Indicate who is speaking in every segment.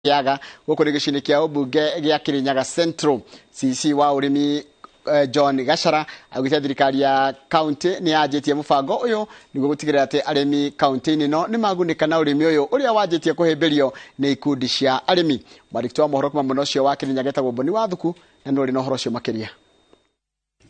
Speaker 1: yaga guko ni gicini kia ubunge gia Kirinyaga Central. CC wa urimi John Gashara agwite thirikari ya county ni yajitie mubango uyu niguo gutigirira ati arimi county no ni magunika na urimi uyu uria wajitie kuhimbirio ni ikundi cia arimi. Marikitwa mohoro kuma muno cio wa Kirinyaga etagwo ni wathuku na nuri no horo cio makiria.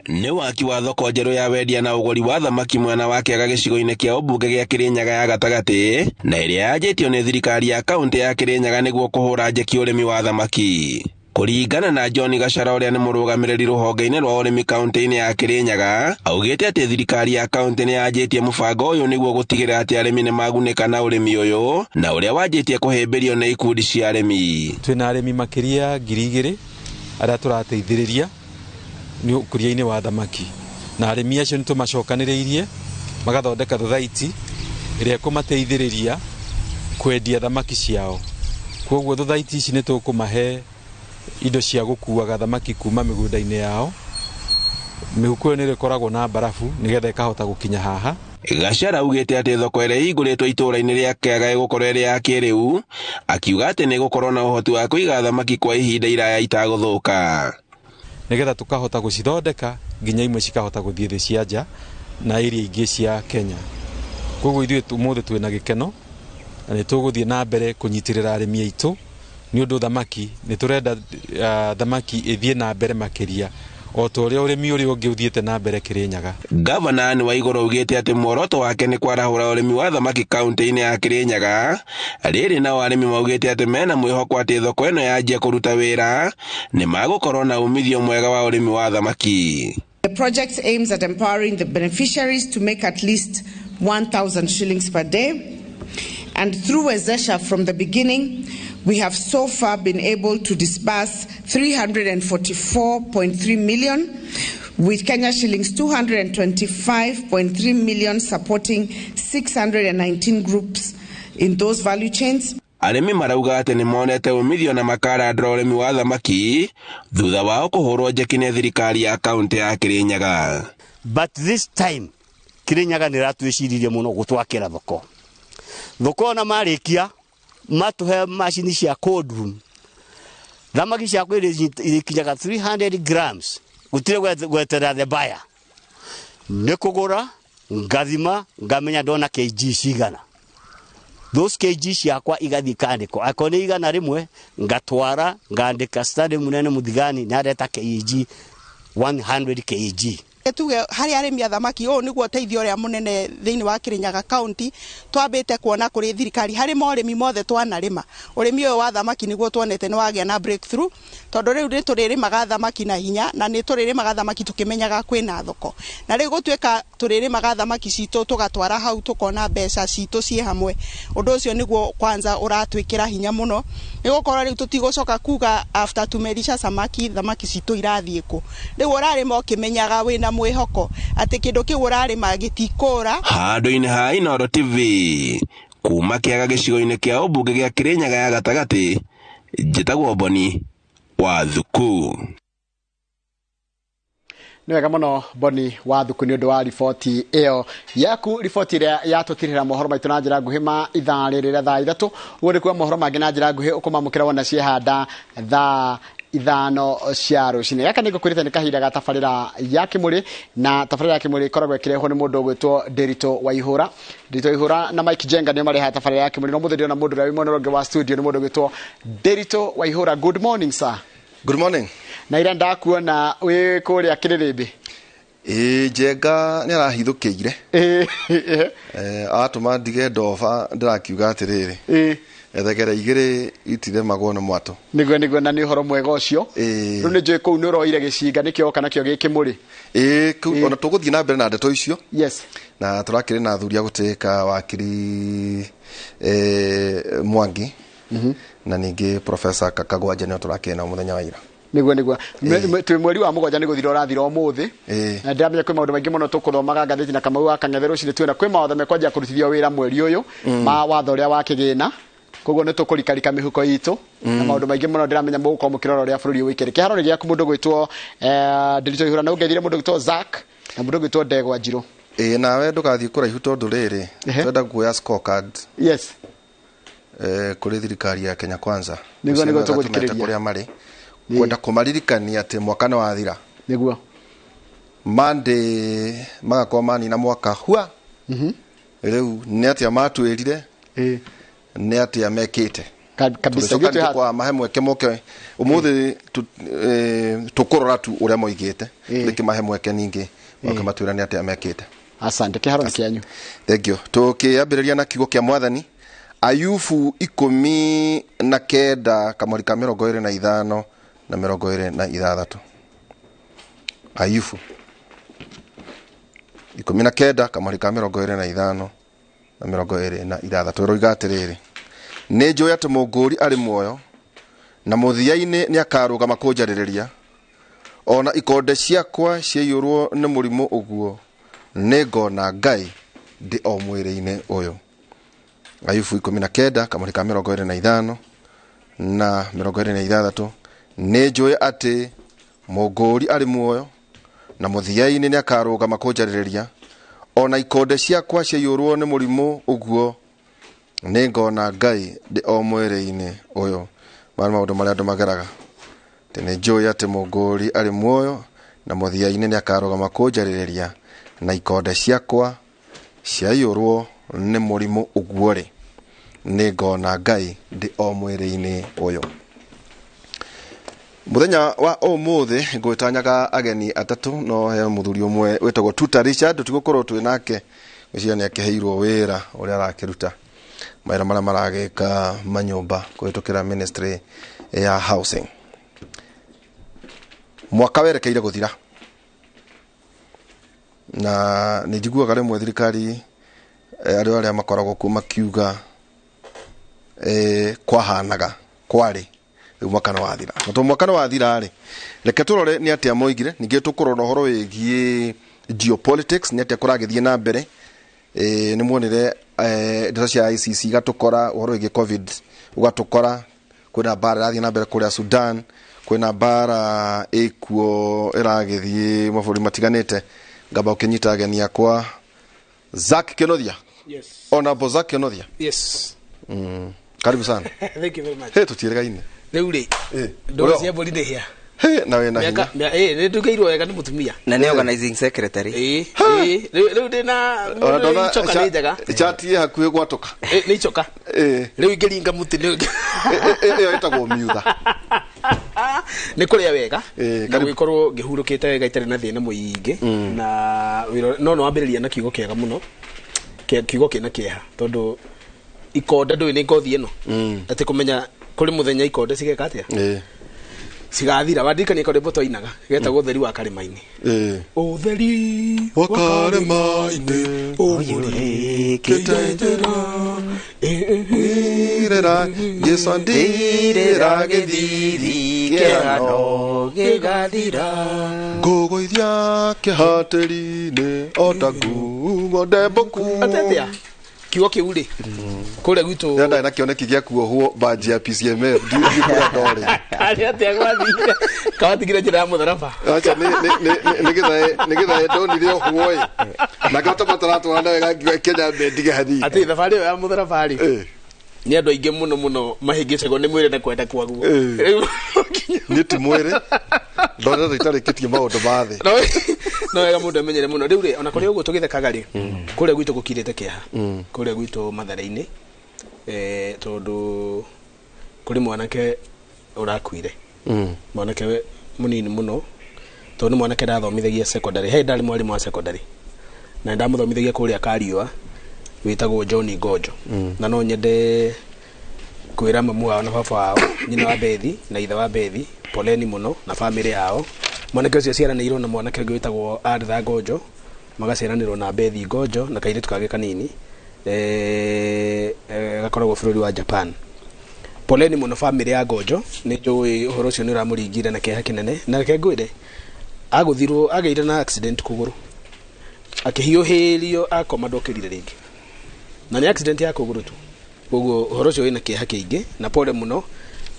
Speaker 2: Ni waki wa thoko njeru ya wendia na uguri wa thamaki mwena wa Kĩaga gĩcigo-inĩ kĩa ũmbunge gĩa Kirinyaga ya gatagati na iria yanjĩtio nĩ thirikari ya kaunti ya Kirinyaga nĩguo kũhũra njeki ũrĩmi wa thamaki. Kũringana na John Gashara ũrĩa nĩ mũrũgamĩrĩri rũhonge-inĩ rwa ũrĩmi kaunti-inĩ ya Kirinyaga, augĩte atĩ thirikari ya kaunti nĩ yanjĩtie mũbango ũyũ nĩguo gũtigĩrĩra atĩ arĩmi nĩ magunĩka na ũrĩmi ũyũ na ũrĩa wanjĩtie kũhĩmbĩrio nĩ ikundi cia arĩmi.
Speaker 3: Twĩna arĩmi makĩria 2,000 arĩa tũrateithĩrĩria ni ukuria-inĩ wa thamaki na arĩmi acio nĩ tũmacokanĩrĩirie magathondeka thothaiti ĩrĩa ĩkũmateithĩrĩria kwendia thamaki ciao. Koguo thothaiti ici nĩ tũkũmahe indo cia gũkuaga thamaki kuma mĩgũnda-inĩ yao. Mĩhuko ĩyo nĩ ĩkoragwo na barafu nĩgetha ĩkahota gũkinya haha.
Speaker 2: Gashara augĩte atĩ thoko ĩrĩa ĩhingũrĩtwo itũũra-inĩ rĩa Kĩaga ĩgũkorwo ĩrĩ ya kĩrĩu, akiuga atĩ nĩ ĩgũkorwo na ũhoti wa kũiga thamaki kwa ihinda iraya itagũthũka.
Speaker 3: Nigetha tukahota gucithondeka nginya imwe cikahota guthie thĩ cia nja na area ingĩ cia Kenya. Koguo ithuĩ ũmũthĩ twĩna gĩkeno na nĩ tũgũthiĩ na mbere kũnyitirĩra arĩmi aitũ nĩ ũndũ thamaki nĩ tũrenda thamaki ĩthiĩ na mbere makĩria o ta ũrĩa ũrĩmi ũrĩa ũngĩ ũthiĩte na mbere Kirinyaga.
Speaker 2: Gavana nĩ Waigũrũ augĩte atĩ muoroto wake nĩ kwarahũra ũrĩmi wa thamaki kaunti-inĩ ya Kirinyaga. Rĩrĩ nao arĩmi maugĩte atĩ mena mwĩhoko atĩ thoko ĩno yanjia kũruta wĩra nĩ magũkorwo na umithio mwega wa ũrĩmi wa thamaki.
Speaker 4: The project aims at empowering the beneficiaries to make at least 1,000 shillings per day, and through Wezesha from the beginning we have so far been able to disburse 344.3 million, with Kenya shillings 225.3 million supporting 619 groups in those value chains.
Speaker 2: Arĩmi marauga atĩ nĩ monete umithio na makarandĩra ũrĩmi wa thamaki thutha wao kũhũrwo njeki nĩ thirikari ya kaunti ya Kirinyaga.
Speaker 5: But this time Kirinyaga nĩ ratwĩciririe mũno gũtwakĩra thoko. Thoko na marĩkia matuhe macini cia cold room. Thamaki cia kwĩrĩkinyaga 300 grams. Gũtirĩ gwetera the buyer. Nĩ kũgũra ngathima ngamenya ndona kg cigana. Those kg ciakwa igathiĩ kandĩko. Akorwo nĩ igana rĩmwe ngatwara ngandĩka study mũnene mũthigani na areta kg 100 kg.
Speaker 6: Tuge hari arĩmi a thamaki ũũ nĩguo teithio ũrĩa mũnene thĩinĩ wa Kirinyaga County twambĩte kuona kũrĩ thirikari harĩ morĩmi mothe twanarĩma. Ũrĩmi ũyũ wa thamaki nĩguo tuonete nĩ wagĩa na breakthrough tondũ rĩu nĩ tũrĩrĩmaga thamaki na hinya na nĩ tũrĩrĩmaga thamaki tũkĩmenyaga kwĩna thoko. Na rĩu gũtuĩka tũrĩrĩmaga thamaki citũ tũgatwara hau tũkona mbeca citũ ciĩ hamwe. Ũndũ ũcio nĩguo kwanza ũratwĩkĩra hinya mũno. Nĩgũkorwo rĩu tũtigũcoka kuga after tumerisha thamaki citũ irathiĩ kũ. Rĩu ũrarĩma ũkĩmenyaga wĩna mwĩhoko atĩ kĩndũ kĩu ũrarĩma gĩtikũra. Handũ-inĩ ha Inooro TV kuma Kĩaga gĩcigo-inĩ kĩa ũmbunge gĩa Kirinyaga ya gatagati, njĩtagwo Boni Wathuku.
Speaker 1: Nĩ wega mũno Boni Wathuku nĩ ũndũ wa riboti ĩyo yaku, riboti ĩrĩa yatũtirĩra mohoro maitũ na njĩra nguhĩ ma ithaa rĩrĩa thaa 3. Ũgũrĩ kwa mohoro mangĩ na njĩra nguhĩ ũkũmamũkĩra wona ciehanda thaa 5 cia rũcinĩ. Gaka nĩ ngũkwĩrĩte nĩ kahinda ga tabarĩra ya Kĩmũri, na tabarĩra ya Kĩmũri ĩkoragwo ĩkĩrehwo nĩ mũndũ ũgwĩtwo Nderitu Waihũra na Mike Jenga nĩ mareha tabarĩra ya Kĩmũri. No mũthĩ na mũndũ ũrĩa wĩ mwena ũngĩ wa studio nĩ mũndũ ũgwĩtwo Nderitu Waihũra. Good morning sir.
Speaker 7: Good morning.
Speaker 1: Na ira ndakuona wĩ kũrĩa Kĩrĩrĩmbĩ.
Speaker 7: Jenga nĩ arahithũkĩire. Atũma ndige ndoba ndĩrakiuga atĩrĩrĩ. Ethegera igĩrĩ itire magwo nĩ mwatũ.
Speaker 1: Nĩguo na nĩ ũhoro mwega ũcio. Rĩu nĩ njũĩ kũu nĩ ũroire gĩcinga nĩkĩo kana kĩo gĩ Kĩmũri.
Speaker 7: Ona tũgũthiĩ na mbere na ndeto icio.
Speaker 1: Yes.
Speaker 7: Na tũrakĩrĩ na athuri a gũtĩka wakiri Mwangi na ningĩ Professor Kakagwanja nĩ tũrakĩna mũthenya wa ira.
Speaker 1: Nĩguo twĩ mweri wa mũgwanja nĩ gũthira ũrathira ũmũthĩ. Na ndĩramenya kwĩ maũndũ maingĩ mũno tũkũthomaga ngathĩti na Kamau wa Kang'ethe rũcinĩ twĩna kwĩ mawatho mekwanjia kũrutithio wĩra mweri ũyũ ma watho ũrĩa wa kĩgĩna. Koguo nĩ tũkũrikarika mĩhuko itũ na maũndũ maingĩ mũno ndĩramenya mũgũkorwo mũkĩrora ũrĩa bũrũri wĩkĩrĩ. Kĩharo nĩ gĩaku mũndũ gwĩtwo Nderitu Waihũra, na ũngethire mũndũ gwĩtwo Zack na mũndũ gwĩtwo Ndegwa Njirũ.
Speaker 7: Nawe ndũgathiĩ kũraihu tondũ rĩrĩ twenda kuoya scorecard.
Speaker 1: Yes.
Speaker 7: kuri thirikari ya Kenya Kwanza
Speaker 1: niguo tuguthikiria
Speaker 7: kuria mari kwenda kumaririkania ati mwaka no wathira
Speaker 1: niguo
Speaker 7: mande magakorwo manina mwaka hua riu ni atia matwirire ni atia mekite
Speaker 1: kabisa
Speaker 7: gitu kwa mahe mweke moke umuthi tukurora tu uria moigite riki mahe mweke ningi moke matwira ni atia mekite.
Speaker 1: Asante kiharo kianyu.
Speaker 7: Thank you. Tukiambiriria na kiugo kia Mwathani Ayubu 19 Kĩmũri 25 na 26. Ayubu 19 Kĩmũri 25 na 26 roiga atiriri ni njoya ati munguri ari muoyo na muthiaini ni akarugama kunjaririria ona ikonde ciakwa ciaiyurwo ni murimu uguo ningona Ngai ndi o mwiri-ini uyu. Ayubu 19 Kĩmũri 25 na 26 ni njoya ati munguri ari muoyo na muthiaini ni akarugama kunjaririria ona ikonde ciakwa ciaiyurwo ni murimu uguo ningona Ngai ndi o mwiri-ini uyu. Mara maundu maria andu mageraga tene njoya ati munguri ari muoyo na muthiaini ni akarugama kunjaririria na ikonde ciakwa ciaiyurwo ni murimu uguo ri ningona Ngai ndi o mwiri-ini uyu. Muthenya wa umuthi ngwitanyaga ageni atatu no he muthuri umwe wetagwo Tuta Richard tugukorwo twi nake ucia ni akiheirwo wira uria arakiruta maira maria maragika manyumba kuhitukira ministry ya housing. Mwaka werekeire guthira na nijiguaga rimwe thirikari aria makoragwo kuma kiuga kwahanaga kwari mwaka no wathira to mwaka no wathira ri reke turore ni atia moigire ninge tukurora horo wigie geopolitics ni atia kuragithie na mbere ni muonire ndeto cia ICC gatukora horo wigie covid ugatukora kwina bara rathie na mbere kuria Sudan kwina bara ekuo iragithie maburi matiganite ngamba ukinyita ageni yakwa Zak Kenothia.
Speaker 8: Yes.
Speaker 7: Honorable Zak Kenothia.
Speaker 8: Yes.
Speaker 7: Karibu sana.
Speaker 8: Thank you very much.
Speaker 7: He tutieregaine.
Speaker 8: Reuri. Ndo cia boli de here.
Speaker 7: He na we na hinya.
Speaker 8: Ni tukairwo wega ni mutumia.
Speaker 9: Na ni organizing secretary.
Speaker 8: Riu ndina choka ni jaga.
Speaker 7: Chati hakuhe gwatoka.
Speaker 8: Ni choka. Riu ngiringa muti ni.
Speaker 7: Iyo itagwo miutha.
Speaker 8: Ni kuria wega. Na gikorwo ngihurukite wega itari na thina muingi na no wambiriria na kiugo kiega muno. Kiugo kina kieha tondu ikonde ndui ni ngothi ino ati kumenya kuri muthenya ikonde cigeka atia cigathira wandikania ikonde mboto inaga getagwo utheri wa karima-ini utheri wa karima-ini uyurikitendera
Speaker 7: irera gisandira
Speaker 9: githiri kiano gigathira
Speaker 7: nguguithia kihatiri-ini otagu ndemboku
Speaker 8: atetia kiugo kiu ri kuria gwitu
Speaker 7: nda na kioneki gia kuohwo baji ya PCMF ndi kwa ndore
Speaker 8: ari atia gwathire kawatigire njira ya mutharaba
Speaker 7: acha nigitha ndonire ohwo na gata mataratu wana wega Kenya bendige hathi
Speaker 8: ati thabari ya mutharaba ri ni andu aingi muno mahingicego ni mwire na kwenda kwaguo
Speaker 7: ni ti mwire ndona ritarikitie maundu mathe
Speaker 8: no wega mundu amenyere muno riu ri ona kuri uguo tugithekaga ri kuria gwitu gukirite kiha kuria gwitu mathare-ini tondu kuri mwanake urakuire mwanake munini muno tondu mwanake ndathomithagia secondary he ndari mwarimu wa secondary na ndamuthomithagia kuria Kariua witagwo John Gojo na no nyende kwira mamu wao na baba wao nyina wa Bethi na ithe wa Bethi poleni muno na family yao mwanake ucio ciaranirwo na mwanake gwitagwo Artha Gojo magaciaranirwo na Bethi Gojo na kaire tukage kanini gakoragwo bururi wa Japan poleni muno family ya Gojo ni njui uhoro ucio ni uramuringire na keha kinene na reke ngwire aguthirwo ageire na accident kuguru akihiuhirio akoma ndokirire ringi na ni accident ya kuguru tu uguo uhoro ucio wina keha kiingi na pole muno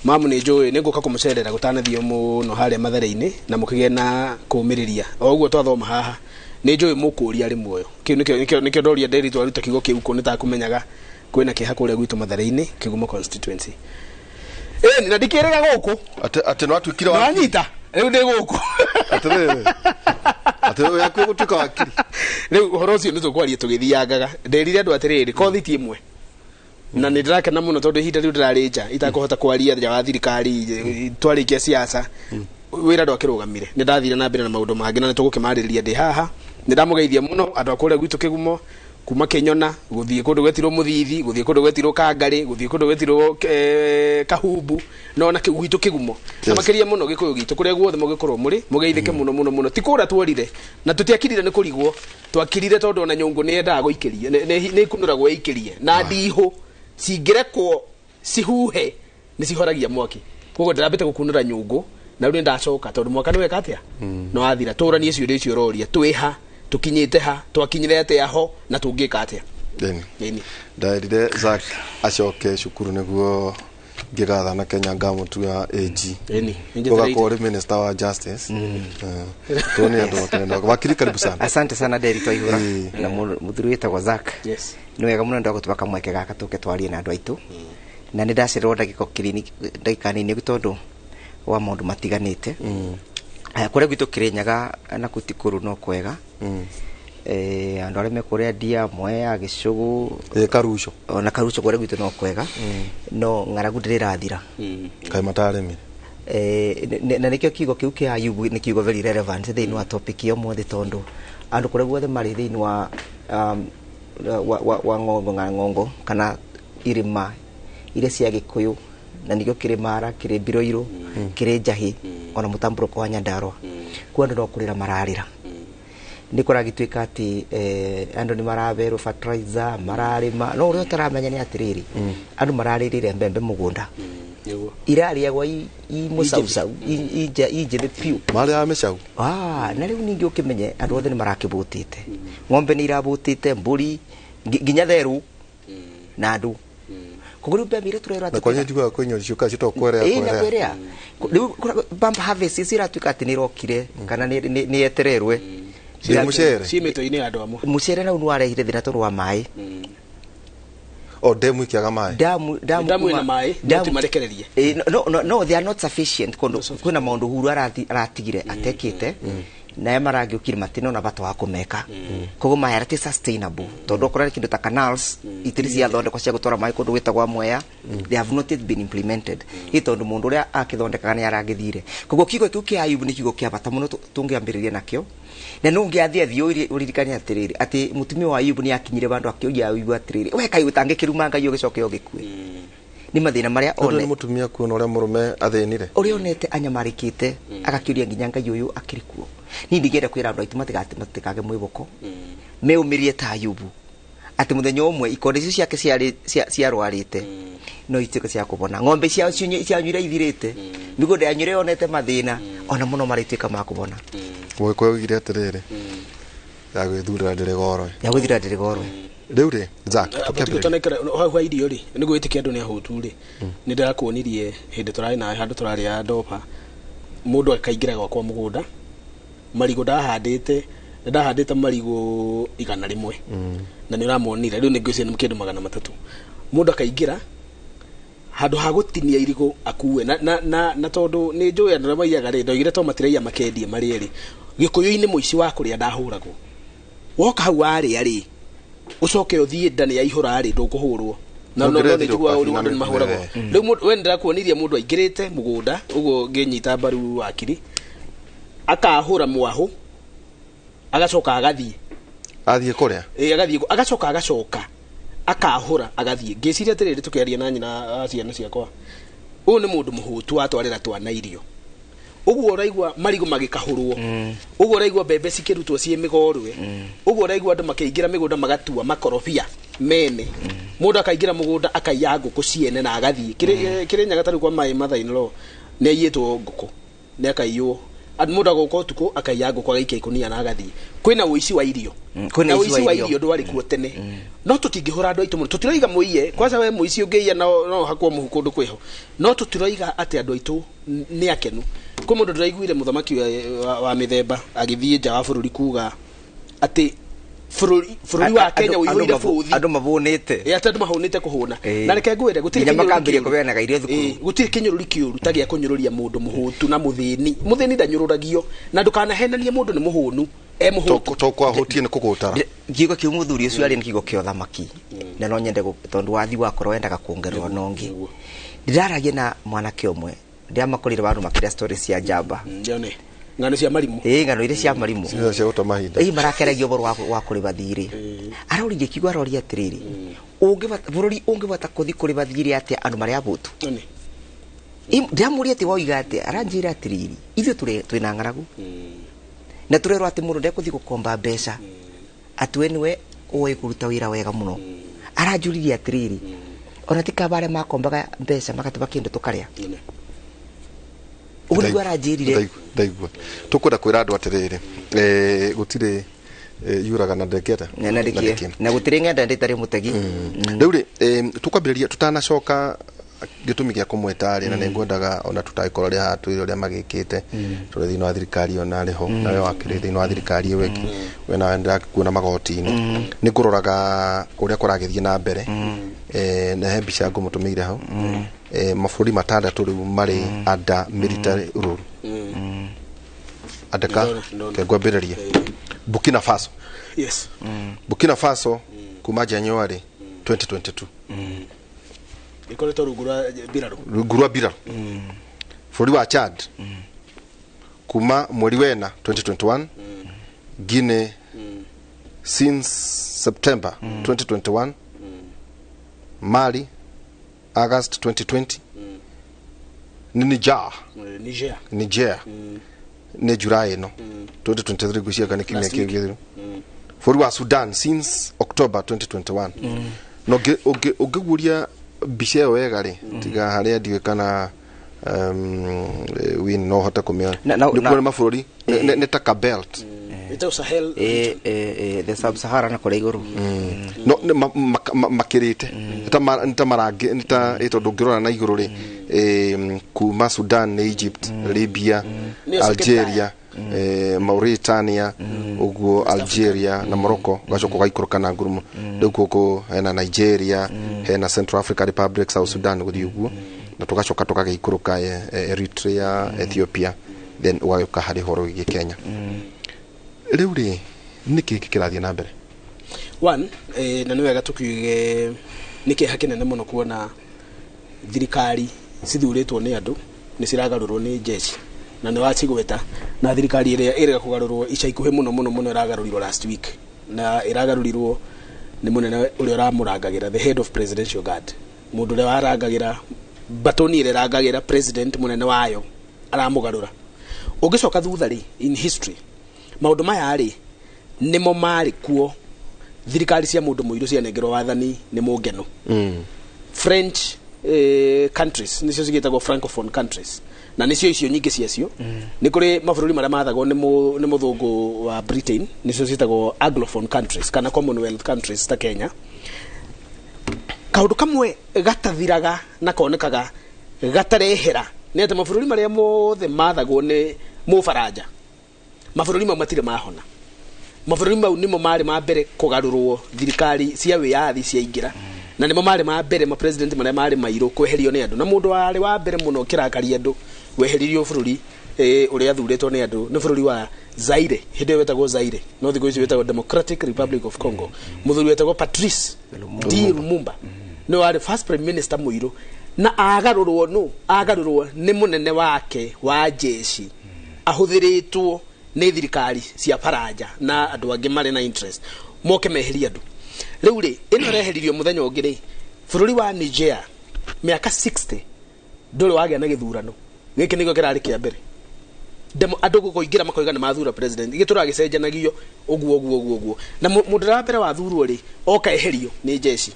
Speaker 8: mamu ni njui ni nguka kumucerera gutanathio muno haria mathare-ini na mukige na kumiriria oguo twathoma haha ni njui mukuria ri muoyo kiu nikio ndoria nderi twaruta kiugo kiu ko nitakumenyaga kwina kiha kuria gwitu Mathare-ini Kigumo constituency ni na ndikirega guku
Speaker 7: ate no atwikire wa
Speaker 8: anyita riu ndi guku
Speaker 7: ate we yakwe gutuka wakiri
Speaker 8: riu horo ucio ni tukwaria tugithiangaga nderire andu atiriri kothi ti imwe na nä ndä rakena må no tondå ihinda rä u ndä rarä nja itakåhota kwaria nja wa thirikari twarä kia ciaca wä ra ndå akä rå gamire nä ndathire na mbere na maå ndå mangä na nä tå gå kä marä rä ria ndä haha nä ndamå geithia må no andå akå rä a gwitå kä gumo kuma Kenyona gå thiä kå ndå gwetirwo må thithi gå thiä kå ndå gwetirwo Kangarä gå thiä kå ndå gwetirwo Kahumbu no na gwitå kä gumo na makä ria må no gä kå yå gitå kå rä a guothe må gä korwo må rä må geithä ke må no må no ti kå ra tworire na tå tiakirire nä kå rigwo twakirire tondå ona nyå ngå nä endaga gå ikä ria nä ikå nå ragwo ikä rie na ndihå cingerekwo cihuhe ni cihoragia mwaki koguo ndirambite gukunura nyungu na riu ndacoka tondu mwaka niweka atia no athira turanie ciuria icio roria twiha tukinyite ha twakinyire atia ho na tungika atia
Speaker 7: deni ndairire Zack acoke cukuru niguo ngigatha na Kenya government ya AG ugakorwo minister wa justice tuni andu wakenda wakiri karibu sana.
Speaker 9: Asante sana Derek Twaihura na muthuri witagwo Zack. Yes, ni wega muno ndo gutubaka mweke gaka tuke twarie na andu aitu na ni ndacirwo ndagiko clinic ndagika nini gutondu wa maundu matiganite kuria gwitu Kirinyaga na Kutikuru no kwega andu aria me kuria Ndia Mwea Gicugu
Speaker 7: Karuco
Speaker 9: ona Karuco kuria gwitu no kwega no ng'aragu ndirathira
Speaker 7: kai mataremi
Speaker 9: na nikio kigo kiu kia Ayubu ni kigo very relevant thiini wa topic yo mothe tondu andu kuria guothe mari thiini wa ngongo kana irima ile cia Gikuyu na nikio Kirimara kiri Biroiro kiri Njahi ona Mutambũrũko wa Nyandarua kwa andu no kurira mararira ni kuragitwika ati andu ni maraberu fertilizer mararima no uria taramenya ni atiriri andu mararirire mbembe mugunda irariagwa i musaucau ije piu
Speaker 7: mari amecau
Speaker 9: na riu ningi ukimenye andu othe ni marakibutite ng'ombe ni irabutite mburi nginya theru na andu kuguru mbembe ire turera
Speaker 7: ati kwa njuga kwenyo ciuka citokwerea
Speaker 9: kwerea riu bumper harvest ciratwika ati ni rokire kana ni etererwe
Speaker 8: cimito ini andu amwe
Speaker 9: mucere na unu arehire thina toru wa mai
Speaker 7: demu ikiaga mai
Speaker 8: damu ina mai ti marekererie
Speaker 9: no they are not sufficient kuna maundu huru aratigire atekite na marangi ukiri matino na bato wa kumeka kogo mai arati sustainable tondu korari kindu ta canals itirisi ya thonde kwa cia gutwara mai kundu witagwa Mwea they have not yet been implemented itondu mundu uria akithondekaga ni arangithire kogo kigo kiu kia Ayubu ni kigo kia bata muno tungiambiriria nakio na no ngiathia uririkani atiriri ati mutumi wa Ayubu ni akinyire bandu akiogia Ayubu atiriri we kai utangikiruma ngai ugicoke ugikue ni mathina maria
Speaker 7: one mutumia kuona uria murume athinire
Speaker 9: uria onete anyamarikite agakiuria nginya ngai uyu akirikuo ni ndigenda kwira andu aitu matikage mwiboko meumirie ta Ayubu ati muthenya umwe ikonde icio ciake ciarwarite no itike cia kubona ng'ombe cia nyuira ithirite migunda ya nyure onete mathina ona muno maritwika makubona
Speaker 7: we kwegire atiriri ya gwithura ndirigorwe riu ri Zack
Speaker 8: tukitonekera hwa irio ri ni gwitikia andu ni ahutu ri ni ndirakuonirie hindi turari na handu turari ya ndopa mundu akaingira gwakwa mugunda marigo ndahandite marigo 100 na ni uramonire riu ni ngwicira ni kindu 300 mundu akaingira handu ha gutinia irigo akuwe na tondu ni njuya na maiyaga ri ndoigire to matireia makendie mari ri Gikuyu-ini muici wa kuria ndahuragwo woka hau ari ari ucoke uthie ndani ya ihura ri ndukuhurwo na no ni jugwa uri wandu mahuragwo riu we ndirakuonirie mundu aingirite mugunda uguo nginyita baru wakiri akahura mwahu agacoka agathie
Speaker 7: kuria
Speaker 8: agathie agacoka akahura agathie ngiciria atiriri tukiaria na nyina ciana ciakwa uyu ni mundu muhutu atwarira twana irio uguo raigwa marigo magikahurwo uguo raigwa bebe cikirutwo cie migorwe uguo raigwa andu makiingira migunda magatua makorofia mene mundu akaingira mugunda akaiya nguku ciene na agathie Kirinyaga tari kwa mai mathainro ni ayitwo nguku ni akaiywo mundu agoka tuko akaiya nguku agaikia ikunia na agathie kwina uici wa irio kwina uici wa irio ndwari kuo tene no tutingihura andu aitu muno tutiroiga muiye kwanza we muici ungiia no hakwa muhuko ndu kwiho no tutiroiga ati andu aitu ni akenu kwa mundu ndiraiguire muthamaki wa mithemba agithie nja wa bururi kuga ati Fururi wa Kenya uihoire futhi
Speaker 9: andu mavunite
Speaker 8: ya tatu mahunite kuhuna na reke ngwire gutiri
Speaker 9: makambirie kubeanaga irio thukuru
Speaker 8: gutiri kinyururi kiuru tagia kunyururia mundu muhutu na muthini ndanyururagio na ndukanahenanie mundu ni muhunu muhutu
Speaker 7: to kwa hotie ni kugutara
Speaker 9: kiugo kiu muthuri ucio ari ni kiugo kio thamaki na no nyende tondu wathi wakorwo endaga kuongerwa nongi ndiraragie na mwanake umwe ndiamakorire bandu makiria stories cia jamba
Speaker 8: ndione ngano cia marimu
Speaker 9: ngano ile cia marimu
Speaker 7: cia utamahinda
Speaker 9: marakeragio boro wa kuriba thiri aroririe kiugo aroria atiriri bururi ungivata kuthi kuriba thiri ati andu mari abutu ndiamuria ati woiga ati aranjira atiriri ithio twina ngaragu na turerwo ati mundu ndekuthi gukomba mbeca atwe niwe uwe kuruta wira wega muno aranjuririe atiriri ona tikabare makombaga mbeca makatuba kindu tukaria uri aranjirire
Speaker 7: ndaigua tukwenda kwira andu atiriri gutire yuraga na ndeketa
Speaker 9: na gutire ngenda nditari mutegi
Speaker 7: riu ri tukwambiriria tutanacoka gitumi gia kumwetari na nengwendaga ona tutaikorwo ria hatu ria magikite turi thini wa thirikari ona riho nawe wakiri thini wa thirikari weki we na ndirakuona magoti-ini ni kuroraga uria kuragithie na mbere na he mbica ngumutumire hau mabũrũri matandatu riu mari under military rule andika kengwambiriria Burkina Faso Burkina Faso kuma January 2022
Speaker 8: ikoretwo rugura
Speaker 7: biraru bũrũri wa Chad kuma mweri wena 2021 Guinea since September 2021 Mali August 2020 Niger ni July no 2023 gucia kana kimya kiu bũrũri wa Sudan since October 2021 no ugeguria biche wega ri tiga haria ndiwe kana win no hota kumia ni kwa mabũrũri ni taka belt
Speaker 8: ito Sahel
Speaker 9: the sub-Sahara na kore iguru
Speaker 7: no makirite nita marangi nita ito ndungirona na iguru ri kuma Sudan na Egypt Libya Algeria Mauritania uguo Algeria na Morocco gacoka gaikũrũka na ngurumo rĩu kũkũ hena Nigeria hena Central African Republic South Sudan guthi uguo na tugacoka tugaikũrũka Eritrea Ethiopia then ugayoka hari horo igi Kenya rĩu rĩ niki kĩrathie na mbere
Speaker 8: one na nĩ wega tukiuge niki hakinene muno kuona thirikari cithurĩtwo nĩ andũ nĩ ciragarũrwo nĩ jeshi na nĩ wacigweta na thirikari ĩrĩa ĩrega kugarũrwo ica ikuhĩ muno iragarũrirwo last week na iragarũrirwo nĩ munene ũrĩa ũramũrangagĩra the head of presidential guard mundu ũrĩa warangagĩra batoni ĩrĩa ĩrangagĩra president munene wayo aramũgarũra ũngĩcoka thutha rĩ in history maundu maya rĩ nimo marĩ kuo thirikari cia mundu mũirũ cianengerwo wathani nĩ mũngeno French countries nicio cigĩtagwo francophone countries na nicio icio nyingĩ ciacio nĩ kũrĩ mabũrũri marĩa mathagwo nĩ mũthũngũ wa Britain nicio ciĩtagwo anglophone countries kana commonwealth countries ta Kenya kaundu kamwe gatathiraga na konekaga gatarehera nĩ atĩ mabũrũri marĩa mothe mathagwo nĩ mũfaranja mabũrũri mau matirĩ mahona mabũrũri mau nimo marĩ ma mbere kũgarũrwo thirikari cia wĩyathi ciaingĩra na nimo marĩ ma mbere ma president marĩa marĩ mairũ kweherio nĩ andũ na mũndũ warĩ wa mbere mũno kĩrakaria andũ weheririo bũrũri ũrĩa athurĩtwo nĩ andũ nĩ bũrũri wa Zaire hĩndĩ wetagwo Zaire no thikũ ici wetagwo Democratic Republic of Congo mũthuri wetagwo Patrice Lumumba nĩ warĩ first prime minister mũirũ na agarũrwo nĩ mũnene wake wa jeshi ahũthĩrĩtwo nĩ thirikari cia faranja na andũ angĩ marĩ na interest moke meheria andũ rĩu rĩ ĩno reheririo mũthenya ũngĩ rĩ bũrũri wa Niger mĩaka 60 ndũrĩ wagĩa na gĩthurano gĩkĩ nĩkĩo kĩrarĩ kĩa mbere andũ gũkũingĩra makoiga nĩ mathura president gĩtũra gĩcenjanagio ũguo na mũndũ wa mbere wathurwo rĩ oka eherio nĩ jeshi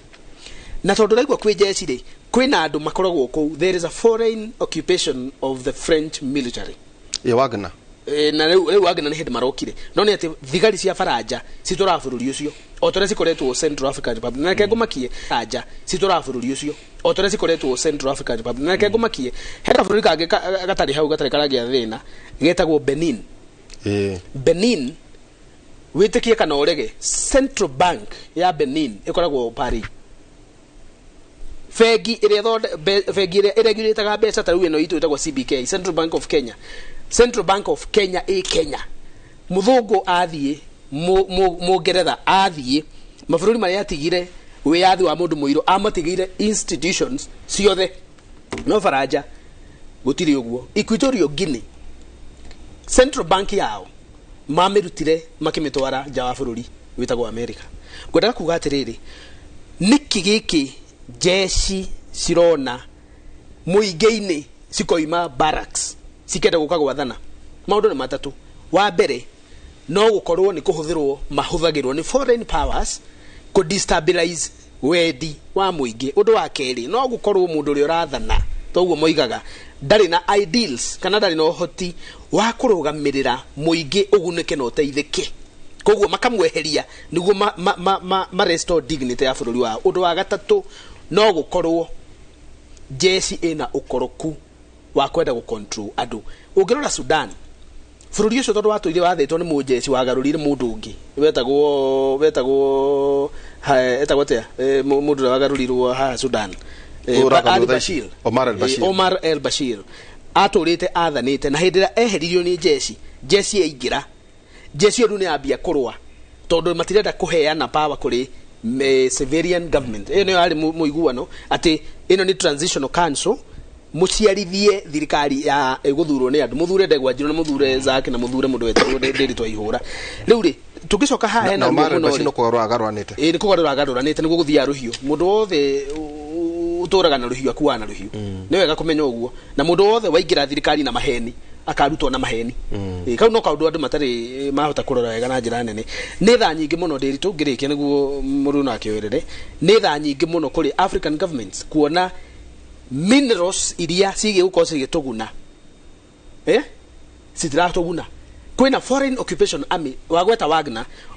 Speaker 8: na tondũ raigua kwĩ jeshi rĩ kwĩna andũ makoragwo kũu there is a foreign occupation of the French military
Speaker 7: Wagner
Speaker 8: na rĩu Wagner nĩ hĩndĩ marokire no nĩ atĩ thigari cia faranja citora bũrũri ũcio o tore cikoretwo Central African Republic na reke ngumakie faranja citora bũrũri ũcio o tore cikoretwo Central African Republic na reke ngumakie hena bũrũri kangĩ gatarĩ hau gatarĩ karagĩa thĩna getagwo Benin Benin witikie kana urege Central Bank ya Benin ikoragwo Paris fegi iria iregulataga mbeca ta riu ino itu itagwo CBK Central Bank of Kenya i Kenya muthungu athie mugeretha athie mabũrũri maria atigire wiyathi wa mundu muiro amatigire institutions ciothe no Faraja gutiri uguo Equatorial Guinea Central Bank yao mamirutire makimitwara nja wa bũrũri witagwo America ngwendaga kuga atiriri niki giki jeshi cirona muingeini cikoima barracks cikenda guka gwathana maundu ni matatu wa mbere no gukorwo ni kuhuthirwo mahuthagirwo ni foreign powers ku destabilize wendi wa muingi undu wa keri no gukorwo mundu uri urathana toguo moigaga ndari na ideals kana ndari no hoti wa kurugamirira muingi ugunike no teithike koguo makamweheria niguo ma restore dignity ya bũrũri wao undu wa gatatu no gukorwo jeshi ina ukoroku wa kwenda gucontrol andu ungirora Sudan bũrũri ucio tondu watuire wathetwo ni mujeshi wagarurire mundu ungi wetagwo mundu wagarurirwo ha Sudan Omar el-Bashir aturite athanite na hindi ria eheririo ni jeshi yaingira jeshi ru ni ambia kurwa tondu matirenda kuheana power kuri civilian government eno yari muiguano ati ino ni transitional council muciarithie thirikari ya guthurwo ni andu muthure ndegwa njiro na muthure zake na muthure mundu wetagwo Nderitu Ihura riu ri tugicoka ha hena
Speaker 7: muno no kugarura agaruanite
Speaker 8: ni kugarura agaruanite niguo guthia ruhiu mundu wothe uturaga na ruhiu akuwa na ruhiu ni wega kumenya uguo na mundu wothe waingira thirikari na maheni akarutwo na maheni kau no kaundu andu matari mahota kurora wega na njira nene ni tha nyingi muno Nderitu ngirikia niguo muru na kioerere ni tha nyingi muno kuri African governments kuona minerals iria sige gukorwo cigituguna citiratuguna kwina foreign occupation army wagweta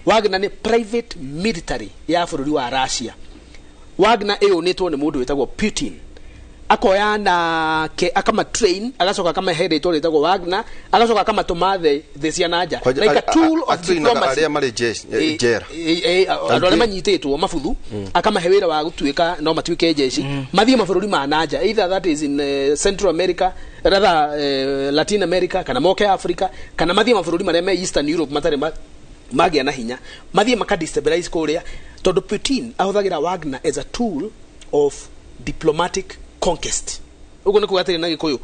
Speaker 8: Wagner ni private military ya bũrũri wa Russia Wagner ĩyũnĩtwo nĩ mũndũ wĩtagwo Putin akoya na akama train agacoka kama head ito wĩtagwo Wagner agacoka kama tuma the cianaja like a tool of diplomacy
Speaker 7: aria mari jera
Speaker 8: andũ arĩa manyitĩtwo mabuthu akama he wĩra wa gũtuĩka no matuĩke jeshi mathie mabũrũri ma nanja either that is in Central America rather Latin America kana moke Africa kana mathie mabũrũri marĩa me Eastern Europe matarĩ magia na hinya mathie makadestabilize kũrĩa tondu Putin ahuthagira Wagner as a tool of diplomatic conquest ugo niko gatiri na gikuyu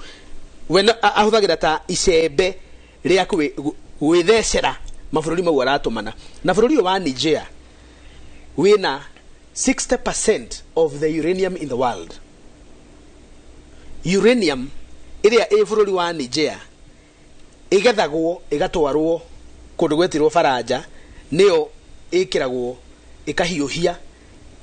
Speaker 8: wena ahuthagira ta icembe ria gwithecera mabũrũri mau aratumana na bũrũri wa Nigeria wina 60% of the uranium in the world uranium iria bũrũri wa Nigeria igethagwo igatwarwo kundu gwetirwo Faraja niyo ikiragwo ikahiuhia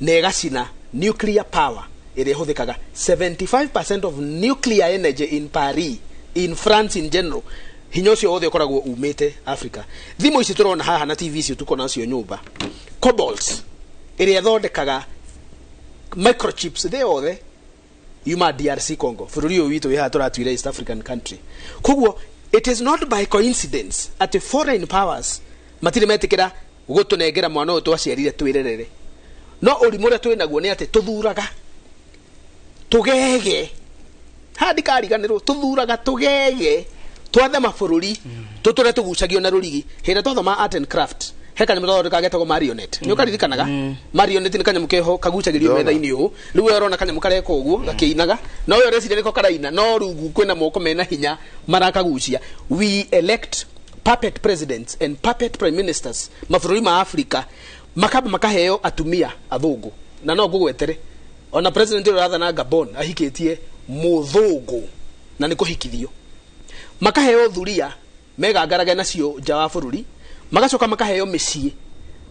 Speaker 8: na igacina nuclear power iria huthikaga 75% of nuclear energy in Paris in France in general hinya ucio wothe ukoragwo umite Africa thimo ici turona haha na TV ici tuko nacio nyumba cobalt iria thondekaga microchips they othe yuma DRC Congo bũrũri ũyũ witũ wiha turatuire East African country koguo it is not by coincidence at the foreign powers matire metikira gutunengera mwana ũyũ twaciarire twirerere no urimure twinaguo ni ati tuthuraga tugege hadi kariganirwo tuthuraga tugege twathe mabũrũri tutore tugucagio na rurigi hira twathoma art and craft heka ni mutoro kagetagwo marionette ni ukaririkanaga marionette ni kanyamu keho kagucagirio metha-ini ũũ rĩu ũrona kanyamu kareka ũguo gakĩinaga no ũyũ ũreciria nĩko karaina no rungu kwĩna moko mena hinya marakagucia we elect puppet presidents and puppet prime ministers mabũrũri ma Africa makaba makaheo atumia athũngũ na no ngũgwetere ona president ũrĩa rathana Gabon ahikĩtie mũthũngũ na nĩ kũhikithio makaheo thuria megangarage nacio nja wa bũrũri magacoka makaheo mĩciĩ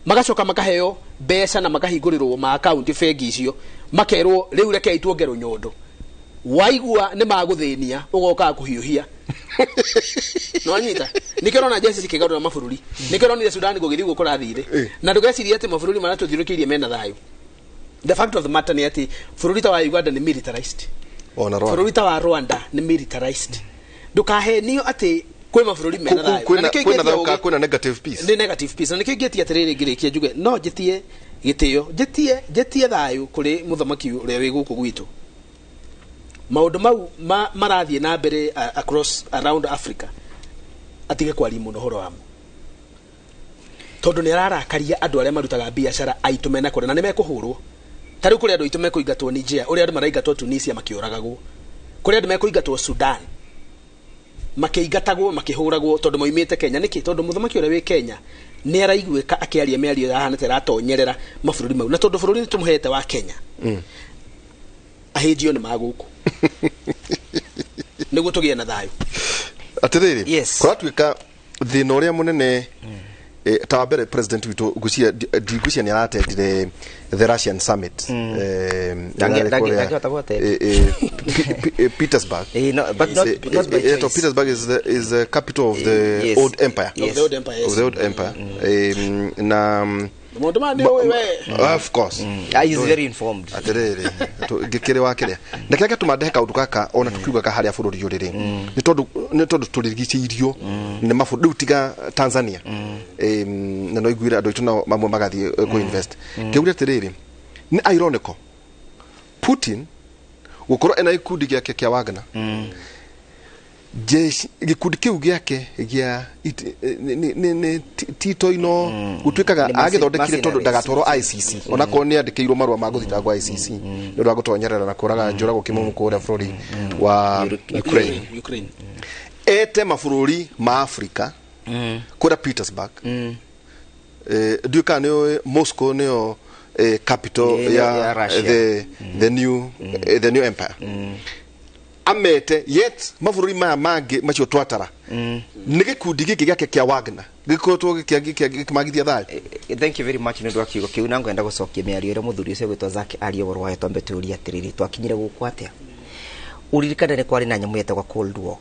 Speaker 8: magacoka makaheo mbeca na makahingũrĩrwo ma account bengi icio makerwo rĩu rekei tuongerwo nyondo waigua nĩ magũthĩnia ũgoka kũhiũhia no nyita nikirona jeshi cikigarura mabũrũri nikirona Sudan gũgĩthiĩ gũkũrathire na ndũgecirie atĩ mabũrũri marĩa tũthiũrũkĩirie mena thayũ the fact of the matter ni ati bũrũri ta wa Uganda ni militarized bũrũri ta wa Rwanda ni militarized ndukahenio ati kwe mabũrũri mena thayo
Speaker 7: kwĩna negative peace
Speaker 8: ni negative peace na nikĩngĩtie atĩrĩrĩ ngĩrĩkia njuge no njĩtie gĩtĩo njĩtie thayũ kũrĩ mũthamaki ũrĩa wĩ gũkũ gwitũ maũndũ mau marathiĩ na mbere across around Africa atige kwaria mũno horo wamo tondũ nĩ ararakaria andũ arĩa marutaga biacara aitũ mena kũrĩa na nĩ mekũhũrwo tarĩ kũrĩ andũ aitũ mekũingatwo Nigeria ũrĩa andũ maraingatwo Tunisia makĩũragagwo kũrĩ andũ mekũingatwo Sudan makĩingatagwo makĩhũragwo tondũ moimĩte Kenya nĩkĩ tondũ mũthamaki ũrĩa wĩ Kenya nĩ araiguĩka akĩaria mĩario yahana ta ratonyerera mabũrũri mau na tondũ bũrũri nĩ tũmũhete wa Kenya ahĩnjio nĩ magũkũ nĩguo tũgĩe na thayũ
Speaker 7: atĩrĩrĩ kũratuĩka thĩna ũrĩa mũnene ta mbere president witũ Gucia nĩ aratendire the Russian summit Petersburg Petersburg is the capital of the old empire na of course
Speaker 9: he is very informed
Speaker 7: atĩrĩrĩ ngĩkĩrĩ wa kĩrĩa na kĩrĩa gĩtũmaga kaũndũ gaka ona tukiugaga harĩa bũrũri ũrĩ nĩ tondũ tũrigicĩirio nĩ mabũrũri tiga Tanzania na no iguĩra andũ aitũ nao mamwe magathiĩ kũ-invest kĩuria atĩrĩrĩ nĩ ironical Putin gũkorwo ena ikundi gĩake kĩa Wagner gikundi kiu gĩake gĩa tito ino gũtuĩkaga agĩthondekire tondũ ndagatwarwo ICC ona ko nĩ andĩkĩirwo marũa ma gũthitangwo ICC nĩ ũndũ wa gũtonyerera na kũraga njũragwo kĩmũmũ kũrĩa bũrũri wa Ukraine ete mabũrũri ma Africa kũrĩa Petersburg duka nĩ Moscow nĩyo capital ya the new empire amete yet mabũrũri maya mangĩ macio twatara nĩ gĩkundi gĩkĩ gĩake kĩa Wagner gĩkoretwo gĩkĩmagithia thayũ.
Speaker 9: Thank you very much nĩ ndwa kiugo kĩu na ngwenda gũcokia mĩario ĩrĩa mũthuri ũcio gwĩtwo Zaki aria ũhoro wayo twambe tũũria atĩrĩrĩ twakinyire gũkũ atĩa uririkane nĩ kwarĩ na nyamũ yetagwo Cold War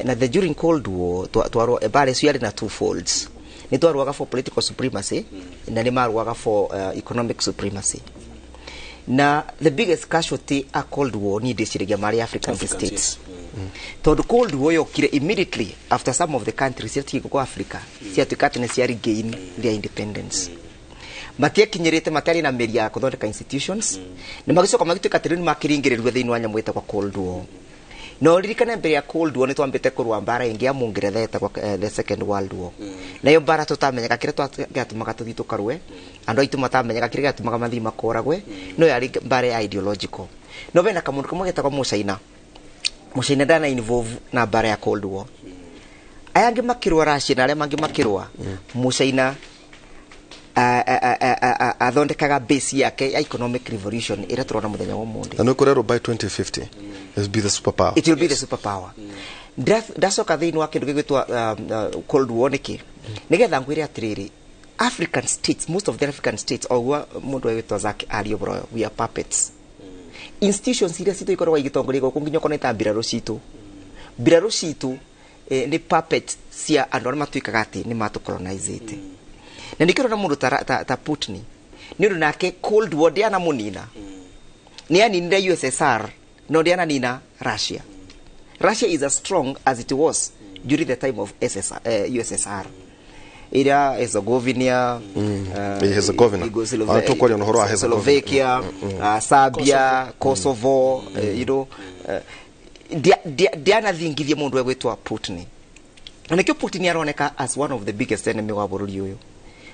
Speaker 9: na the during Cold War twarwo bare cio yarĩ na two folds nĩ twarwaga for political supremacy na nĩ marwaga for economic supremacy. Na the biggest casualty a Cold War ni ndĩciragia marĩ African states tondũ Cold War yokire immediately after some of the countries cia gũkũ Africa ciatuĩka atĩ nĩ cia regain their independence matiakinyĩrĩte matari na mĩri ya gũthondeka institutions nĩ magĩcoka magĩtuĩka atĩ nĩ makĩringĩrĩrwo thĩinĩ wa nyamũ ĩtagwo Cold War. No ririkana mbere ya Cold War nĩ twambĩte kũrũa mbara ĩngĩ ya Mũngeretha ĩtagwo the Second World War nayo mbara tũtamenyaga kĩrĩa twatũmaga tũthiĩ tũkarũe andũ aitũ matamenyaga kĩrĩa gĩatũmaga mathiĩ makoragwe no yarĩ mbara ya ideological no vena kamũndũ kamwe getagwo Mũcaina ndana involve na mbara ya Cold War aya angĩ makĩrũa Russia na arĩa mangĩ makĩrũa Mũcaina athondekaga base yake ya economic revolution ĩrĩa tũrona mũthenya wa ũmũthĩ
Speaker 7: na nĩ kũrerwo by 2050 it will be the superpower.
Speaker 9: It will be the superpower. Ndacoka thĩinĩ wa kĩndũ gĩgwĩtwo Cold War nĩkĩ nĩgetha ngwĩre atĩrĩrĩ African states, most of the African states oguo mũndũ wĩtwo Zaki aria bro we are puppets. Institutions iria citũ ikoragwo igĩtongoria gũkũ nginya kona ta mbirarũ citũ nĩ puppet cia andũ arĩa matuĩkaga atĩ nĩ matũcolonizete na nikĩrona mũndũ ta Putin nĩ ũndũ nake Cold War ndiana mũnina nĩ aninire USSR no ndiana nina Russia. Russia is as strong as it was during the time of USSR. Ira Herzegovina, Slovakia, Serbia, Kosovo, you know, diana thingithia mundu wegwitwa Putin. Na nikio Putin aroneka as one of the biggest enemy wa bũrũri ũyũ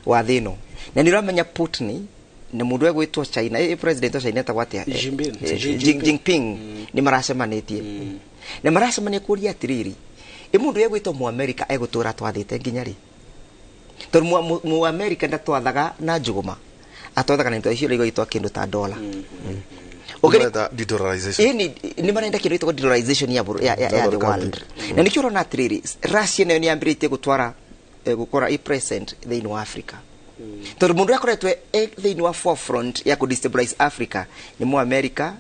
Speaker 9: wa thĩno. Na niramenya Putin na mundu wegwitwa China, president wa China etagwo atĩa? Xi Jinping ni maracemanĩtie. Na maracemania kũria atĩrĩrĩ. Mundu wegwitwa Mũamerica egũtũra twathĩte nginya rĩ. Tondũ Mũamerica ndatwathaga na njũgũma. Atwathaga na indo icio igĩtwa kĩndũ ta dollar.
Speaker 7: Ugereta de-dollarization.
Speaker 9: Ni marenda kĩndũ gĩtagwo de-dollarization ya the world. Na nikio rona atĩrĩrĩ, Russia nayo nĩ yambĩrĩtie gũtwara gũkora present thĩinĩ wa Africa. Tondũ mundu akoretwo thĩinĩ wa forefront ya kudestabilize Africa ni Mũamerica,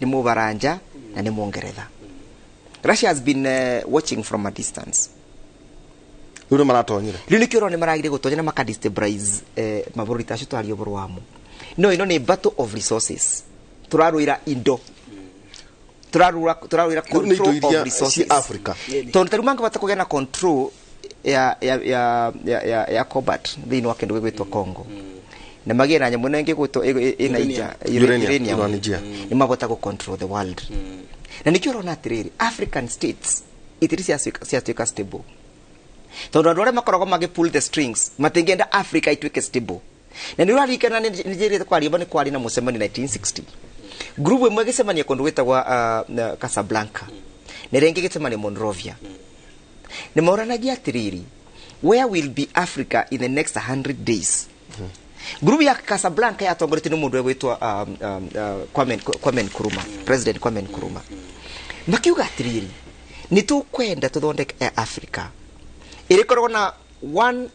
Speaker 9: ni Mũbaranja na ni Mũngeretha. Russia has been watching from a distance.
Speaker 7: Rĩu maratonyire.
Speaker 9: Rĩu nikio rona maragire gũtonya na makadestabilize mabũrũri tacio twario bũrũri wamo. No ino ni battle of resources. Turarũira indo. turarura control of resources
Speaker 7: Africa
Speaker 9: tondu taru mangabata kugena control ya cobalt thini wa kindu gwitwa Congo na magie na nyamu nengi gwitwa ina uranium ni mabota go control the world na nikio rona atiriri African states itirisi asiatuika stable tondu andũ arĩa makoragwo magi pull the strings matingenda Africa ituike stable na nĩ ũrarikana Nigeria kwaria bani kwari na mũcemani 1960 group imwe gĩcemania kũndũ gwĩtagwa Casablanca na rĩngĩ gĩcemania Monrovia nĩ moranagia atiriri where will be Africa in the next 100 days group ya Casablanca yatongoretio nĩ mũndũ wĩtwa Kwame Nkrumah President Kwame Nkrumah makiuga atiriri nitukwenda tuthondeke Africa irikoragwo na one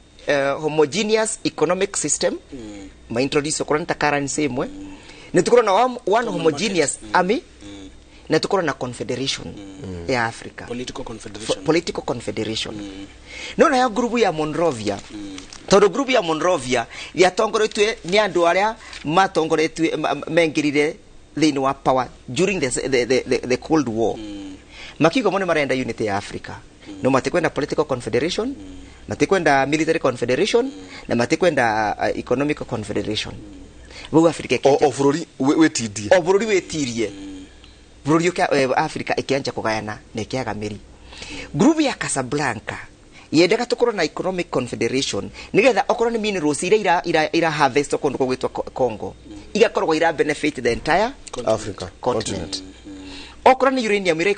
Speaker 9: homogeneous economic system ma introduce okorwo ta currency imwe nitukorwo na one homogeneous army na tukorwo na confederation ya Africa political confederation no na ya group ya Monrovia todo group ya Monrovia yatongoretwe ni andu aria matongoretwe mengirire thini wa power during the Cold War makigo mone marenda unity ya Africa no matikwenda political confederation matikwenda military confederation na matikwenda economic confederation bo Africa
Speaker 7: o bururi wetirie
Speaker 9: bururi Africa ikianja kugayana na ikiaga meri group ya Casablanca yendaga tukorwo na economic confederation nigetha okorwo ni minerals ira harvest okondu gwitwa Congo igakorwo ira benefit the entire
Speaker 7: Africa
Speaker 9: continent okorwo ni uranium ira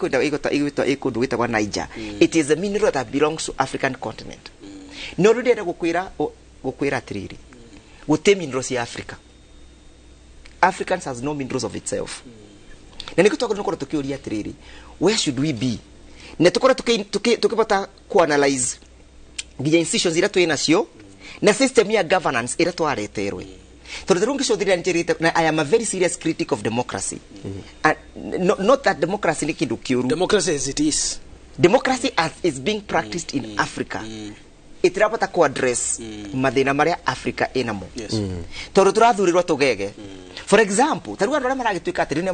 Speaker 9: ikundu gwitagwa Niger it is a mineral that belongs to African continent no rudenda gukwira atiriri guti minerals ya Africa Africans has no minerals of itself na niko tukorwo tukiuria atiriri where should we be na tukorwo tukipata kuanalyze nginya institutions ira twina cio na system ya governance ira twareterwe tondu rungi ciothira njirite na I am a very serious critic of democracy not that democracy ni kindu kiuru
Speaker 8: democracy as it is
Speaker 9: democracy as is being practiced in Africa itirapata ku address mathina maria Africa inamo tondu turathurirwo tugege for example taru andũ arĩa maragĩtuĩka atĩrĩ nĩ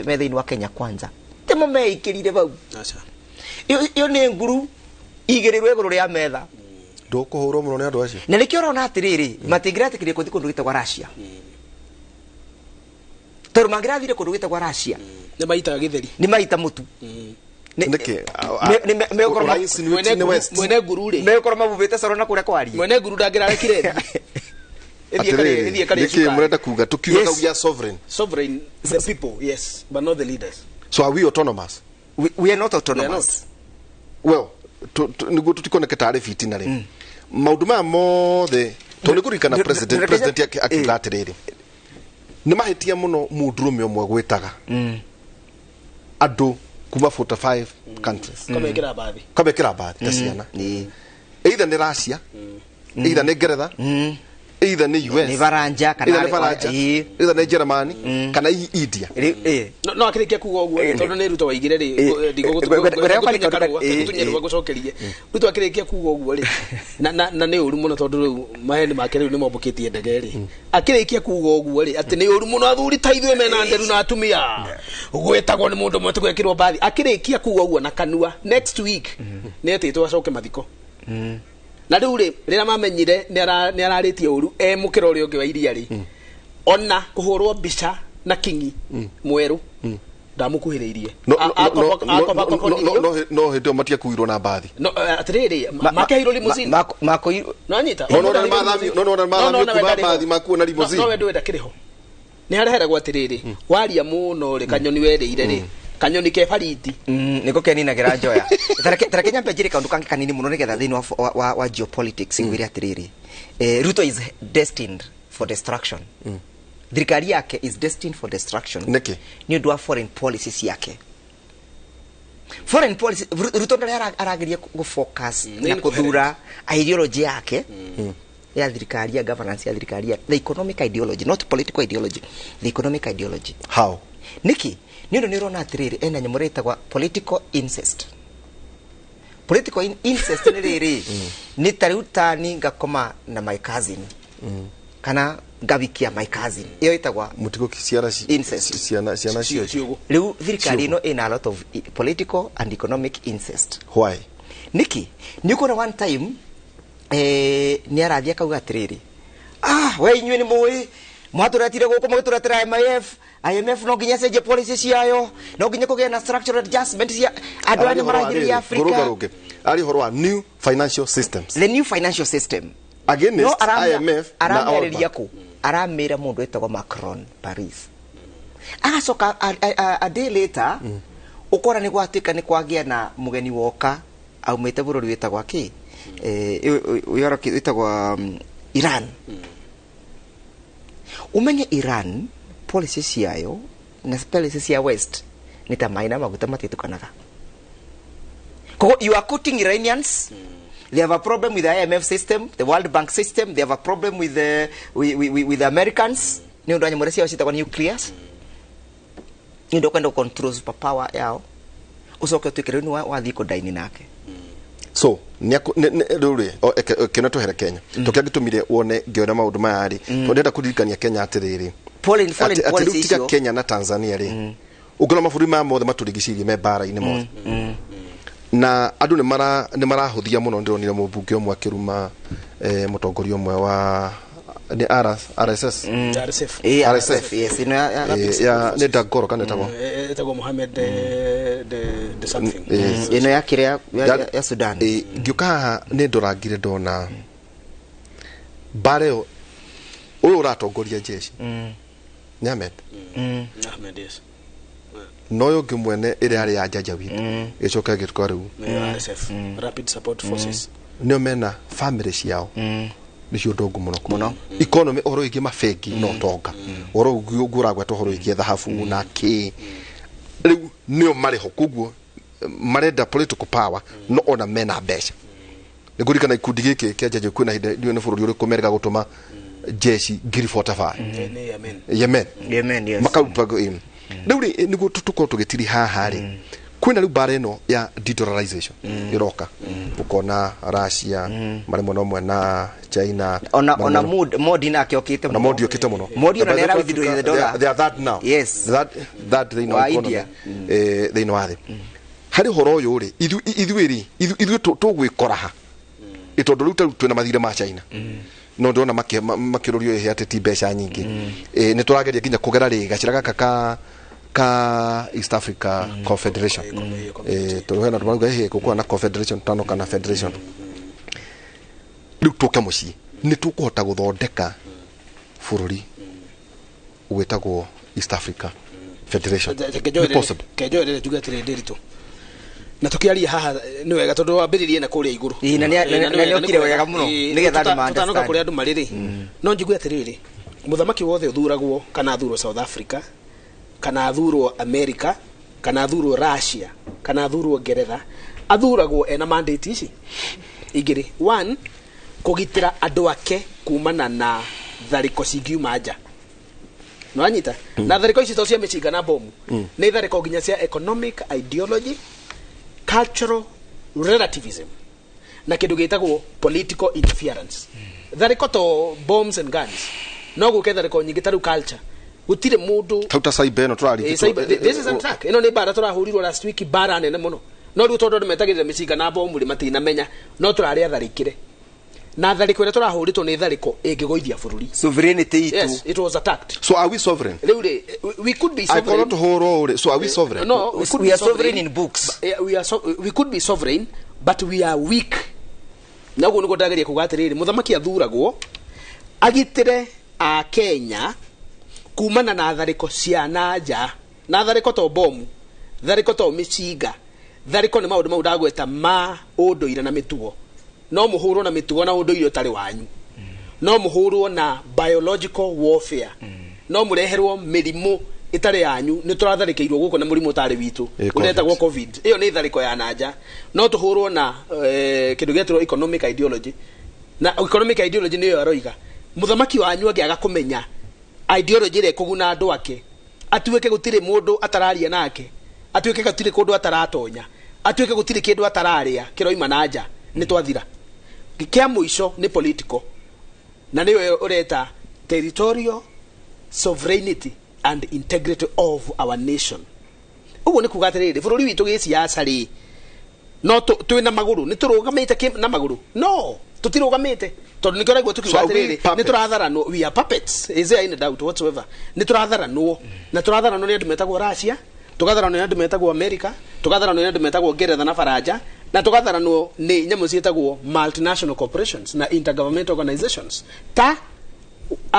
Speaker 9: methainĩ wa Kenya kwanza temo meikĩrire bau iyo nĩ nguru igĩrĩrwo igũrũ rĩa metha
Speaker 7: ndũkũhũrwo mũno nĩ andũ acio
Speaker 9: na nĩkĩo ũrona atĩrĩrĩ matingĩretĩkĩria gũthiĩ kũndũ gwĩtagwa Russia tondũ mangĩrathire kũndũ gwĩtagwa Russia
Speaker 8: nĩ maitaga gĩtheri
Speaker 9: nĩ maita mũtu
Speaker 8: mwene nguru rĩ
Speaker 9: mekorwo mabubĩte coro na kũrĩa kwaria
Speaker 8: mwene nguru ndangĩrarekire
Speaker 7: Niki murenda kuga tukiuga we are
Speaker 8: sovereign the people yes but not the leaders
Speaker 7: so are we autonomous
Speaker 9: we are not autonomous
Speaker 7: well niguo tutikoneke tare fitina ri maundu ma mothe to nikurikana president yake akiuga atiriri ni mahitia muno mundurume omwe gwitaga andu kuma 45 countries kamekira bathi tasiana either ni Russia either ni Ngeretha either ni US
Speaker 9: ni Faranja kana
Speaker 7: either ni Germany kana India
Speaker 8: no akirikia kuga uguo tondu ni ruto waigire ri ndigũgũtunyerwa gucokerie ruto akirikia kuga uguo ri na ni uru muno tondu riu maheni make riu ni mombokitie ndege ri akirikia kuga uguo ri ati ni uru muno athuri ta ithuĩ mena nderu na atumia gwetagwo ni mundu mwe gwekirwo bathi akirikia kuga uguo na kanua next week ni atitwo acoke mathiko na riu ri rira mamenyire ni araritie uru mukira uri ungi wa iria ri ona kuhurwo mbica na kingi mweru ndamukuhiriirie
Speaker 7: no hindi matia kuirwo na bathi
Speaker 8: no atiriri makehiro limousine
Speaker 9: makoirwo
Speaker 8: no anyita
Speaker 7: no kuma bathi makuona limousine
Speaker 8: no wendo wenda kiriho ni hareheragwo atiriri waria muno ri kanyoni werire ri kanyoni ke fariti
Speaker 9: niko keninagira njoya tareke nyambe njire kaundu kangi kanini muno nigetha thini wa geopolitics ngwire atiriri Ruto is destined for destruction thirikari yake is destined for destruction
Speaker 7: niki
Speaker 9: ni undu wa foreign policies yake foreign policy Ruto ndari arageria gufocus na kuthura ideology yake ya thirikari ya governance ya thirikari ya the economic ideology not political ideology the economic ideology
Speaker 7: how
Speaker 9: niki ni undu ni rona atiriri ena nyamuretagwa political incest ni riri ni tariutani ngakoma na my cousin kana ngabikia my cousin iyo itagwa
Speaker 7: mutigo ciana ciana cio
Speaker 9: riu thirikari ino ina a lot of political and economic incest.
Speaker 7: Why?
Speaker 9: Niki niko na one time ni arathia kauga atiriri we inywe ni muwi mwaturatire guko mwaturatira IMF no nginya cenje policy ciayo no nginya kugia na structural adjustment cia andu ani maragiriria Africa
Speaker 7: ari horwa new financial systems,
Speaker 9: the new financial system
Speaker 7: against IMF
Speaker 9: na aramereria ku aramera mundu etagwo Macron Paris agacoka a day later ukora ni gwatika ni kwagia na mugeni woka aumite bururi wetagwa ki uyoro wetagwa Iran. Umenye Iran policy ciayo na policy cia West ni ta maina maguta matitukanaga. Kogo you are quoting Iranians. They have a problem with the IMF system, the World Bank system. They have a problem with the with the Americans. Ni ndo anyamuresi yao sita kwa nuclears. Ni ndo kwenda control superpower yao. Usoke tukireni wa thiko daini nake.
Speaker 7: So ruri kena tuhere Kenya tukiagitumire wone ngiona maundu mayari ndenda kuririkania Kenya atiriri
Speaker 9: foreign policy
Speaker 7: issue Kenya na Tanzania ri ukona maburi ma mothe maturigicirie me bara-ini mothe na andu ni marahuthia muno ndironire mubunge omwe akiruma mutongoria omwe wa ni RSS
Speaker 9: RSF yes
Speaker 7: ya ne dagoro kana
Speaker 8: etagwo Mohamed de something
Speaker 9: ino ya kiria ya Sudan
Speaker 7: ngiuka ne ndorangire ndona bareo uyu uratongoria jeshi ni Ahmed
Speaker 8: yes
Speaker 7: noyo ngimwene iri ari ya jajawi gicoka gitwa riu
Speaker 8: RSF Rapid Support Forces
Speaker 7: nio mena family ciao nicio ndongo muno economy oro igi mafegi no tonga oro guragwa to horo igi thahabu na ki riu nio mariho kuguo marenda political power no ona mena besha nigurikana ikundi giki kiajaje kwina hinde ndio ni bururi uri kumerga gutuma jeshi ngiri 45 Yemen
Speaker 9: yes
Speaker 7: makaupago im riu niguo tutuko tugitiri haha ri kwina riu bara ino ya de-dollarization iroka ukona Russia mari muno mwe na China
Speaker 9: ona modi na akiokite
Speaker 7: na modi okite muno
Speaker 9: modi na nera withdraw the dollar
Speaker 7: they are that now
Speaker 9: yes
Speaker 7: that they know economy they know are hari horo uyu ri ithu tugwikora ha itondo ruta twina mathire ma China no ndona makirorio ehe ateti besha nyingi ni turageria kinya kugera ri gacira gaka ka East Africa Confederation turuhena tumaruga ehe kuko na Confederation tano kana Federation tuke muci ni tukuhota guthondeka bururi wetagwo East Africa Federation
Speaker 8: kejo ire tuga tire ndirito na tukiaria haha ni wega tondu wambiririe na kuria iguru
Speaker 9: na ni okire wega muno nigetha andu ma
Speaker 8: tutanoka kuria andu mariri no njigwe atiriri muthamaki wothe uthuragwo kana athurwo South Africa kana athurwo America kana athurwo Russia kana athurwo Ngeretha athuragwo ena mandate ici igiri one kugitira andu ake kumana na thariko cingiuma nja no anyita na thariko ici to cia micinga na bomu ni thariko nginya cia economic ideology cultural relativism na kindu gitagwo political interference thariko to bombs and guns no guke thariko nyingi taru culture gutire mundu
Speaker 7: tauta saibeno turari
Speaker 8: this is on track ino ni bara turahurirwo last week bara nene muno no riu tondu metagirira micinga na bomu ri matina menya no turari atharikire na thariko ira turahuritwo ni thariko ingigoithia bururi
Speaker 9: sovereignty itu
Speaker 8: yes it was attacked
Speaker 7: so are we sovereign
Speaker 8: riu we could be sovereign
Speaker 7: I cannot horo so are we sovereign
Speaker 9: no we are sovereign in books
Speaker 8: we could be sovereign but we are weak naguo niko ndageria kugatiriri muthamaki athuragwo agitire a Kenya kumana na thariko cia nanja na thariko to bomu thariko to micinga thariko ni maundu maudagweta ma unduire na mitugo no muhurwo na mitugo na unduire utari wanyu no muhurwo na biological warfare no mureherwo mirimu itari yanyu ni turatharikirwo guko na murimu utari witu unetagwo covid iyo ni thariko ya nanja no tuhurwo na kindu getro economic ideology na economic ideology niyo aroiga muthamaki wanyu agiaga kumenya ideology ire kuguna andu ake atuike gutire mundu atararia nake atuike gutire kundu ataratonya atuike gutire kindu atararia kiroima nanja ni twathira kia muico ni political na niyo ureta territorial sovereignty and integrity of our nation. Uguo ni kuga atiriri bururi witu gi siasa ri no twina maguru ni turugamite na maguru no tutirugamite tondu nikyo raigwa tukiuga atiriri ni turatharano we are puppets is there any doubt whatsoever ni turatharano na turatharano ni andu metagwo Russia tugatharano ni andu metagwo America tugatharano ni andu metagwo Ngeretha na Faranja na tugatharano ni nyamu cietagwo multinational corporations na intergovernmental organizations ta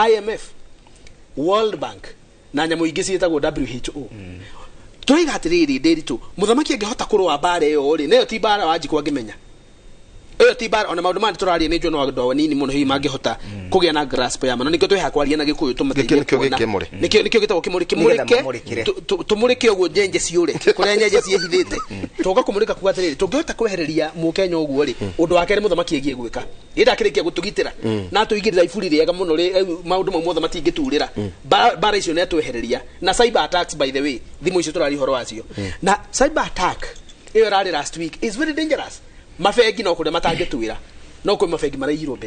Speaker 8: IMF, World Bank na nyamu ingi cietagwo WHO. Turiga atiriri ndiritu muthamaki angihota kurwa bare yo ri neyo ti bare wanjikwa ngimenya eyo ti bare ona maundu mandi turaria ni njono ndo nini muno hi mangihota kugia na grasp ya mano nikyo twiha kwaria na gikuyu tumateithie nikyo gitagwo kimurike tumurike uguo nyenje ciure kuria nyenje ciehithite toga kumurika kuga atiriri tungihota kwehereria mukenya uguo ri undu wake ni muthamaki egie gwika ida kirikia gutugitira na tuigirira iburi riega muno ri maundu mamwe muthamaki ingiturira bara icio ne twehereria na cyber attacks by the way thimu icio turari horo wacio na cyber attack iyo rari last week is very dangerous. Mafegi no kuria matangituira no kwe mafegi maraihirwo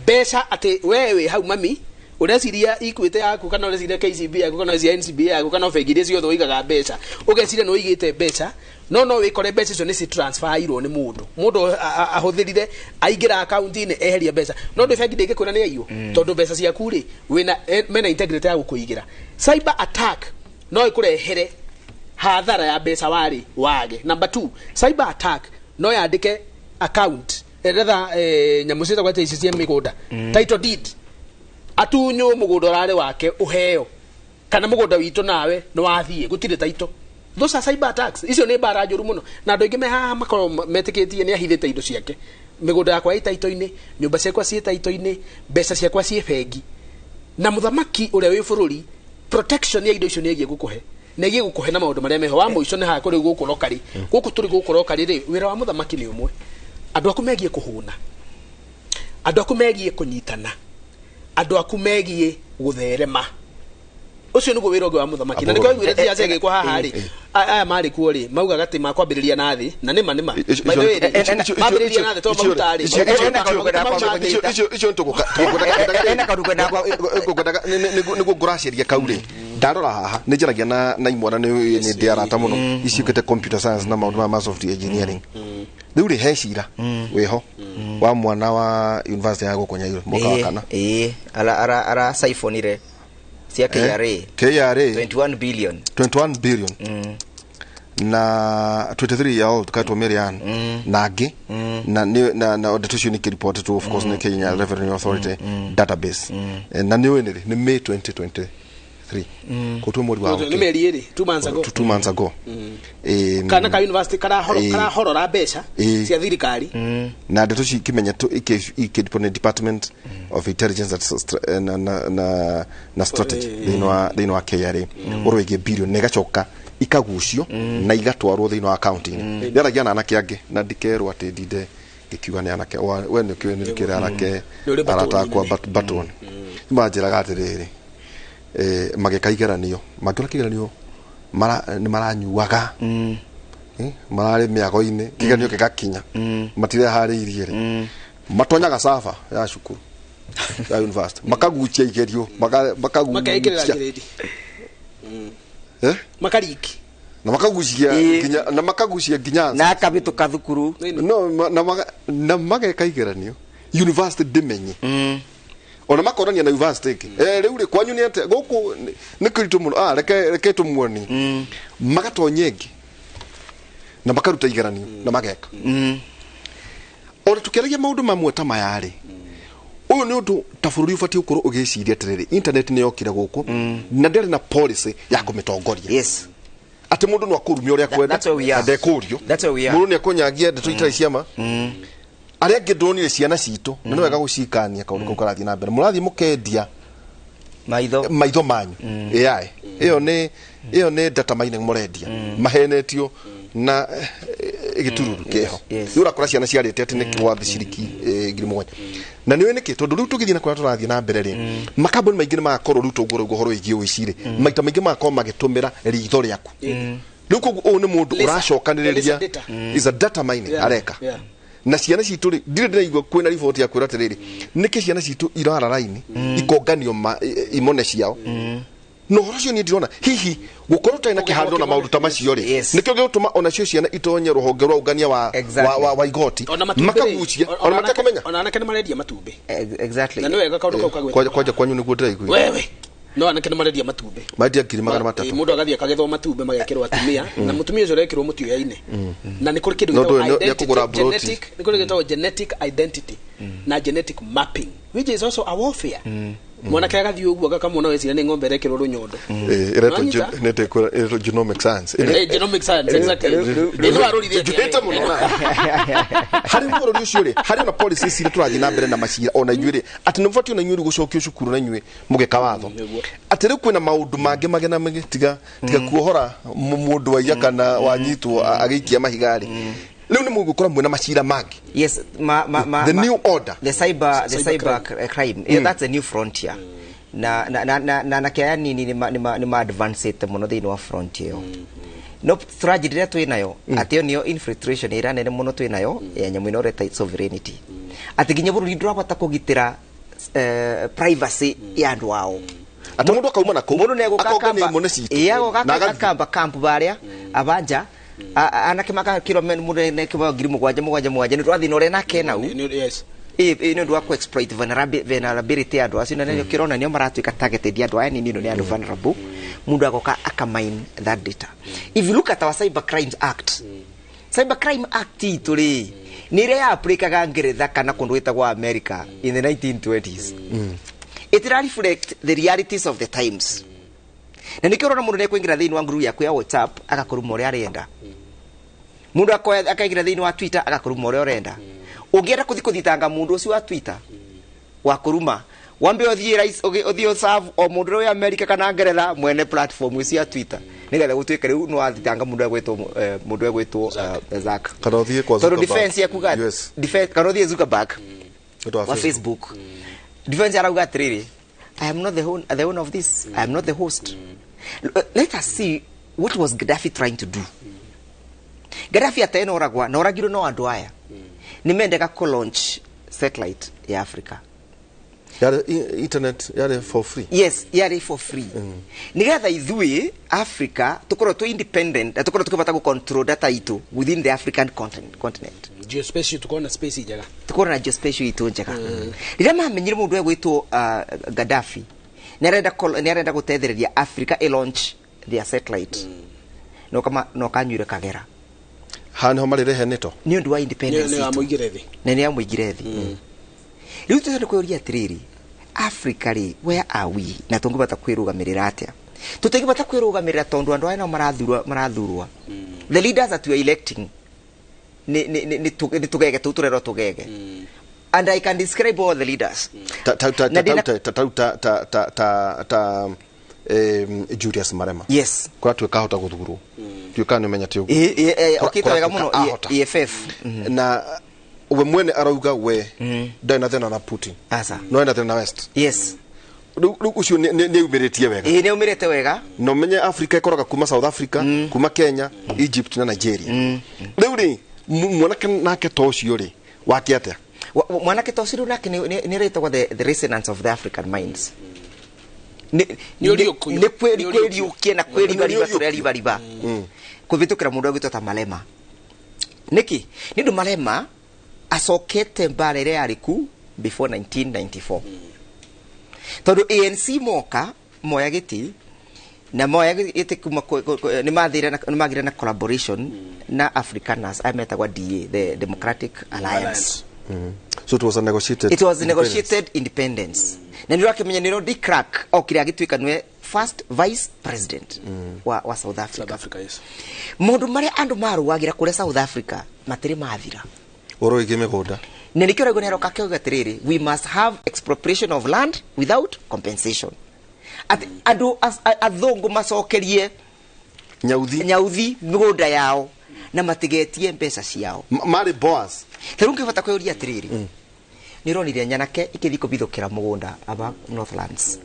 Speaker 8: mbeca ati wewe hau mami ureciria ikwite yaku kana ureciria KCB yaku kana ureciria NCB yaku kana fegi iria ciothe uigaga mbeca ugeciria no uigite mbeca no wikore mbeca icio ni ci transfer irwo ni mundu ahuthirire aingira account ini eheria mbeca no ndu fegi ndingikwira ni aiywo tondu mbeca ciaku ri wina mena integrity ya gukuigira. Cyber attack no ikurehere hathara ya mbeca wage. Number 2, cyber attack no yandike account eretha nyamusita kwa TCCM migunda title deed atunyo mugunda rare wake uheo kana mugunda witu nawe no wathie gutire title. Those are cyber attacks. Icio ni bara njuru muno na andu ingi meha makoro metikitie ni ahithite indo ciake migunda yakwa itaito ini nyumba ciakwa cie taito ini mbeca ciakwa cie bengi na muthamaki uria wi bururi protection ya indo icio ni egie gukuhe negie gukuhe na maundu maria meho wa muico ni ha kuri gukurokari guku turi gukurokari ri wira wa muthamaki ni umwe andu aku megie kuhuna andu aku megie kunyitana andu aku megie gutherema ucio niguo wira wa muthamaki na nikyo wira cia cege kwa haha ri aya mari kuo ri mauga gati makwambiriria nathi na nima mambiriria nathi to mutari icio niguo nguraciria kauri ndarora haha ni njaragia na imwana ni ndiarata muno iciukite computer science na maundu ma software engineering riu ri hecira wiho wa mwana wa university ya gukonya muka wa kana
Speaker 9: ara siphonire cia KRA 21 billion na 23 year old kato Marian nagi na audition ni report to of course na Kenya Revenue Authority database na ni wenere ni May 2023 kutu mweri wa
Speaker 8: ni meri iri 2 months ago kana ka university kana horora mbeca cia thirikari
Speaker 7: na audition kimenya to iki department of intelligence na strategy thino wa KRA urwege billion negacoka ikagucio na igatwarwo thino accounting ndaragia na anake ange na ndikerwo ati ndinde gikiuga ni anake we ni kire anake aratakwa baton imajiraga atiriri magekaigeranio magekaigeranio ni maranyuaga marare miago-ini kigeranio kigakinya matire harĩirie ri matonyaga sava ya cukuru ya university makagucia igerio makagucia
Speaker 8: makariki
Speaker 7: na makagucia ginya na makagucia ginya
Speaker 9: na kabitu kathukuru
Speaker 7: no na magekaigeranio university dimenye ona makorania na university riu ri kwanyu ni ate guku ni kritu muno reke tumuoni magatonyegi na makaruta igeranio na mageka ona tukeragia maundu mamwe ta mayari uyu ni undu ta bururi ubatie ukoro ugiciria atiriri internet ni yokire guku na ndere na policy ya kumitongoria
Speaker 9: yes
Speaker 7: ati mundu no akurumia uria kwenda ndekurio mundu ni akunyagia ndeto itari ciama aria ngidronire ciana citu no wega gucikania kaundu kau karathi na mbere murathi mukendia maitho manyu AI iyo ni data mining murendia mahenetio na igitururu keho yura kora ciana ciarite ati ni kiwathi ciriki ngiri mwanya na niwe niki tondu riu tugithina kwa turathi na mbere ri makambuni maingi ni magakorwo riu tugwo guhoro igio wicire maita maingi magakorwo magitumira ritho riaku riu ko ni mundu uracokaniriria is a data mining areka na ciana citu ri ndire ndiraigua kwina report ya kwira tiriri niki ciana citu irara raini ikonganio imone ciao no horocio ni ndirona hihi gukorwo tena kihando na maundu ta macio ri nikio gituma ona cio ciana itonye ruhonge rwa ungania wa igoti makagucia ona matakamenya
Speaker 8: ona anake ni marendia matumbi
Speaker 9: exactly
Speaker 8: na ni wega kaundu kau
Speaker 7: kwaja kwanyu niguo ndiraigua
Speaker 8: wewe no anake ni marendia matumbi
Speaker 7: madia ngiri magana matatu
Speaker 8: mundu agathie akagethwo matumbi magekirwo atumia na mutumia ucio rekirwo mutioya-ini na ni kuri kindu gitagwo genetic identity na genetic mapping which is also a warfare mwanake agathie uguo gakamwona wecira ni ng'ombe rekirwo runyondo
Speaker 7: ireto genomic science
Speaker 8: genomic science exactly ni arorithie
Speaker 7: juhita muno hari ngoro ucio ri hari na policies ire turathi na mbere na macira ona inyuire ati no mfati ona inyuire gucokio cukuru na inyue mugeka watho ati ri kwina maundu mangi magena magitiga kuohora mundu wa yakana wanyitwo agiikia mahigari leo ni mugukora mwena macira mangi
Speaker 9: yes
Speaker 7: the new order
Speaker 9: the cyber crime that's a new frontier na kaya ni ma advance it muno thini wa frontier no tragedy ya twinayo atio niyo infiltration ira nene muno twinayo ya nyamu ino reta sovereignty atiginya bururi ndurabata kugitira privacy ya andu wao
Speaker 7: ati mundu akauma na ko
Speaker 9: mundu nego kamba camp baria abanja anake maka kilomen mundu ne kiba ngiri mugwanja ni twathi no rena kena u
Speaker 8: yes
Speaker 9: ino ndwa ku exploit vulnerability adu asina ne kirona nio maratuika targeted adu ani nino ne adu vulnerable mundu agoka akamine that data. If you look at our cyber crimes act cyber crime act ituri nire ya aprika ngeretha kana kundu itagwa America in the 1920s it reflect the realities of the times na nikirona mundu ne kuingira thini wa group yaku ya WhatsApp agakuruma uri arenda mundu akaingira thini wa Twitter agakuruma uri urenda ungienda kuthitanga mundu ucio wa Twitter wa kuruma wambe othio serve o mundu wa America kana ngeretha mwene platform ucio ya Twitter nigetha gutwika riu no athitanga mundu egwetwo Zak
Speaker 7: kana othie kwa Zuckerberg
Speaker 9: defense ya kuga defense kana othie Zuckerberg wa Facebook defense arauga atiriri I am not the owner of this I am not the host. Let us see what was Gaddafi trying to do. Gaddafi atena oragwa na oragiro no andu aya nimendeka ko launch satellite ya Africa
Speaker 7: yare internet yare for free.
Speaker 9: Yes yare for free nigetha ithui Africa tukoro to independent tukoro tukibata ku control data itu within the African continent
Speaker 8: geospatial tukona space ijaga
Speaker 9: tukona na geospatial itu njaga rira mamenyire mundu egwitwo Gaddafi nerenda gutethereria Africa e launch their satellite no kanyure kagera
Speaker 7: hano marire neto
Speaker 9: ni undu wa independence
Speaker 8: ni amuigirethi
Speaker 9: ni amuigirethi riu tuzo kwuria atiriri Africa ri where are we na tungibata kwirugamirira atia tutingibata kwirugamirira tondu andu aya no marathurwa the leaders that we are electing ni tugege tuturero tugege and I can describe all the leaders
Speaker 7: Julius Marema
Speaker 9: yes
Speaker 7: kwa twekahota guthuguru twekane menya tio
Speaker 9: okay twega muno EFF
Speaker 7: na we mwene arauga we ndana thena na Putin
Speaker 9: asa
Speaker 7: no enda thena West
Speaker 9: yes
Speaker 7: ucio ne umiritie wega
Speaker 9: ne umirite wega
Speaker 7: no menye Africa ikoraga kuma South Africa kuma Kenya Egypt na Nigeria riu ri mwanake nake tocio ri wake atia
Speaker 9: mwanake tocio nake ni retagwa the resonance of the African minds ni kweli ukiena kweli riba kuvitukira mundu agwitwa Malema niki nindu Malema asokete mbarere yariku before 1994 tondu ANC moka moya giti na moya giti kuma ni mathire na collaboration na Afrikaners ametagwa DA the Democratic Alliance.
Speaker 7: So it was a negotiated
Speaker 9: independence na ndio akimenya niro di crack au kile agitwika nwe first vice president wa South Africa
Speaker 8: yes
Speaker 9: mundu mari andu maruagira kure South Africa matiri mathira
Speaker 7: oro igime goda
Speaker 9: ne nikyo rego nero kakyo atiriri we must have expropriation of land without compensation at adu athongo macokerie nyauthi migunda yao na matigetie mbeca ciao
Speaker 7: mari boss
Speaker 9: terunge fata kwuria atiriri nironire nyanake ikithiko bithukira mugunda aba Northlands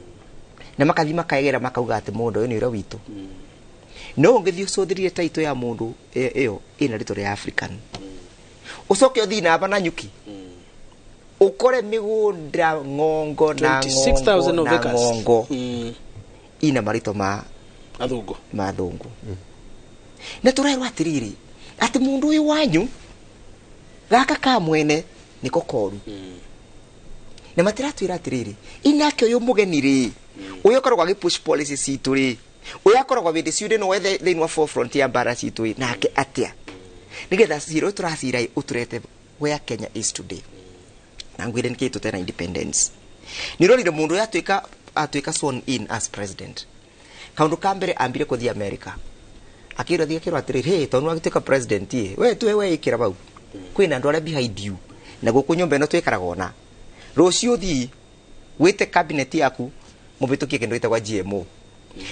Speaker 9: na makathi makaegera makauga ati mundu ni ira witu no ngithi ucuthirie taito ya mundu iyo ina rito ria African ucoke uthi na bana nyuki ukore migunda ngongo na
Speaker 8: 26,000
Speaker 9: ngongo ina marito ma thungu na turerwa atiriri ati mundu uyu wanyu gaka ka mwene niko koru na matiratwira atiriri inake uyu mugeni ri uyu koragwa gipush policy citu ri uyu akoragwa bindi ciude no wethe thini wa forefront ya bara citu ri nake atia nigetha ciro turacira uturete where Kenya is today na ngwire niki tutena independence nirorire mundu uyu atuika sworn in as president kaundu kambere ambire kuthi America akira thia kiro atiriri hey tonu agituika president ye we tuwe we ikira bau kwina andu aria behind you na guku nyumba ino twikaraga rucio thi wite cabinet yaku mubitukie kindu itagwa GMO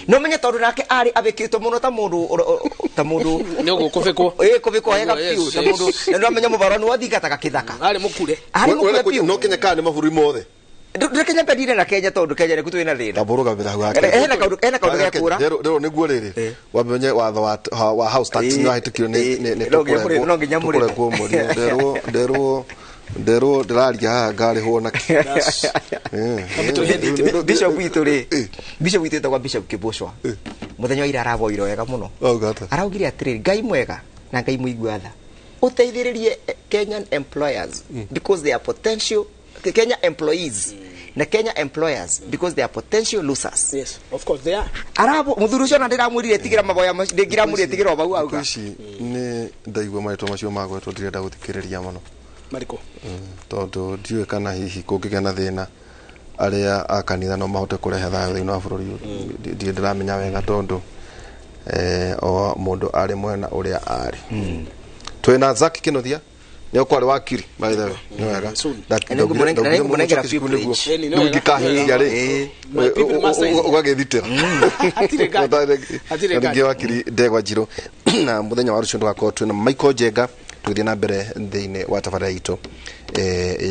Speaker 9: no menye tondu nake ari abikirito muno ta mundu
Speaker 8: ni gukubikwo
Speaker 9: kubikwo hega piu ta mundu no menye mubaronu wathingataga kithaka
Speaker 8: ari mukure
Speaker 7: piu no Kenya kana maburi mothe
Speaker 9: Kenya pedire na Kenya tondu Kenya ni kutu ina thina
Speaker 7: taburuga bithagu yake
Speaker 9: ena kaundu gya kura
Speaker 7: rero niguo riri wamenye watho wa house tax ni ahitukiro ni
Speaker 9: no nginya muri
Speaker 7: ndero ndiraria ngari hona
Speaker 9: bishop witu tagwa bishop Kiboshwa muthenya ira aravoiro wega muno araugire atiriri ngai mwega na ngai muiguatha uteithiririe Kenyan employers because they are potential Kenya employees na Kenya employers because they are potential losers.
Speaker 8: Yes, of course they are.
Speaker 9: Arabo muthurucio na ndiramurire tigira maboya ndiramurire tigira obau auga
Speaker 7: ni ndaigua maitwa macio magwetwo ndirenda guthikiriria muno
Speaker 8: mariko
Speaker 7: tondu ndiwe kana hihi kungigena thina aria akanitha no mahote kurehe thayo thini wa bururi ndiramenya wega tondu o mundu ari mwena uria ari twina Zaki Kinothia ni kwari wakiri by the way ni wega
Speaker 9: ndamunengera privilege
Speaker 7: ni ngikahia ri ugagithitira atirega wakiri Ndegwa Njiro na muthenya wa rucio ndugakora twina Michael Jenga tuthie na mbere thini wa tafadhali itu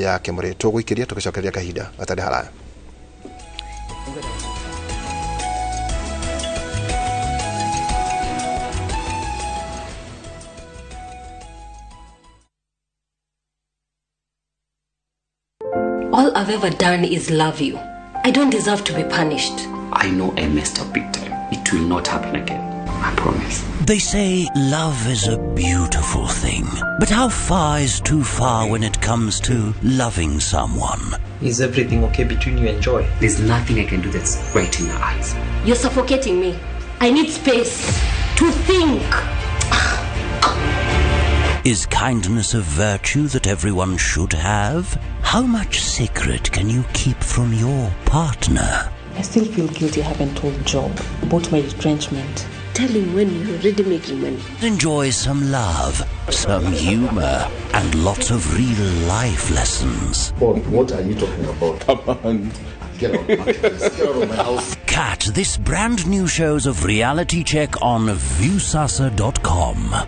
Speaker 7: ya Kĩmũri tuguikiria tugicokeria kahinda atari haraya.
Speaker 10: All I've ever done is love you. I don't deserve to be punished.
Speaker 11: I know I messed up big time. It will not happen again. I promise.
Speaker 12: They say love is a beautiful thing. But how far is too far when it comes to loving someone?
Speaker 13: Is everything okay between you and Joy?
Speaker 11: There's nothing I can do that's right in her eyes.
Speaker 10: You're suffocating me. I need space to think.
Speaker 12: Is kindness a virtue that everyone should have? How much secret can you keep from your partner?
Speaker 14: I still feel guilty I haven't told Job about my retrenchment.
Speaker 10: Tell him when you're already making money.
Speaker 12: Enjoy some love, some humor, and lots of real life lessons.
Speaker 7: What are you talking about? Come on. Get out of my house.
Speaker 12: Catch this brand new shows of Reality Check on viewsasa.com.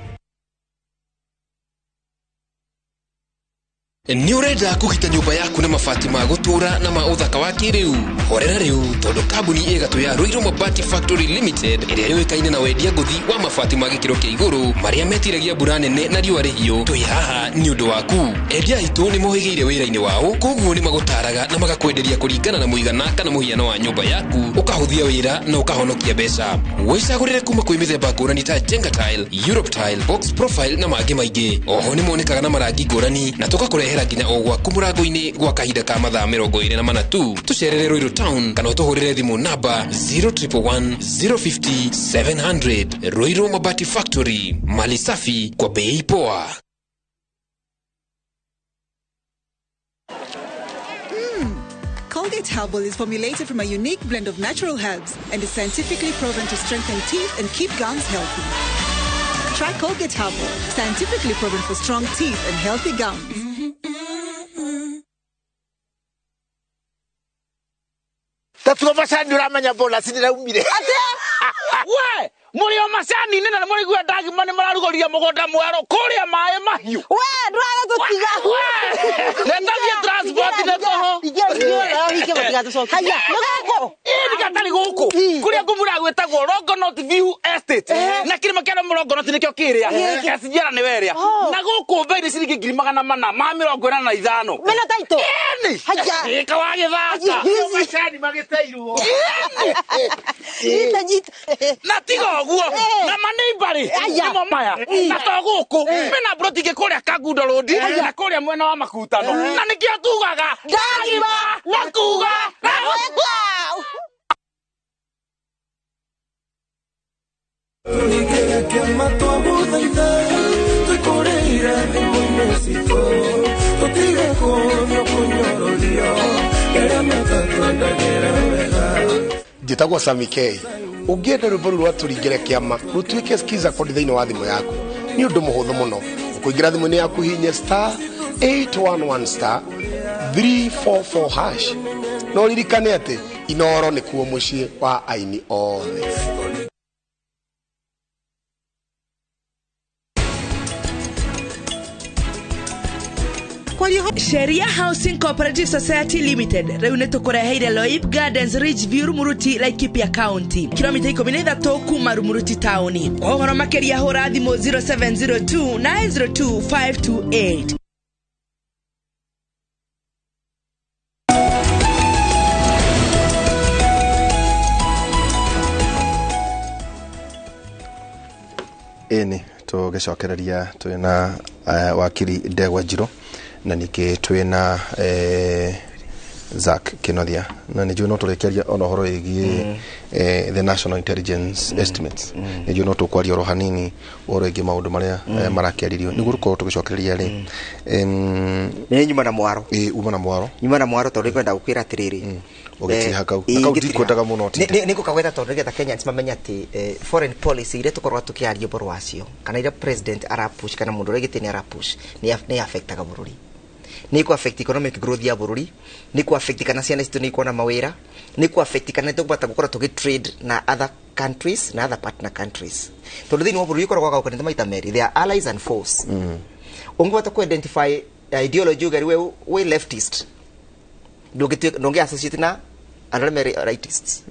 Speaker 15: Ni urenda kuhita nyumba yaku na mabati ma gutura na ma uthaka wa kiriu horera riu tondu kambuni igatu ya Ruiru Mabati Factory Limited iria yoikaine na wendia nguthi wa mabati ma gikiro kia iguru maria metiragia mbura nene na riua rihio twi haha ni undu waku endia itu ni mohigeire wira-ini wao koguo ni magutaraga na magakwenderia kuringana na muigana kana muhiano wa nyumba yaku ukahuthia wira na ukahonokia mbeca wicagurire kuma kwi mithemba ngurani ta Jenga Tile, Europe Tile, Box Profile na mangi maingi oho ni monekaga na marangi ngurani na tugakurehera nginya ogwa kumurango-ini gwa kahinda ka mathaa 24 tu tucerere Ruiru Town kana utuhurire thimu namba 0111 050 700. Ruiru Mabati Factory, mali safi kwa bei poa.
Speaker 16: Colgate Herbal is formulated from a unique blend of natural herbs and is scientifically proven to strengthen teeth and keep gums healthy. Try Colgate Herbal, scientifically proven for strong teeth and healthy gums.
Speaker 17: Tatuo macani uramenya bona siniraumire.
Speaker 18: Atia? We, muri o macani nina na muri gwa ndagi mane mararugoria mugonda mwaro kuria mae mahiu.
Speaker 19: We, ndwara tutiga.
Speaker 18: We. Netagie transport na toho.
Speaker 19: Igero igero hike batiga tucoke. Haya, nugo.
Speaker 18: Iriga atari guku kuria ngumura gwetagwo Longonot View Estate na kirima kia Longonot nikio kiria kasiara ni weria na guku mbere ciringi 445
Speaker 19: mena taito
Speaker 18: haya kawage thaka machani magiteirwo
Speaker 19: jita
Speaker 18: na tigo guo na maneimbari nimo maya na to guku mena brotike kuria Kagundo Road na kuria mwena wa Makutano na nikio tugaga ndagima na kuga na
Speaker 20: Njĩtagwo Sami K. Ũngĩenda rwĩmbo rwa tũringĩre kĩama rũtuĩke skiza kodi thĩinĩ wa thimũ yaku nĩ ũndũ mũhũthũ mũno kũingĩra thimũ-inĩ yaku hihinya *811*344# no ririkane atĩ Inooro nĩ kuo mũciĩ wa aini othe.
Speaker 21: Sheria Housing Cooperative Society Limited rĩu nĩ tũkũreheire Loib Gardens Ridgeview Rumuruti Laikipia County kilomita 13 kuma Rumuruti town. Ũhoro makĩria hũra thimũ 0702 902 528.
Speaker 7: Eni tugicokereria twina wakiri Ndegwa Njiro na nike twina Zak Kinothia na nijue no turekeria ono horo igi the national intelligence estimates nijue no tukwaria ro hanini oro igi maundu maria marakiaririo niguo ruko tugicokereria ri
Speaker 9: ni nyuma na mwaro nyuma na mwaro tondu kwenda gukwira atiriri
Speaker 7: ogeti hakau ndikwendaga muno
Speaker 9: ni gukagwetha tondu getha Kenyans mamenya ati foreign policy ile tukorwa tukiaria boro wacio kana ile president arapush kana mundu regete ni arapush ni affectaga bururi ni ku affect economic growth ya bururi ni ku affect kana ciana citu ni kuona mawira ni ku affect kana tukubata gukora tugi trade na other countries na other partner countries tondu thini wa bururi korwa kwa kanita maita meri they are allies and foes ungwata ku identify ideology gari we leftist ndonge associate na another rightists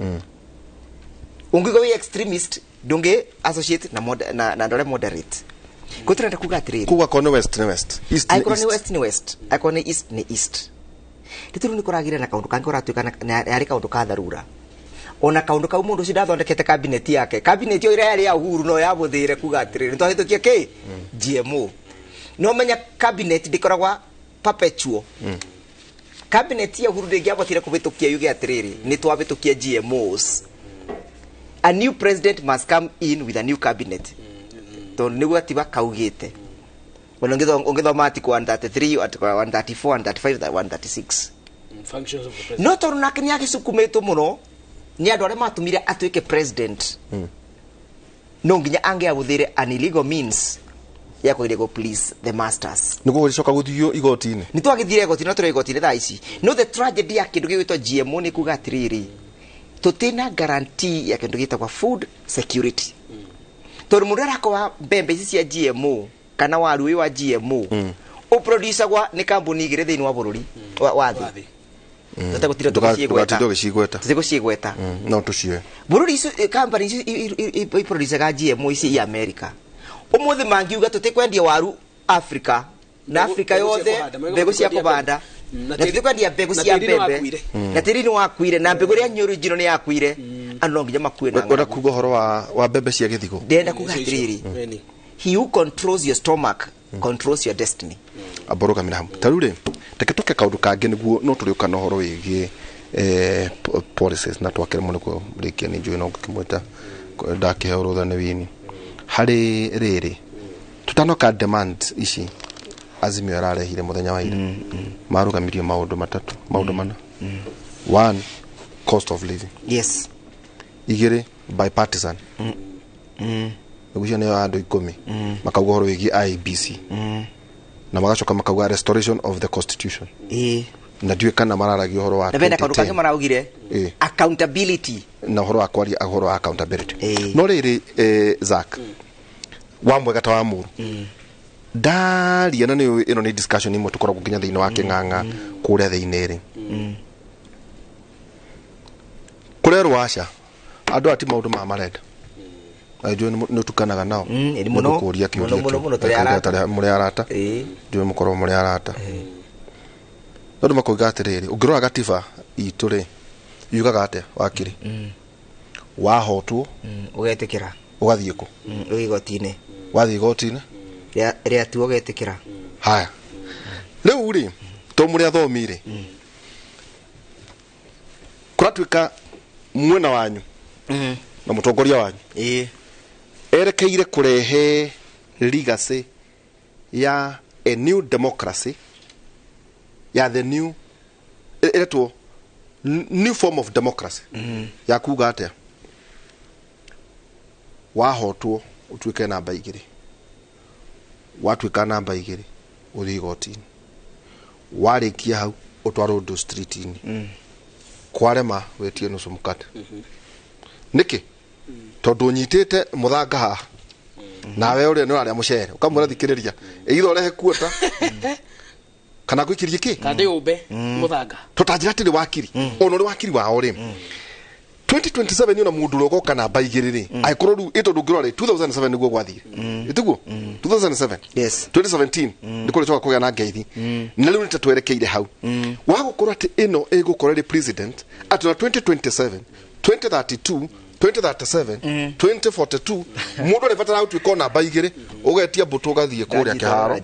Speaker 9: ungigo we extremist ndonge associate na ndore moderate kutrenda kugatiriri
Speaker 7: kuga kono west east
Speaker 9: ni west akone east ni east ndituru ni kuragire na kaundu kangi uratuika na yari kaundu ka dharura ona kaundu ka mundu cida thondekete cabinet yake cabinet yo ira yari ya uhuru no yabuthire kugatiriri twahitukia ki GMO no menya cabinet ndikoragwa perpetual cabinet ya uhuru ndingiabotire kubitukia yuge atiriri ni twabitukia GMOs. A new president must come in with a new cabinet to niguo atiba kaugite ungithoma article 133 article 134 135 136
Speaker 8: functions of the president
Speaker 9: no tondu nake ni agisukumitwo muno ni andu aria matumire atuike president no nginya angiabuthire an illegal means ya kuire go please the masters
Speaker 7: niguo gicoka guthio igoti-ini
Speaker 9: ni twagithire igoti-ini no turi igoti-ini thaa ici no the tragedy ya kindu gitwa GMO ni kuga atiriri tutina guarantee ya kindu gitwa food security tondu mundu arakwa mbembe ici cia GMO kana waru wa GMO o producer gwa ni kambuni igire thiini wa bururi wa thi tutagutira tucigweta
Speaker 7: no tucie
Speaker 9: bururi ici company ici producer ga GMO ici i America umuthi mangiuga tutikwendia waru Africa na Africa yothe mbegu cia kubanda na tutikwendia mbegu cia mbembe na tirini wakwire na mbegu ria nyuru jino ni yakwire ano nginya makue na
Speaker 7: ora kugo horo wa mbembe cia githigo
Speaker 9: ndenda kugatiriri he who controls your stomach controls your destiny
Speaker 7: aboroga miramu tarure teketoke kaundu kangi niguo no turiuka no horo wigi policies na twakere muno ko rikia ni njui no ngimweta ndake urutha ni wini hari riri tutanoka demand ici Azimio ararehire muthenya wa ira marugamirio maundu matatu maundu mana one cost of living
Speaker 9: yes
Speaker 7: igire bipartisan ugushane andu 10 makauga horo wigi IBC na magacoka makauga restoration of the constitution na ndiwe kana mararagio horo wa
Speaker 9: ndabenda kandu kange maraugire accountability
Speaker 7: na horo wa kwaria horo wa accountability no riri Zak wa mwega ta wa muru ndaria na ni ino ni discussion imwe tukoragwo nginya thiini wa king'ang'a kuria thiini ri kurerwo aca andu ati maundu ma marenda ajue no tukanaga nao
Speaker 9: ni muno
Speaker 7: kuria kiuria tari muri arata jue mukoro muri arata ndu makoiga atiriri ungirora gatiba itu ri yugaga atia wakiri wahotwo
Speaker 9: ugetikira
Speaker 7: ugathie ku
Speaker 9: igotine
Speaker 7: wathie igotine
Speaker 9: ria tu ugetikira
Speaker 7: haya riu ri to muri athomire kuratuika mwena wanyu na mutongoria wanyu erekeire kurehe legacy ya a new democracy ya the new eto new form of democracy ya kuga atia wahotwo utuike namba igiri watuika namba igiri uthi igotini warikia hau utwaro ndo streetini kwarema wetie nusu mukate niki tondu nyitite muthanga haha nawe uri ni uraria mucere ukamwira thikiriria either urehe kuota kana gwikirie ki
Speaker 8: kandi umbe muthanga
Speaker 7: tutanjira tiri wakiri ono ri wakiri wao ri 2027 ni ona mundu rogoka na baigiriri aikoro ru ito ndugirore 2007 niguo gwathire ituguo 2007
Speaker 9: yes
Speaker 7: 2017 ndikore twa kugia na ngeithi na riu nitatwerekeire hau wagukora ati ino egukora ri president at 2027 2032 2037 2042 mundu aribatara gutwika na baigiri ugetia mbutu gathie kuria kiharo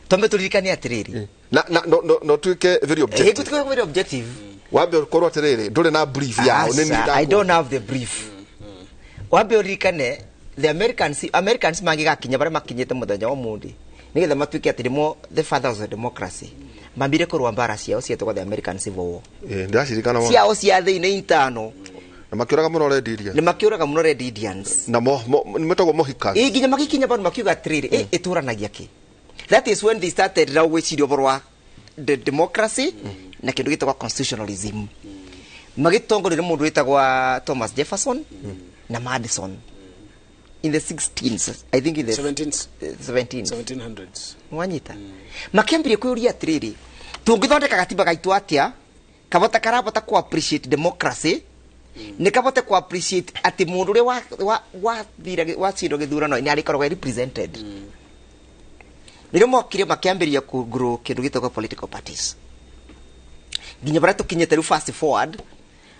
Speaker 9: tombe turirikani atiriri
Speaker 7: no twike very objective
Speaker 9: twike very objective
Speaker 7: wambe ukorwo atiriri nduri na brief yao
Speaker 9: I don't have the brief wambe uririkane the Americans mangigakinya bare makinyete muthenya wa mundi nigetha matwike atirimo the fathers of democracy mambire kurwa mbara ciao cietwa the American Civil War
Speaker 7: ndashirikana mo
Speaker 9: ciao cia thiine intano
Speaker 7: na makiuraga muno red Indians
Speaker 9: ni makiuraga muno red Indians
Speaker 7: na metagwo mohikans
Speaker 9: nginya makikinya bado makiuga atiriri ituranagia ki. That is when they started now gwiciria borwa the democracy na kindu gitagwa constitutionalism magitongorire mundu witagwa Thomas Jefferson na Madison in the 16s I think in the 1700s mwanyita makiambirie kuuria atiriri tungithondeka gatiba gaitu atia kabota karabota ku appreciate democracy ni kabota ku appreciate ati mundu ri wa cindo githurano ni ari korwo represented nire mokire makiambiria ku grow kindu gitagwa political parties nginya bara tukinyete ru fast forward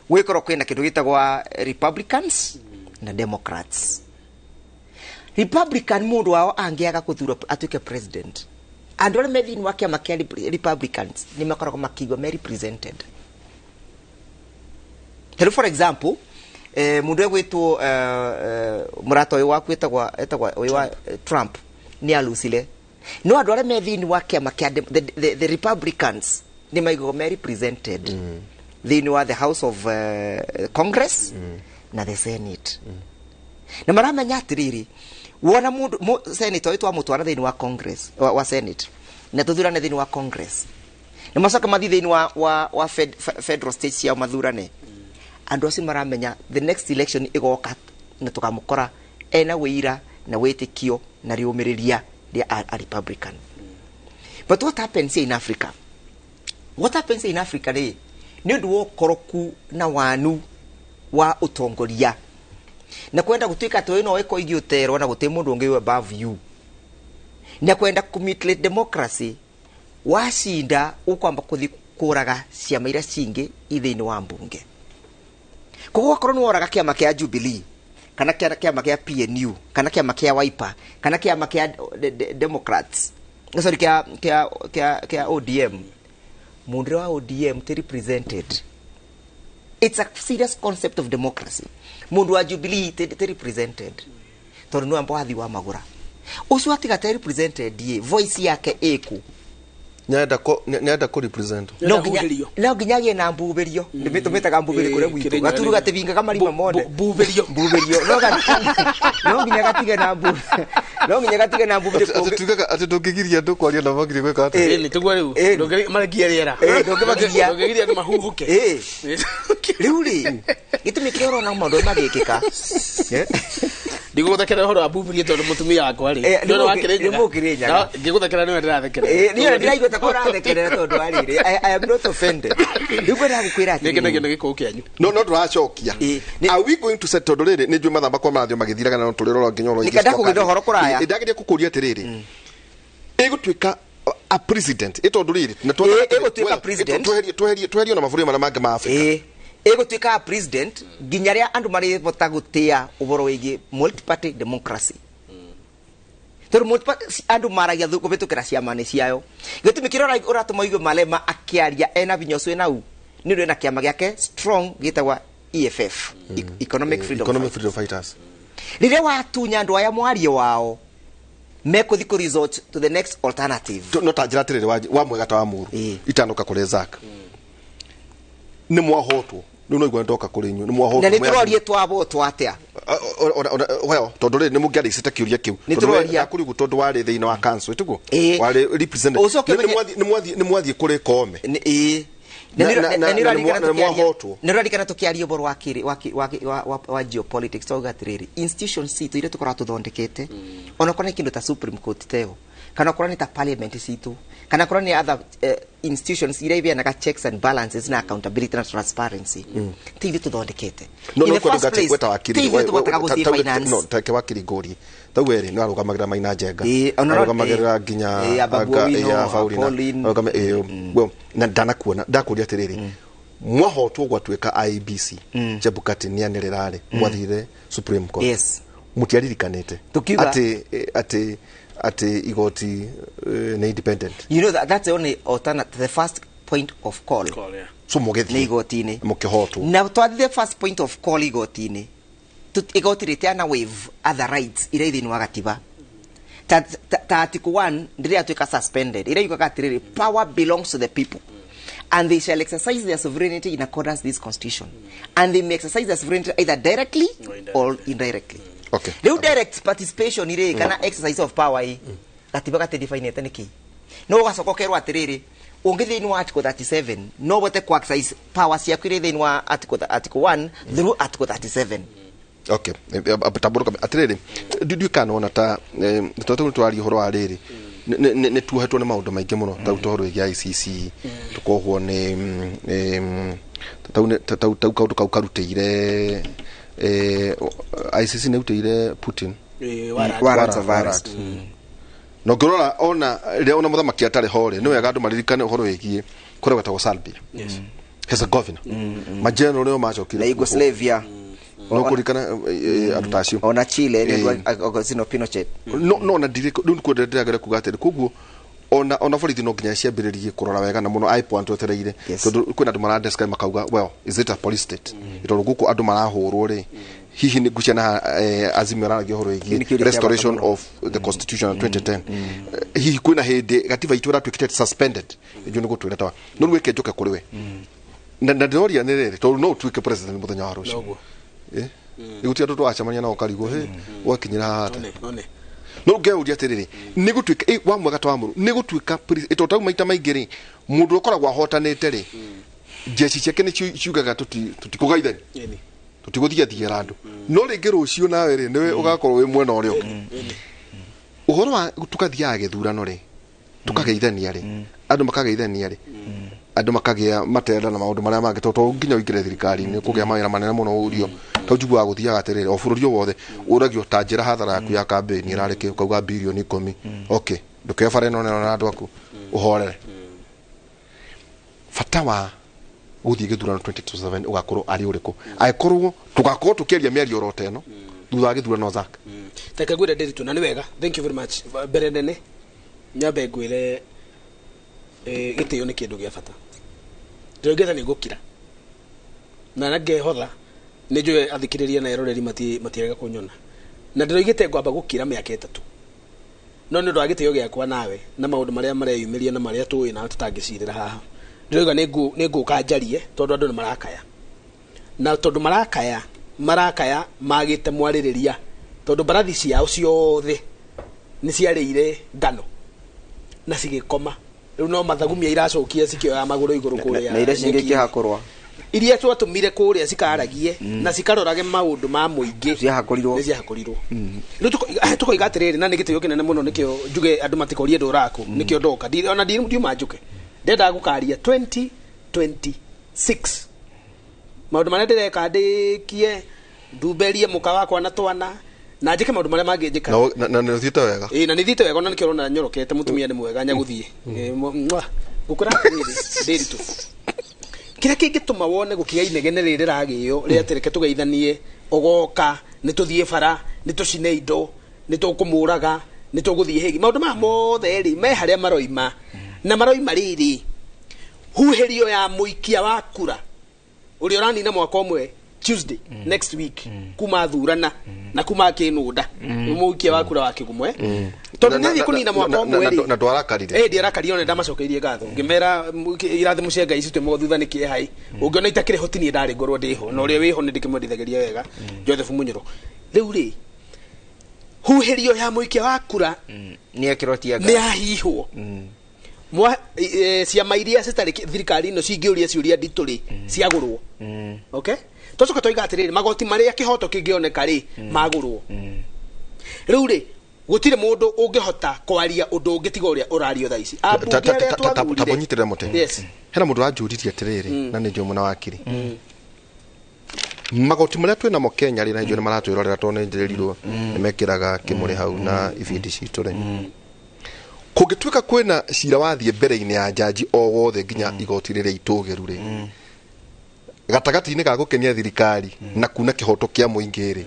Speaker 9: wikoro kwina kindu gitagwa Republicans na Democrats. Republican mundu wao angiaga kuthura atuike president andu ari methini wa kiama kia Republicans ni makoragwo makigwa me represented. Hello, for example mundu egwitwo murato uyu waku etagwa uyu wa Trump ni alusile no andu ari methini wa kiama kia the Republicans ni maigo me represented thini wa the House of Congress na the Senate na maramenya atiriri wona mundu senator witu amutwara thini wa Congress wa Senate na tuthurane thini wa Congress na macoka mathi thini wa federal states ya mathurane andu acio maramenya the next election igoka na tukamukora ena wira na wetikio na riumiriria ria a Republican. But what happens in Africa? What happens in Africa ni ndu wo koroku na wanu wa utongoria na kwenda gutwika to ino weko igiuterwa na guti mundu ungi above you na kwenda kumutulate democracy washinda ukwamba kuthi kuraga ciama iria cingi ithini wa mbunge koguo korwo ni woraga kiama kia Jubilee kana kiama kia PNU kana kiama kia Wiper kana kiama kia Democrats sorry kia ODM mundu wa ODM te represented. It's a serious concept of democracy. Mundu wa Jubilee te represented tondu no ambo athi wa magura ucio atiga te represented ye voice yake eku
Speaker 7: nyenda ko represent
Speaker 9: no nginya na mbuberio nitumitaga mbuberi kure mwitu gaturuga te binga kama lima mode mbuberio no no nginya gatige na mbu no nginya gatige na mbu
Speaker 7: tugaga ati ndungigiria andu kwaria na magiri gwika ati
Speaker 8: ni tugwa riu ndungimagia riera ndungimagia andu mahuhuke
Speaker 9: riu ri gitumi kioro na maundu magikika
Speaker 8: ndiguthekera horo abuburie tondu mutumia wakwa ri ndono wakirenyaga ngiguthekera niwe ndirathekera
Speaker 9: niwe ndiraigua ta kurathekera tondu ariri I am not offended riu kwenda gukwira ati
Speaker 8: nigena gikuo kianyu
Speaker 7: no turacokia are we going to set tondu riri ni njui mathamba kwa marathio magithiraga na tuliro ngĩnyoro
Speaker 9: nikenda kugitha horo kuraya
Speaker 7: ndagirie kukuria atiriri igutwika a president itondu riri na
Speaker 9: igutwika president
Speaker 7: tweherio na mabũrũri marĩa mangĩ ma Africa
Speaker 9: igutwika president nginya ria andu mari bota gutia uboro wigi multi-party democracy tor multi-party andu maragia thuko bitukira ciamani ciayo gitumi kirora uratuma igwe malema akiaria ena vinyoso nau ni ndo na kiama giake strong gitagwa EFF Economic Freedom
Speaker 7: Fighters
Speaker 9: rire watunya andu aya mwario wao mekuthi ku resort to the next alternative
Speaker 7: no tanjira tirire wa mwega ta wa muru itanuka kuri Zak ni mwahotwo no igwa ndoka kuri nyu ni mwahotwo
Speaker 9: na niturorie twabo twatia
Speaker 7: well tondu ri ni mungiari cita kiuria kiu
Speaker 9: nituroria
Speaker 7: kuri gutondu wari thiina wa council tugo wari representative ni mwathie kuri kome
Speaker 9: nirarikana tukiaria uboro wa geopolitics tugatiriri institutions citu ile tukora tuthondekete ona kona kindu ta Supreme Court teo kana kona ni ta parliament citu kana kona ni other institutions ile ivia na checks and balances na accountability na transparency tivi tuthondekete
Speaker 7: no kwenda gweta wakiri
Speaker 9: tivi tubotaka guthi finance
Speaker 7: no take wakiri ngori tawere no arugamagira maina njenga arugamagira nginya ya faulina well na ndana kuona ndakuria atiriri mwahotwo gwatweka IBC Chebukati ni anirirare mwathire Supreme Court
Speaker 9: yes
Speaker 7: mutiaririkanite ati igoti na independent
Speaker 9: you know that's the only alternative the first point of call
Speaker 8: yeah.
Speaker 7: So mugethi
Speaker 9: igotini
Speaker 7: mukihotwo
Speaker 9: now the first point of call igotini igoti ritiana waive other rights ire thini wa gatiba Article 1 ndiri atwika suspended ire yuka katiriri power belongs to the people and they shall exercise their sovereignty in accordance with this constitution and they may exercise their sovereignty either directly or indirectly
Speaker 7: okay
Speaker 9: the direct participation ire kana exercise of power gatiba gate define ete niki no gacokokerwa atiriri ungithi ni wa article 37 no bote ku exercise power cia kwire thini wa article 1 through article 37
Speaker 7: okay ataburu atiriri ndu kana ona ta toto twari horo wa riri ne tuhetwo ne maundu maingi muno ta utoro ya ICC tukohwo ne tau kaundu kau karutire ICC ne utire Putin
Speaker 9: warrants of arrest
Speaker 7: no ngorora ona ria ona muthamaki atari hore ni wega andu maririkane uhoro wigie kure gwetagwo Serbia
Speaker 9: yes
Speaker 7: as a governor majenero leo macokire
Speaker 9: Yugoslavia
Speaker 7: no kurikana adutacio
Speaker 9: ona Chile ni Agostino Pinochet
Speaker 7: no na diriko ndu kwendera kugatira kuguo ona borithi no nginya ciambiririe kurora wega na muno ipo antotereire tondu kwina andu maradeska makauga well is it a police state itoru guku andu marahurwo ri hihi ni gucia na azimio raragio horo igi restoration of the constitution of 2010 hihi kwina hindi gatiba itu ratwikite suspended ijo ni gutwira tawa no rweke njoke kuri we na ndoria ni riri tondu no twike president muthenya wa rucio igutia andu twacamania nao karigo he wakinyira hata no ngeuria atiriri ni gutwika wa mwega twamuru ni gutwika itotau maita maingiri mundu ukoragwa hotanite ri jeshi ciake ni ciugaga tutikugaithani tutiguthia thia andu no ringi rucio nawe ri niwe ugakorwo wi mwena uria uhoro wa tukathiaga githurano ri tukageithania ri andu makageithania ri andu makagia matenda na maundu maria mangi toto nginya wingire thirikari ni kugia mawira manene muno urio taujugu wa guthiaga atiriri o bururi wothe uragio ta njira hathara yaku ya campaign irareke ukauga bilioni 10 okay ndukebare no na andu aku uhorere fatawa guthie githurano 2027 ugakorwo ari uriku aikorwo tugakorwo tukiaria miario rote no thutha githurano Zak
Speaker 8: taka gwira ndiritu na ni wega thank you very much berendene nyabe gwire gitio ni kindu gia bata ndirigeza ni gukira na nage hotha ni njue athikiriria na eroreri matirega kunyona na ndirigite ngwamba gukira miaka 3 no ni ndo agitio giakwa nawe na maundu maria mareyumiria na maria tuwi na tutangicirira haha ndiriga ni nguka njarie tondu andu ni marakaya na tondu marakaya magite mwaririria tondu barathi ciao ciothe ni ciarĩire ngano na cigĩkoma rĩu no mathagumia iracokia cikioya magũrũ igũrũ kũrĩa
Speaker 9: na iria cingĩkĩhakorwa
Speaker 8: iria twatumire kũrĩa cikaragie na cikarorage maũndũ ma mũingĩ
Speaker 9: ciahakorirwo
Speaker 8: rĩu tũkoiga atĩrĩrĩ na nĩ gĩtĩo kĩnene mũno nĩkĩo njuge andũ matikorie ndũraku nĩkĩo ndoka ona ndiuma njuke ndendaga gũkaria 2026 maũndũ marĩa ndĩreka ndĩkie ndumberie mũka wakwa na twana na njike maũndũ marĩa mangĩnjĩka
Speaker 7: na nĩ thiĩte wega
Speaker 8: na nĩ thiĩte wega na nĩkĩo ũrona nyorokete mũtumia nĩ mwega nyagũthiĩ gũkũra ndĩritũ kĩrĩa kĩngĩtũma wone gũkĩga inegene rĩrĩ ragĩyo rĩa tereke tũgeithanie ogoka nĩtũthiĩ bara nĩtũcine indo nĩtũkũmũraga nĩtũgũthiĩ hĩgi maũndũ maya mothe rĩ me harĩa maroima na maroima rĩrĩ huhĩrio ya mũikia wa kura ũrĩa ũranina mwaka ũmwe Tuesday next week kuma thurana na kuma kĩnũnda mũikia wa kura wa kĩgumwe tondũ nĩthiĩ kũnina mwaka ũmwe rĩ
Speaker 7: na ndwarakarire
Speaker 8: ndiarakarire ona ndamacokeirie ngatho ngĩmera irathimo cia Ngai citwe thutha nĩ kĩehai ũngĩona itakĩrĩ hoti niĩ ndarĩ ngorwo ndĩho na ũrĩa wĩho nĩ ndĩkĩmwendithagĩria wega Joseph Munyoro rĩu rĩ huhĩrio ya mũikia wa kura
Speaker 9: nĩ akĩrotia
Speaker 8: nĩ ahihwo ciama iria citarĩ thirikari ino cingĩũria ciũria nditũ rĩ ciagũrwo okay tũcoka tũiga atĩrĩrĩ magoti marĩa kĩhoto kĩngĩoneka rĩ magũrwo rĩu rĩ gũtirĩ mũndũ ũngĩhota kwaria ũndũ ũngĩ tiga ũrĩa ũrario thaa ici
Speaker 7: tabonyitĩrĩra mũte hena mũndũ wanjũririe atĩrĩrĩ na nĩ njũmũ na wakiri magoti marĩa twĩ namo Kenya rĩ na ijũĩ nĩ maratwĩrorera tondũ nĩ njĩrĩrirwo nĩ mekĩraga Kĩmũri hau na ibindi citũ rĩ kũngĩtuĩka kwĩna cira wathiĩ mbere-inĩ ya jaji o wothe nginya igoti rĩrĩa itũgĩru rĩ gatagatĩ-inĩ ga gũkenia thirikari na kuna kĩhoto kĩa mũingĩ rĩ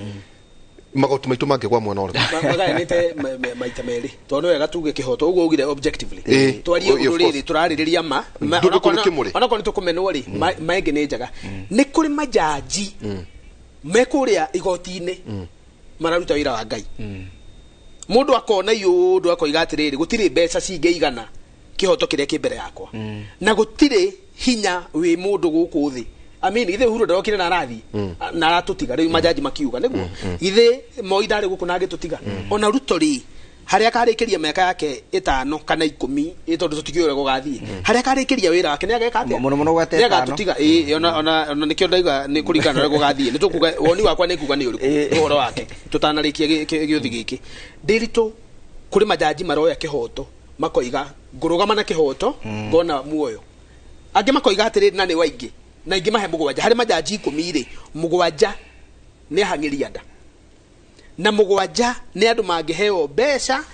Speaker 7: magoti maitũ mangĩgwa mwena ũrĩkũ
Speaker 8: magayanĩte maita merĩ tondũ wega tuge kĩhoto ũguo ugire objectively twarie ũndũ rĩrĩ tũrarĩrĩria onakorwo nĩ tũkũmenwo rĩ maĩngĩ nĩ njaga nĩ kũrĩ majaji me kũrĩa igoti-inĩ mararuta wĩra wa Ngai mũndũ akona yũndũ akoiga atĩrĩrĩ gũtirĩ mbeca cingĩigana kĩhoto kĩrĩa kĩ mbere yakwa na gũtirĩ hinya wĩ mũndũ gũkũ thĩ amini ithe Uhuru ndarokire na arathi na aratutiga rĩu majaji makiuga nĩguo ithe Moi ndarĩ gũkũ na agĩtutiga ona Ruto rĩ harĩa karĩkĩria mĩaka yake 5 kana 10 tondũ tũtikĩũra gũgathiĩ harĩa karĩkĩria wĩra wake nĩ ageka atĩa
Speaker 9: mũno gwete 5
Speaker 8: agatiga ona nĩkĩo ndaiga nĩ kũringana na gũgathiĩ nĩ tũkuga woni wakwa nĩ kuga nĩ ũrĩkũ ũhoro wake tũtanarĩkia gĩothi gĩkĩ ndĩritũ kũrĩ majaji maroya kĩhoto makoiga ngũrũgama na kĩhoto ngona muoyo angĩ makoiga atĩrĩrĩ na nĩ waingĩ na ingĩ mahe mũgwanja harĩ majaji 10 rĩ mũgwanja nĩ ahang'ĩria nda na mũgwanja nĩ andũ mangĩheo mbeca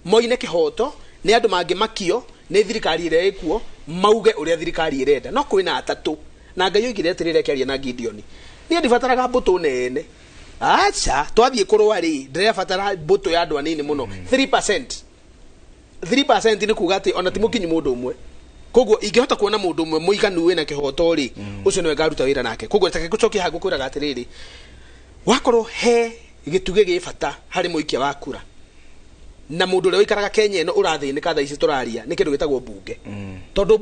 Speaker 8: moine kĩhoto nĩ andũ mangĩmakio nĩ thirikari ĩrĩa ĩkuo mauge ũrĩa thirikari ĩrenda no kwĩna atatũ na Ngai oigire atĩrĩrĩ akĩaria na Gideon niĩ ndibataraga mbũtũ nene acha twathiĩ kũrũa rĩ ndĩrabatara mbũtũ ya andũ anini mũno 3% nĩ kuga atĩ ona ti mũkinyi mũndũ ũmwe koguo ingĩhota kuona mũndũ ũmwe mũiganu wĩna kĩhoto rĩ ũcio nĩwe ngaruta wĩra nake koguo take gũcokia ha gũkwĩraga atĩrĩrĩ wakorwo he gĩtugĩ gĩ bata harĩ mũikia wa kura na mũndũ ũrĩa ũikaraga Kenya ĩno ũrathĩnĩka thaa ici tũraria nĩ kĩndũ gĩtagwo mbunge tondũ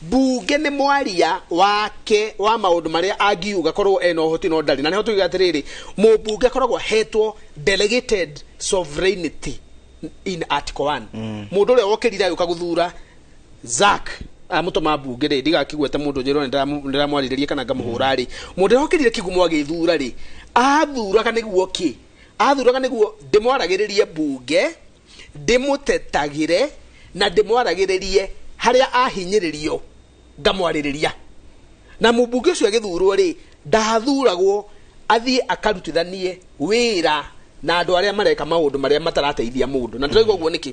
Speaker 8: mbunge nĩ mwaria wake wa maũndũ marĩa angiuga korwo ena ũhoti no ndarĩ na nĩho tuiga atĩrĩrĩ mũmbunge akoragwo hetwo delegated sovereignty in article 1 mũndũ ũrĩa wokĩrire agĩũka gũthura Zack amũtũma mbunge rĩ ndigakĩgweta mũndũ njĩrwo ndiramwarĩrĩria kana ngamũhũra rĩ mũndũ ũrĩa wokĩrire kĩgumo agĩthura rĩ athuraga nĩguo ndĩmwaragĩrĩrie mbunge ndĩmũtetagĩre na ndĩmwaragĩrĩrie harĩa ahinyĩrĩrio ngamwarĩrĩria na mũmbunge ũcio agĩthurwo rĩ ndathuragwo athiĩ akarutithanie wĩra na andũ arĩa mareka maũndũ marĩa matarateithia mũndũ na ndĩrauga ũguo nĩkĩ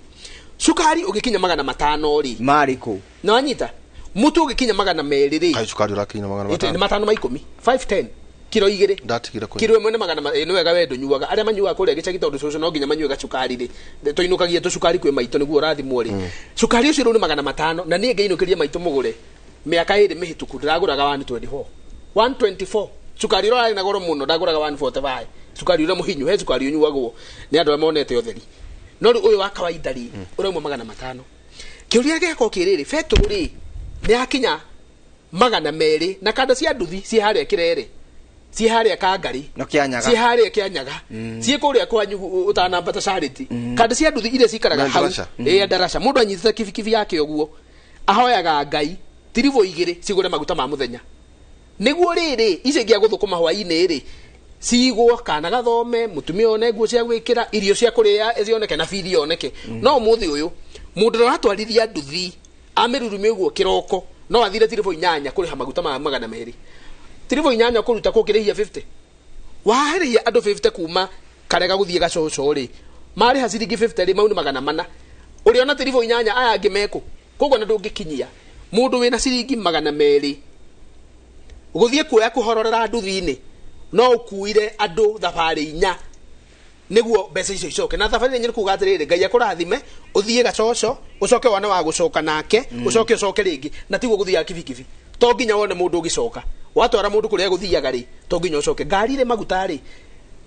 Speaker 8: cukari ũgĩkinya 500 rĩ
Speaker 9: marĩkũ
Speaker 8: na wanyita mũtu ũgĩkinya 200 rĩ
Speaker 7: cukari ũrakinya 500
Speaker 8: ni 5 510 kilo 2
Speaker 7: ndatigire
Speaker 8: kilo 1 nĩ 100 nĩ wega wendo nyuaga arĩa manyuaga kũrĩa gĩcagi tondũ cũcũ no nginya manyuaga cukari rĩ tũinukagia tũcukari kwĩ maitũ nĩguo ũrathimwo rĩ cukari ũcio rĩu nĩ 500 na niĩ ngĩinũkĩria maitũ mũgũre mĩaka ĩrĩ mĩhĩtũku ndĩragũraga 124 cukari ũrĩa na goro mũno ndagũraga 145 cukari ũrĩa mũhinyu he cukari ũnyuagwo nĩ andũ arĩa monete ũtheri no rĩu ũyũ wa kawaida rĩ ũrauma 500 kĩũria gĩako kĩrĩrĩ betũ rĩ nĩ akinya 200 na kanda cia nduthi ciĩ harĩa kĩrere ci haria Kangari
Speaker 9: no Kianyaga
Speaker 8: ci haria Kianyaga ci kuria kwanyu utanambata Charity kandi cia nduthi iria cikaraga hau ndarasha mundu anyitite kibikibi yake oguo ahoyaga Ngai tirivo igire cigure maguta ma muthenya niguo riri ice ngia guthukuma hwaini ri cigwo kana gathome mutumia one nguo cia gwikira irio cia kuria cioneke na bithi yoneke no muthi uyu mundu ratwarithia nduthi amirurumie guo kiroko no athire tirivo 8 kuriha maguta ma 200 tirivo 8 kuruta kukirihia 50 waharihia andu 50 kuma karega guthie gacoco ri mari haciringi 50 ri mau ni 400 uri ona tirivo 8 aya ngimeku koguo na ndungikinyia mundu wina ciringi 200 guthie kuoya kuhororera nduthi-ini no ukuire andu thabari 4 niguo mbeca icio icoke na thabari nyine kuga atiriri Ngai akurathime uthie gacoco ucoke wane wa gucoka nake ucoke ringi na tiguo guthia kibikibi to nginya wone mundu ugicoka watwara mundu kuria guthiaga ri to nginya ucoke ngari ri maguta ri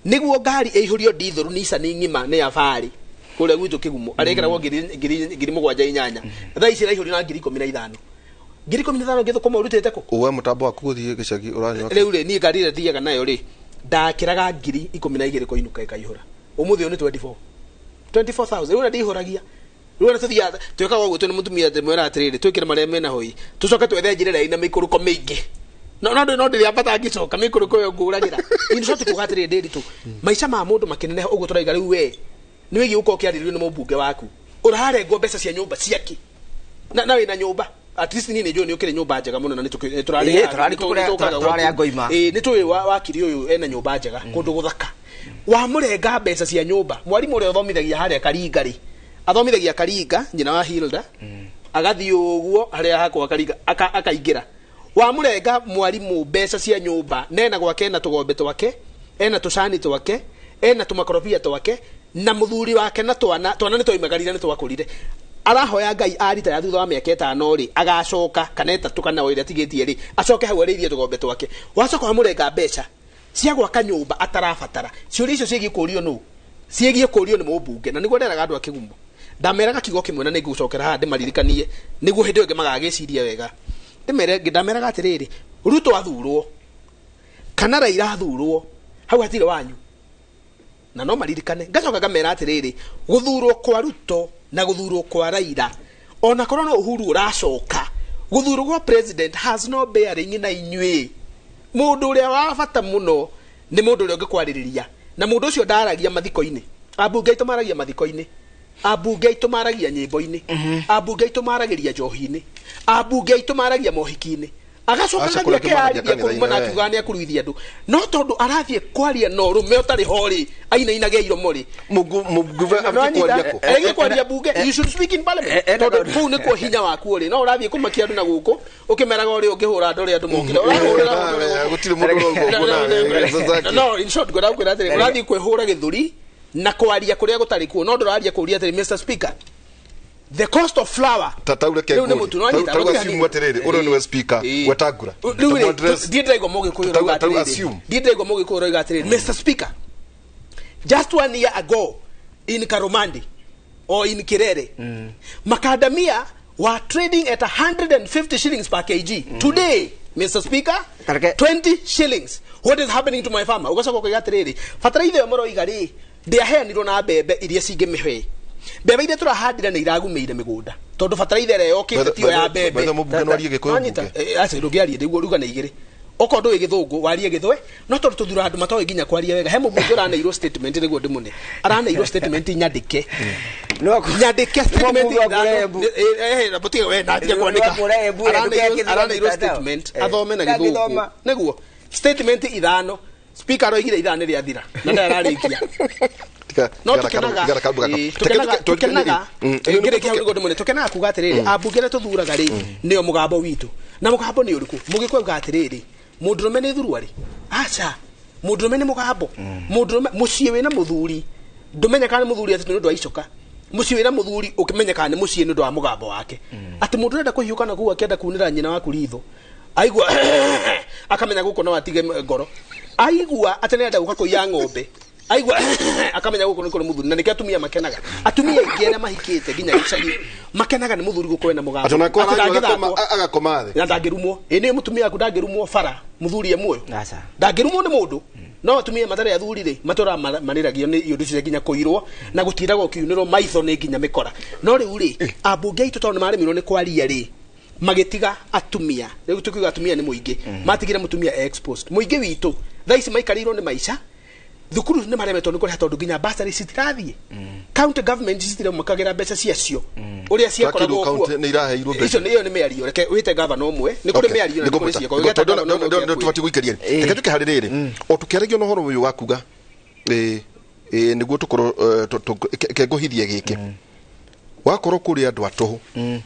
Speaker 8: niguo ngari eihurio dithuru ni Nissan ngima ni afari kuria gwitu Kigumo arekeragwo ngiri 7-8 thaa ici raihuri na ngiri 15 ngiri 15 ngithukuma urutete ku
Speaker 7: uwe mutambo waku guthie gicagi uranyoka
Speaker 8: riu ri ni ngari ri thiaga nayo ri ndakiraga ngiri 12 ko inuka ikaihura umuthi ni 24,000 riu ndihuragia riu tuthia twekaga uguo twene mutumia mwera atiriri twikire maria mena hoi tucoka twethe njire ina mikuruko mingi no ndi ambata ngicoka mikuruko yo nguragira ini cote kugatire ndiritu maisha ma mundu makineneha uguo turaiga riu we ni wigi uko kiaririo ni mubunge waku urarengwo mbeca cia nyumba ciaki na wina nyumba at least ni njoo ni ukire nyumba njega muno na turari
Speaker 9: ngoima
Speaker 8: ni tuwe wakiri uyu ena nyumba njega kundu guthaka wa murenga mbeca cia nyumba mwarimu uri uthomithagia haria Karinga ri athomithagia Karinga nyina wa Hilda agathi uguo haria hakwa Karinga akaingira wa murenga mwarimu mbeca cia nyumba nena gwake na tugombe twake ena tucani twake ena tumakorobia twake na muthuri wake na twana ni twoimagarire ni twakurire arahoya Ngai arita ya thutha wa miaka 5 ri agacoka kana 3 kana oire atigitie ri acoke hau arithie tugombe twake wacoka wa murenga mbeca cia gwaka nyumba atarabatara ciuri icio ciegi kurio no ciegi kurio ni mubunge na niguo nderaga andu akigumo ndameraga kigo kimwe na nigucokera hande maririkanie niguo hindi ingi magagiciria wega ndameraga atiriri Ruto athurwo kana Raila athurwo hau hatire wanyu na no maririkane ngacoka ngamera atiriri guthurwo kwa Ruto na guthurwo kwa Raila ona korona Uhuru uracoka guthurwo kwa president has no bearing na inyui mundu uria wa bata muno ni mundu uria ungikwariria na mundu ucio ndaragia mathiko-ini abunge itu maragia mathiko-ini abunge itu maragia nyimbo-ini abunge itu maragiria njohi-ini abunge itu maragia mohiki-ini agacoka ngagia kiaria kuruma na kiuga ni akuruithia andu no tondu arathie kwaria no rume utari hori aina inageiro mori
Speaker 7: muguve akikwaria ko
Speaker 8: egikwaria bunge you should speak in parliament tondu kuu ni kwa hinya waku ri no urathie kumakia andu na guku ukimeraga uri ungihura andu ri andu mokire
Speaker 7: gutire mundu rongo
Speaker 8: no in short go daukwira atiri urathie kwihura githuri na kwaria kuria gutari kuo no nduraria kuria atiri Mr Speaker the cost of flour
Speaker 7: tataure ke taruga simu atiriri uri ni speaker wetagura
Speaker 8: nditego moge kuyo nditego moge kuyo atiriri Mr Speaker just 1 year ago in Karumandi or in Kirere macadamia were trading at 150 shillings per kg today Mr Speaker 20 shillings what is happening to my farmer ugacoka kuyo atiriri fatara ithe moro igari ndia heanirwo na mbembe iria cingimihe mbembe ire turahandira ni iragumeire migunda tondu fataraitha ire yokite tio ya mbembe
Speaker 7: betha mubuge no arie gikuyu
Speaker 8: ase rugiarie niguo ruga na igire okondo igithungu warie githwe no tondu tuthura andu matoe nginya kwaria wega he mubuge uraneirwo statement niguo ndimune araneirwo statement nyandike no nyandike statement na botiga we na atia kwandika araneirwo statement athome na githungu niguo statement ithano speaker roigire ithane ria thira na ndararikia no tukenaga kuga atiriri ambunge tuthuraga ri nio mugambo witu na mugambo ni uriku mugikwega atiriri mundurume ni thurwari acha mundurume ni mugambo mundurume mucie wina muthuri ndumenya kana muthuri ati ndu aicoka mucie wina muthuri ukimenya kana mucie ndu wa mugambo wake ati mundu renda kuhiuka na kuwa kienda kunira nyina waku ritho aigua akamenya guko no atige ngoro aigua atenenda guka kuya ng'ombe aigua akamenya guko ni kuri muthuri na niki atumia makenaga atumia ingi aria mahikite ginya gicagi makenaga ni muthuri guko na mugambo
Speaker 7: atona kwa agakoma
Speaker 8: thi na ndangirumwo ni mutumia aku ndangirumwo bara muthuri emwe ndangirumwo ni mundu no atumia matare athuri ri matora maniragio ni yundu cia ginya kuirwo na gutirago kiuniro maitho ni ginya mikora no riu ri ambunge itu tone maremirwo ni kwaria ri magetiga atumia riu tukiuga atumia ni muingi matigire mutumia exposed muingi witu thaici maikarirwo ni maica thukuru ni maremetwo ni kuri hatondu ginya basari citirathie county government citire makagira mbeca ciacio uria cia koragwo
Speaker 7: county ni iraheirwo mbeca
Speaker 8: icio niyo ni meario reke wite governor umwe ni kuri meario ni kuri cieko geta
Speaker 7: tubati guikeria reke tukiharirire o tukiaragio no horo uyu wakuga niguo tukoro kengohithie giki wakorwo kuri andu atohu ni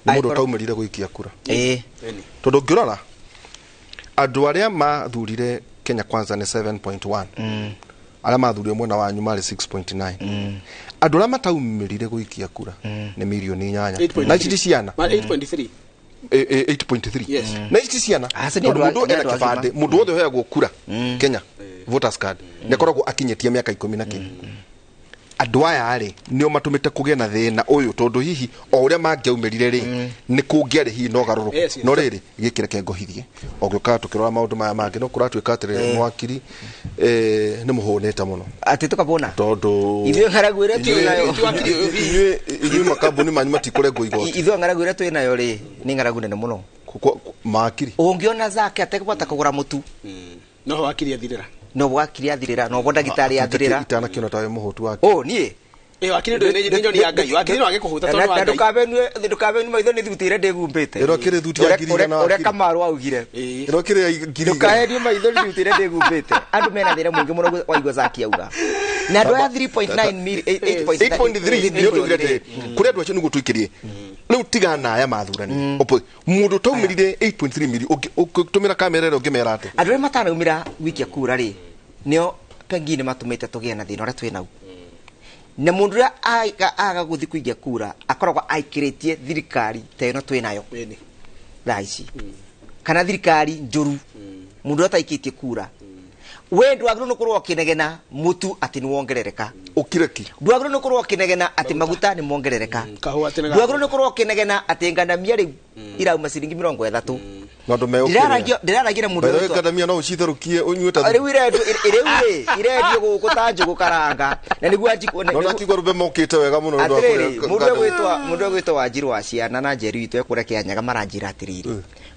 Speaker 7: mundu taumirire guikia kura tondu ngirora andu aria mathurire Kenya kwanza ni 7.1 aria mathurire mwena wa nyuma 6.9 andu aria mataumirire guikia kura ni milioni 8 na ici ciana
Speaker 8: 8.3
Speaker 7: 8.3 na ici ciana mundu ena kibande mundu wothe hoyagwo kura Kenya voters card ne koragwo akinyetie miaka 12 andu aya ari nio matumite kugia na thina uyu tondu hihi o uria mangiaumirire ri ni kungiari hihi no garuruko no riri gikire kengohithie ogioka tukirora maundu maya mangi no kuratwika atire mwakiri ni muhunite muno
Speaker 9: ati tukabona
Speaker 7: tondu
Speaker 9: ithio ngaragwire tu nayo
Speaker 7: ithio makambuni manyu matikurengo igoti
Speaker 9: ithio ngaragwire tu nayo ri ni ngaragune ne muno
Speaker 7: makiri
Speaker 9: ungiona zake atekubota kugura mutu
Speaker 8: no wakiri athirira
Speaker 9: no wakiri athirira no boda gitari athirira
Speaker 7: itana kiona tawe muhutu wake
Speaker 9: nie
Speaker 8: wakiri ndo ni nyoni ya ngai wakiri no agikuhuta tondu wa ngai
Speaker 9: ndukabenwe maitho ni thutire ndigumbite
Speaker 7: ero kire thuti ya ngiri na
Speaker 9: ore kamaru augire
Speaker 7: ero kire ngiri
Speaker 9: ndukaendio maitho ni thutire ndigumbite andu mena thira mwingi muno waigwa zaki auga na ndo ya 3.9 mil
Speaker 7: 8.3 ndio tugirete kuri andu acio ni gutwikirie riu tigana aya mathurani opo mundu taumirire 8.3 mil ukitumira kamera ero ngimera ate
Speaker 9: andu ria matanaumira wiki ya kura ri nio pengine matumite tugie na thina ria twinau na mundu ria aga guthi kuigia kura akoragwo aikiritie thirikari teno twinayo thaici kana thirikari njuru mundu ataikitie kura we ndwagirwo nukurwo kinegena mutu ati ni wongerereka
Speaker 7: ukireki
Speaker 9: ndwagirwo nukurwo kinegena ati maguta ni mongerereka ndwagirwo nukurwo kinegena ati ngandamia ri irauma ciringi 30
Speaker 7: nondo meukire
Speaker 9: ndiraragira mundu
Speaker 7: wewe ngandamia no ucitherukie unyueta
Speaker 9: riu iredio guku tanju gukaranga na niguo ajiko
Speaker 7: no akigwa rube mokite wega muno ndo
Speaker 9: akuria mundu gwitwa Wanjiru wa ciana na Njeri witu ekurekia nyaga maranjira atiriri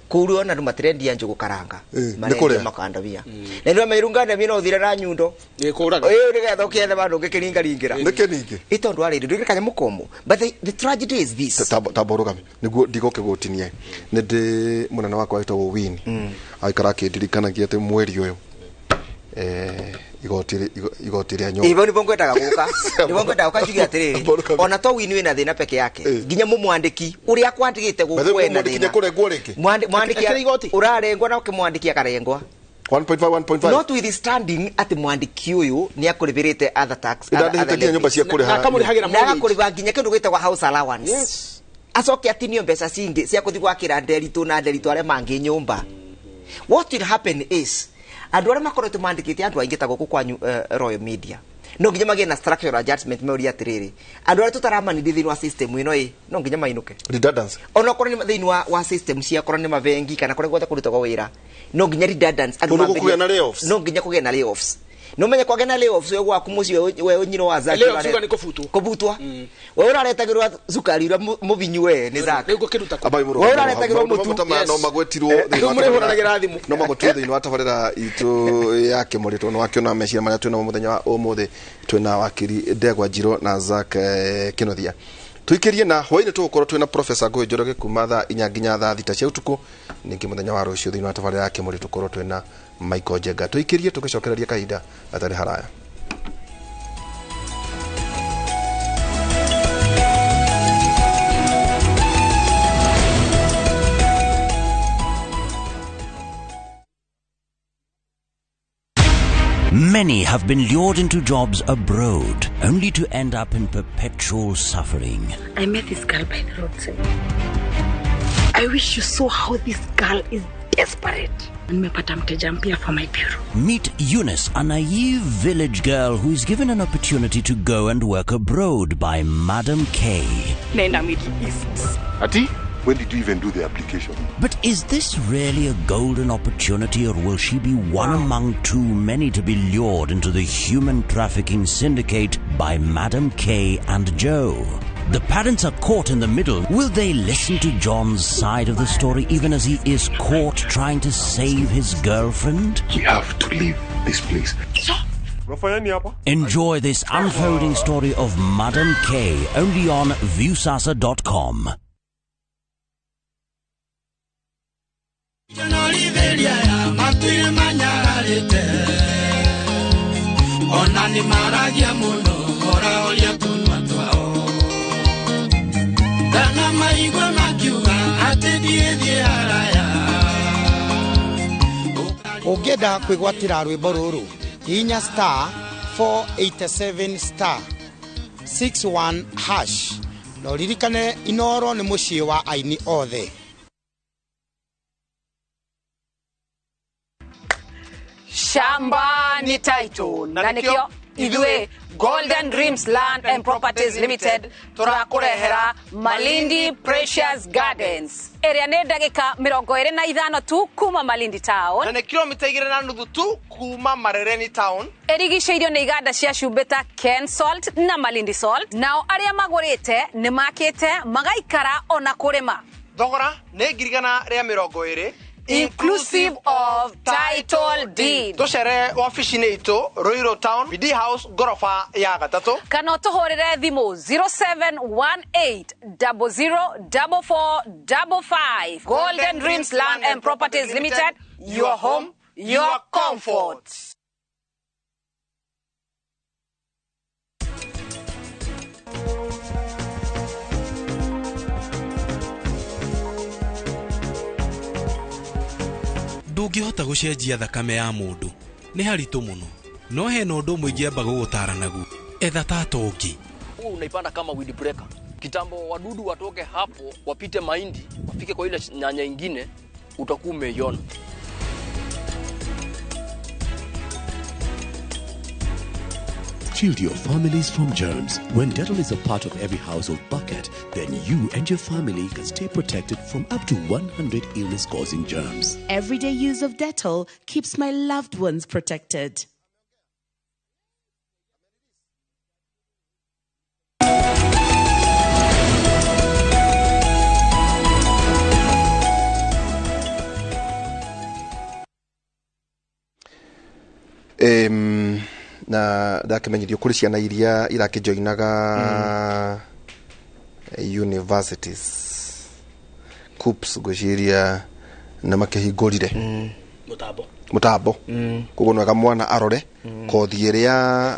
Speaker 9: kurio na ndumatrendia njugu karanga marendia makandamia na ndio meirungana mino uthire na nyundo
Speaker 8: ikuraga
Speaker 9: nigetha ukiethe bandu ngikiringaringira
Speaker 7: nikenige
Speaker 9: itondu ari ndu kanya mukomo but the tragedy is this
Speaker 7: taborogame niguo ndigoke gutinie ni ndi munene wakwa witwo Wini aikara kindirikanagia ati mweri uyu igoti ria nyo
Speaker 9: ibo ni bongwetaga guka ni bongwetaga ukajugia atiriri ona to Wini wina thina peke yake ginya mumwandiki uria kwandikite gukwenda thina mwandiki urarengwa na ukimwandikia karengwa
Speaker 7: 1.5
Speaker 9: not withstanding ati mwandiki uyu ni akuribirite other tax
Speaker 7: other nyumba cia kuriha
Speaker 9: na akuriba ginya kindu gwitagwa house allowance acoke atinio mbeca cingi cia kuthi gwakira nderitu na nderitu aria mangi nyumba what will happen is andu aria makoretwo mandikite andu aingi ta guku kwanyu Royal Media no nginya magie na structural adjustment meuri atiriri andu aria tutaramani thini wa system ino no nginya mainuke
Speaker 7: redundancy
Speaker 9: ona korwo ni thini wa system cia korwo ni mavengi kana korwo gwata kurutagwo wira no nginya redundancy
Speaker 7: andu makugia na layoffs
Speaker 9: no nginya kugia na layoffs no menye kwage na layoffs yo gwaku muci we nyiro wa zaki
Speaker 8: layoffs ni kubutwa
Speaker 9: we uraretagirwa zukari ura muvinyu we ni zaki
Speaker 8: niguo kiruta
Speaker 7: abai muru
Speaker 9: we uraretagirwa mutu
Speaker 7: no magwetirwo no magwetirwo thini wa tabarira itu ya Kĩmũri no akiona meciria maria twina muthenya wa umuthi twina wakiri Ndegwa Njiro na Zak Kinothia tuikirie na hwaini tugukorwo twina professor Ngũĩ Njoroge kuma thaa 4 nginya thaa 6 cia utuku ningi muthenya wa rucio thini wa tabarira ya Kĩmũri tukorwo twina Michael Jenga tuikirie tugicokereria kahinda atari haraya.
Speaker 12: Many have been lured into jobs abroad, only to end up in perpetual suffering.
Speaker 19: I met this girl by the roadside. I wish you saw how this girl is desperate. Nimepata mteja mpya for my bureau.
Speaker 12: Meet Eunice, a naive village girl who is given an opportunity to go and work abroad by Madam K.
Speaker 19: Naenda Middle East.
Speaker 22: Ati? When did you even do the application?
Speaker 12: But is this really a golden opportunity, or will she be one among too many to be lured into the human trafficking syndicate by Madam K and Joe? The parents are caught in the middle. Will they listen to John's side of the story even as he is caught trying to save his girlfriend?
Speaker 22: We have to leave this place.
Speaker 12: Enjoy this unfolding story of Madam K only on viewsasa.com.
Speaker 23: Ungenda kwigwatira rwimbo ruru hinya star 487 star 61 hash no ririkane inoro ni mucii wa aini othe.
Speaker 24: Shamba ni title na nikio idwe Golden Dreams Land and Properties Limited turakurehera Malindi Precious Gardens. Area ne ndagika 25 tu kuma Malindi town.
Speaker 18: Na ne kilomita 2.5 tu kuma Marereni town.
Speaker 24: Erigiceirio ni iganda cia Cumbeta Ken Salt na Malindi Salt. Nao aria magurite ni makite magaikara ona kurima.
Speaker 18: Thogora ne girigana ria 20
Speaker 24: inclusive of title deed.
Speaker 18: Tuchere office-ini itu Ruiru Town, BD House, gorofa ya gatatu.
Speaker 24: Kana tuhorere thimu 0718004455. Golden Dreams Land and Properties Limited, your home, your comfort.
Speaker 25: Ndungihota gucenjia thakame ya mundu ni haritu muno no hena undu mwingi amba gugutara nagu etha tatongi
Speaker 26: unaipanda kama weed breaker kitambo wadudu watoke hapo wapite mahindi wafike kwa ile nyanya nyingine utakuwa umeiona.
Speaker 27: Shield your families from germs. When Dettol is a part of every household bucket, then you and your family can stay protected from up to 100 illness-causing germs.
Speaker 28: Everyday use of Dettol keeps my loved ones protected.
Speaker 7: Na ndakimenyithio kuri ciana iria irakijoinaga universities CUPS gociria na makihingurire mutambo koguo no mwana arore kothi iria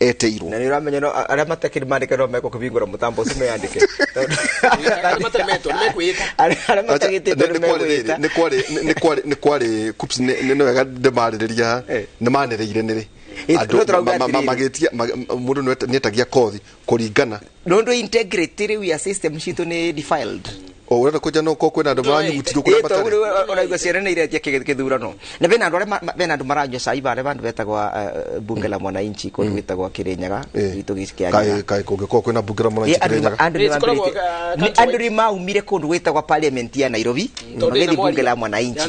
Speaker 7: eteirwo
Speaker 9: na ni uramenya no aria matakiri mandike no meko kubingura mutambo ucio meyandike aria matagitite
Speaker 7: ni kwari CUPS ni wega ndemaririria ni manereire niri magitia mundu netagia kothi kuringana
Speaker 9: nondu integrity riu ya system citu ni defiled
Speaker 7: urenda kuja no ko kwena andu maranyugutirwo kuria matari
Speaker 9: oraigwa ciana iria kithurano na bena andu maranyo saiba aria bandu betagwa bunge la mwananchi kundu gwitagwa Kirinyaga gitu gikianya
Speaker 7: kai kungiko kwena bunge la mwananchi Kirinyaga
Speaker 9: andu ri maumire kundu gwitagwa parliament ya Nairobi magithi bunge la mwananchi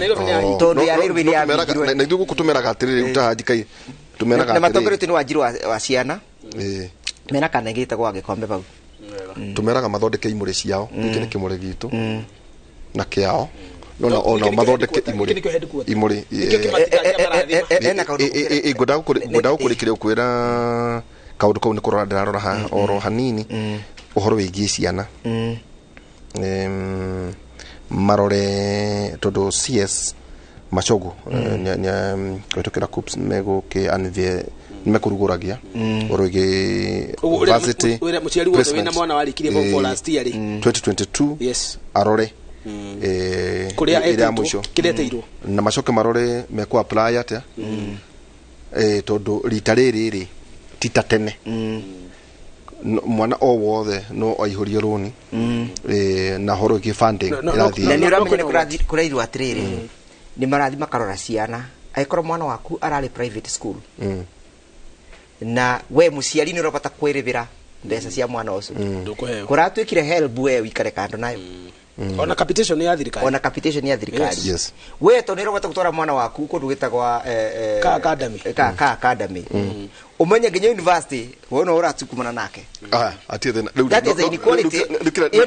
Speaker 9: tondu ya Nairobi ni
Speaker 7: na nithu gukutumiraga atiriri utahaji kai tumeraga
Speaker 9: na matongoretu ni wajiri wa ciana mena kana gita kwa gikombe bau
Speaker 7: tumeraga mathondeke imuri ciao giki ni kimuri gitu na kiao no ona mathondeke imuri ngoda ukurikire ukwira kaundu kau ni kurora ndirarora ha oro hanini uhoro wigi ciana marore todo CS machogo nya kwetokera CUPS mego ke anvie nimekuruguragia oroge varsity
Speaker 8: placement mwana walikirie form 4 last year
Speaker 7: 2022
Speaker 8: yes
Speaker 7: arore
Speaker 8: kuria mwisho kireteirwo
Speaker 7: na macoke marore meko apply atia todo ritariri tita tene mwana o wothe no aihurie roni na horo ki funding
Speaker 9: irathi na ni uramenya kurairwa atiriri ni marathi makarora ciana aikoro mwana waku arari private school na we muciari ni robata kwiribira mbeca cia mwana ucio kuratwikire help we wikare kando nayo
Speaker 8: ona capitation ya thirikari
Speaker 7: yes
Speaker 9: we to ni robata gutwara mwana waku kundu gitagwa academy umenye nginya university wona uratukumana nake
Speaker 7: ati then
Speaker 9: that is inequality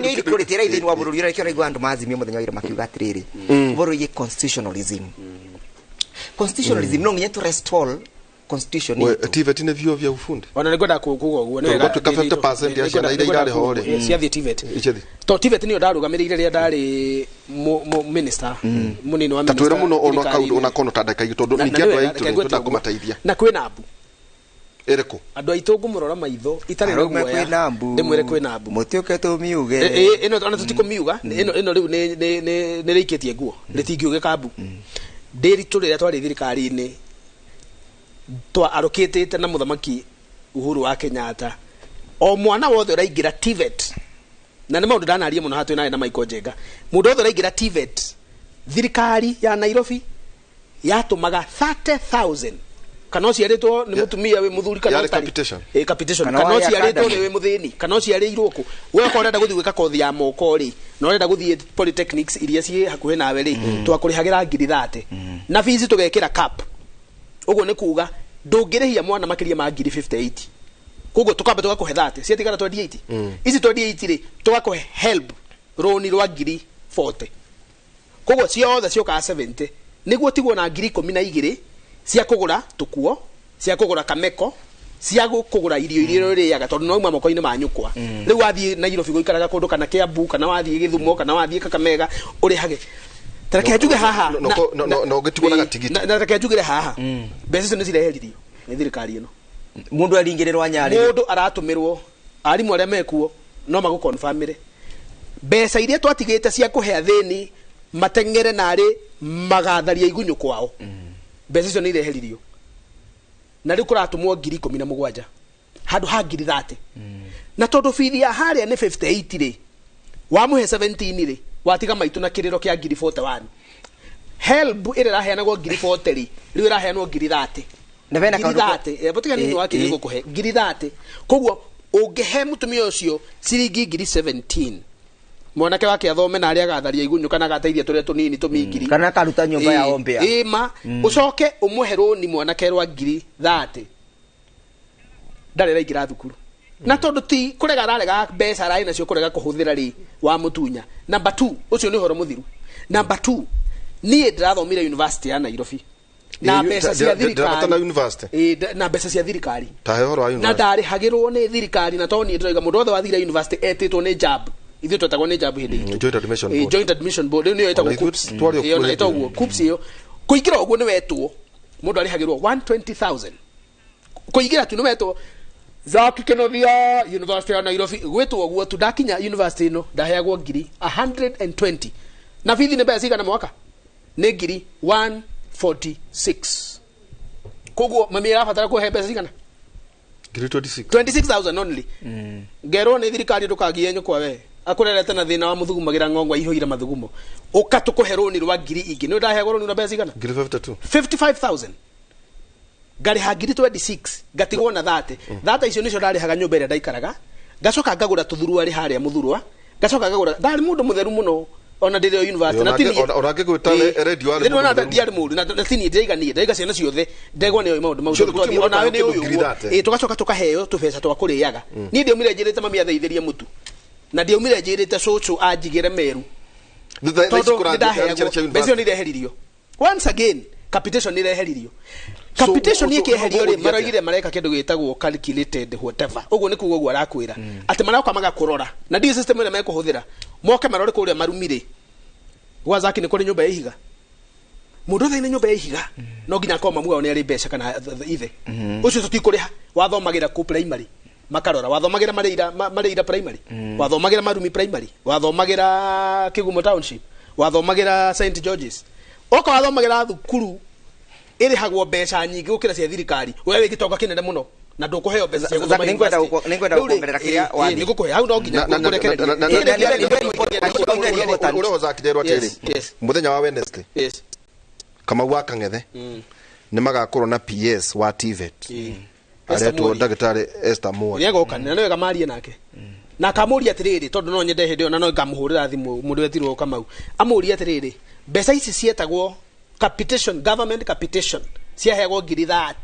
Speaker 9: ni inequality ra ithini wa bururi ra kira igwandu mazimio muthenya ira makiuga atiriri boro ye constitutionalism no nginya to restore constitution
Speaker 7: we TVET ne view vya ufundi
Speaker 8: ona ngenda kugugo guo
Speaker 7: ne got 50% ya ciana ira irari hore
Speaker 8: cia TVET to TVET ni ndarugamiriire ria ndari minister munini wa
Speaker 7: minister tatwira muno ona kaudu ona kono tandaka tondu ningi andu aitu tutakumateithia
Speaker 8: na kwina abu
Speaker 7: ereko
Speaker 8: andu aitu ngumurora maitho itari na guoya ndimwire kwina abu
Speaker 9: mutioke to miuge
Speaker 8: ino ona tutiko miuga ino riu ni riiketie guo ritingiuge kabu ndiri turira twari thirikari-ini twa allocatete na muthamaki Uhuru wa Kenyatta o mwana wothe uraingira TVET na nä maå ndå ndanaria må no hatå naä na Michael Njenga må ndå wothe uraingira TVET thirikari ya Nairobi yatå maga 30,000 kana å ciarä two nä må tumia wä må thuri kana
Speaker 7: capitation
Speaker 8: kana å ciarä two nä wä må thä ni kana å ciarä irwo kå weka å renda gå thiä gwä ka kothi ya moko rä na å renda gå thiä polytechnics iria ciä hakuhä nawe rä twakå rä hagä ra ngiri 30 na bici tå gekä ra cap uguo ni kuga ndungirihia mwana makiria ma ngiri 58 koguo tukamba tugakuhe 30 ciatigara 28 ici 28 ri tugakuhe help roni rwa ngiri 40 koguo ciothe cioka 70 niguo tigwo na ngiri 12 cia kugura tukuo cia kugura kameko cia kugura irio irio riaga tondu no uma moko-ini ma nyukwa riu wathie Nairobi guikaraga kundu kana Kiambu kana wathie Githumo kana wathie Kakamega urihage tareke njuge haha
Speaker 7: no gitugona gatigiti
Speaker 8: na tareke njugire haha mbeca icio nĩ cireheririo nĩ thirikari ĩno
Speaker 9: mundu aringĩrĩrwo nyarĩ
Speaker 8: mundu aratũmĩrwo arimũ arĩa mekuo no magũkonfamĩre mbeca iria twatigĩte cia kũhe athĩni mateng'ere narĩ magatharia igunyũ kwao mbeca icio nĩ ireheririo na rĩu kũratũmwo ngiri 17 handũ ha ngiri 30 na tondũ bithi ya harĩa nĩ 58 rĩ wamũhe 17 rĩ watiga maitu na kiriro kia ngiri 41 help ire raheanagwo ngiri 40 ri riu iraheanwo ngiri 30
Speaker 9: na bena
Speaker 8: kaundu 30 botiga nini wake niguo kuhe ngiri 30 koguo ungehe mutumia ucio ciringi ngiri 17 mwanake wake athome na aria agatharia igunyũ kana agateithia turia tunini tumingiri
Speaker 9: kana karuta nyumba ya ombea
Speaker 8: ima ucoke umuhe roni mwanake rwa ngiri 30 ndare raingira thukuru na tondu ti kurega ararega mbeca rai nacio kurega kuhuthira ri wa mutunya number 2 ucio ni horo muthiru number 2 nie ndirathomire university ya Nairobi na mbeca cia thirikari na mbeca cia thirikari na ndari hagirwo ni thirikari na toni ndiraiga mundu othe wathira university etitwo ni JAB ithu twetagwo ni JAB hindi joint admission board ni yo etagwo KUPS iyo na etagwo KUPS iyo kuingira uguo ni wetwo mundu ari hagirwo 120,000 kuingira tu ni wetwo Zaki Kenothia University ya Nairobi gwetwo guo tudakinya university ino ndaheagwo ngiri 120 na fithi ne besi kana mwaka ne ngiri 146 koguo mami arabatara kuhe besi kana
Speaker 7: ngiri
Speaker 8: 26,000 only ngero ne thirikari ndukagie nyukwa we akurerete na thina wa muthugumagira ngongwa ihoira mathugumo ukatukuherwo ni rwa ngiri ingi ni ndaheagwo ni besi kana
Speaker 7: ngiri 52
Speaker 8: 55,000 ngari ha ngiri 26 ngatigwo na 30 icio nicio ndari haga nyumba ĩrĩa ndaikaraga ngacoka ngagura tuthuru ari haria muthurwa ngacoka ngagura ndari mundu mutheru muno ona ndĩrĩ university na tini
Speaker 7: orage gwita radio ari
Speaker 8: muno na ndiari mundu na tini ndaiga ciana ciothe ndegwa nĩ maundu mau twathi ona we nĩ ũyũ tugacoka tukaheo tũbeca twa kũrĩaga niĩ ndiaumire njĩrĩte mami atheithĩrie mũtu na ndiaumire njĩrĩte cũcũ anjigĩre meru tondũ ndaheagwo mbeca nĩ ireheririo once again capitation nĩ ireheririo capitation yake herio ri maragire mareka kindu gitagwo calculated whatever uguo ni kugo guo arakwira ati marauka magakurora na ndi system ĩrĩa mekuhuthira moke marore kuria marumire gwazaki ni kuri nyumba ya ihiga mundu thaina nyumba ya ihiga no nginya koma muo ni ari mbeca kana ithe ucio tutikuriha wathomagira ku primary makarora wathomagira mareira primary wathomagira marumi primary wathomagira Kigumo township wathomagira St George's oka wathomagira thukuru iri hagwo mbeca nyingi gukira cia thirikari wewe gitonga kinene muno na ndukuheo mbeca cia guthoma
Speaker 9: ningwenda kuongerera kiria wani
Speaker 8: nigukuhe hau no nginya kurekereria
Speaker 7: ule ozakirerwa tiri muthenya wa Wednesday kama waka ngethe nĩ magakorwo na PS wa TVET aretwo ndagĩtarĩ Esther Mwori
Speaker 8: nĩagoka na nĩwega marie nake na akamũria atĩrĩrĩ tondũ no nyende hĩndĩ ĩyo na no ngamũhũrĩra thimũ mũndũ wetirwo Kamau amũria atĩrĩrĩ mbeca ici cietagwo capitation government capitation ciaheagwo 30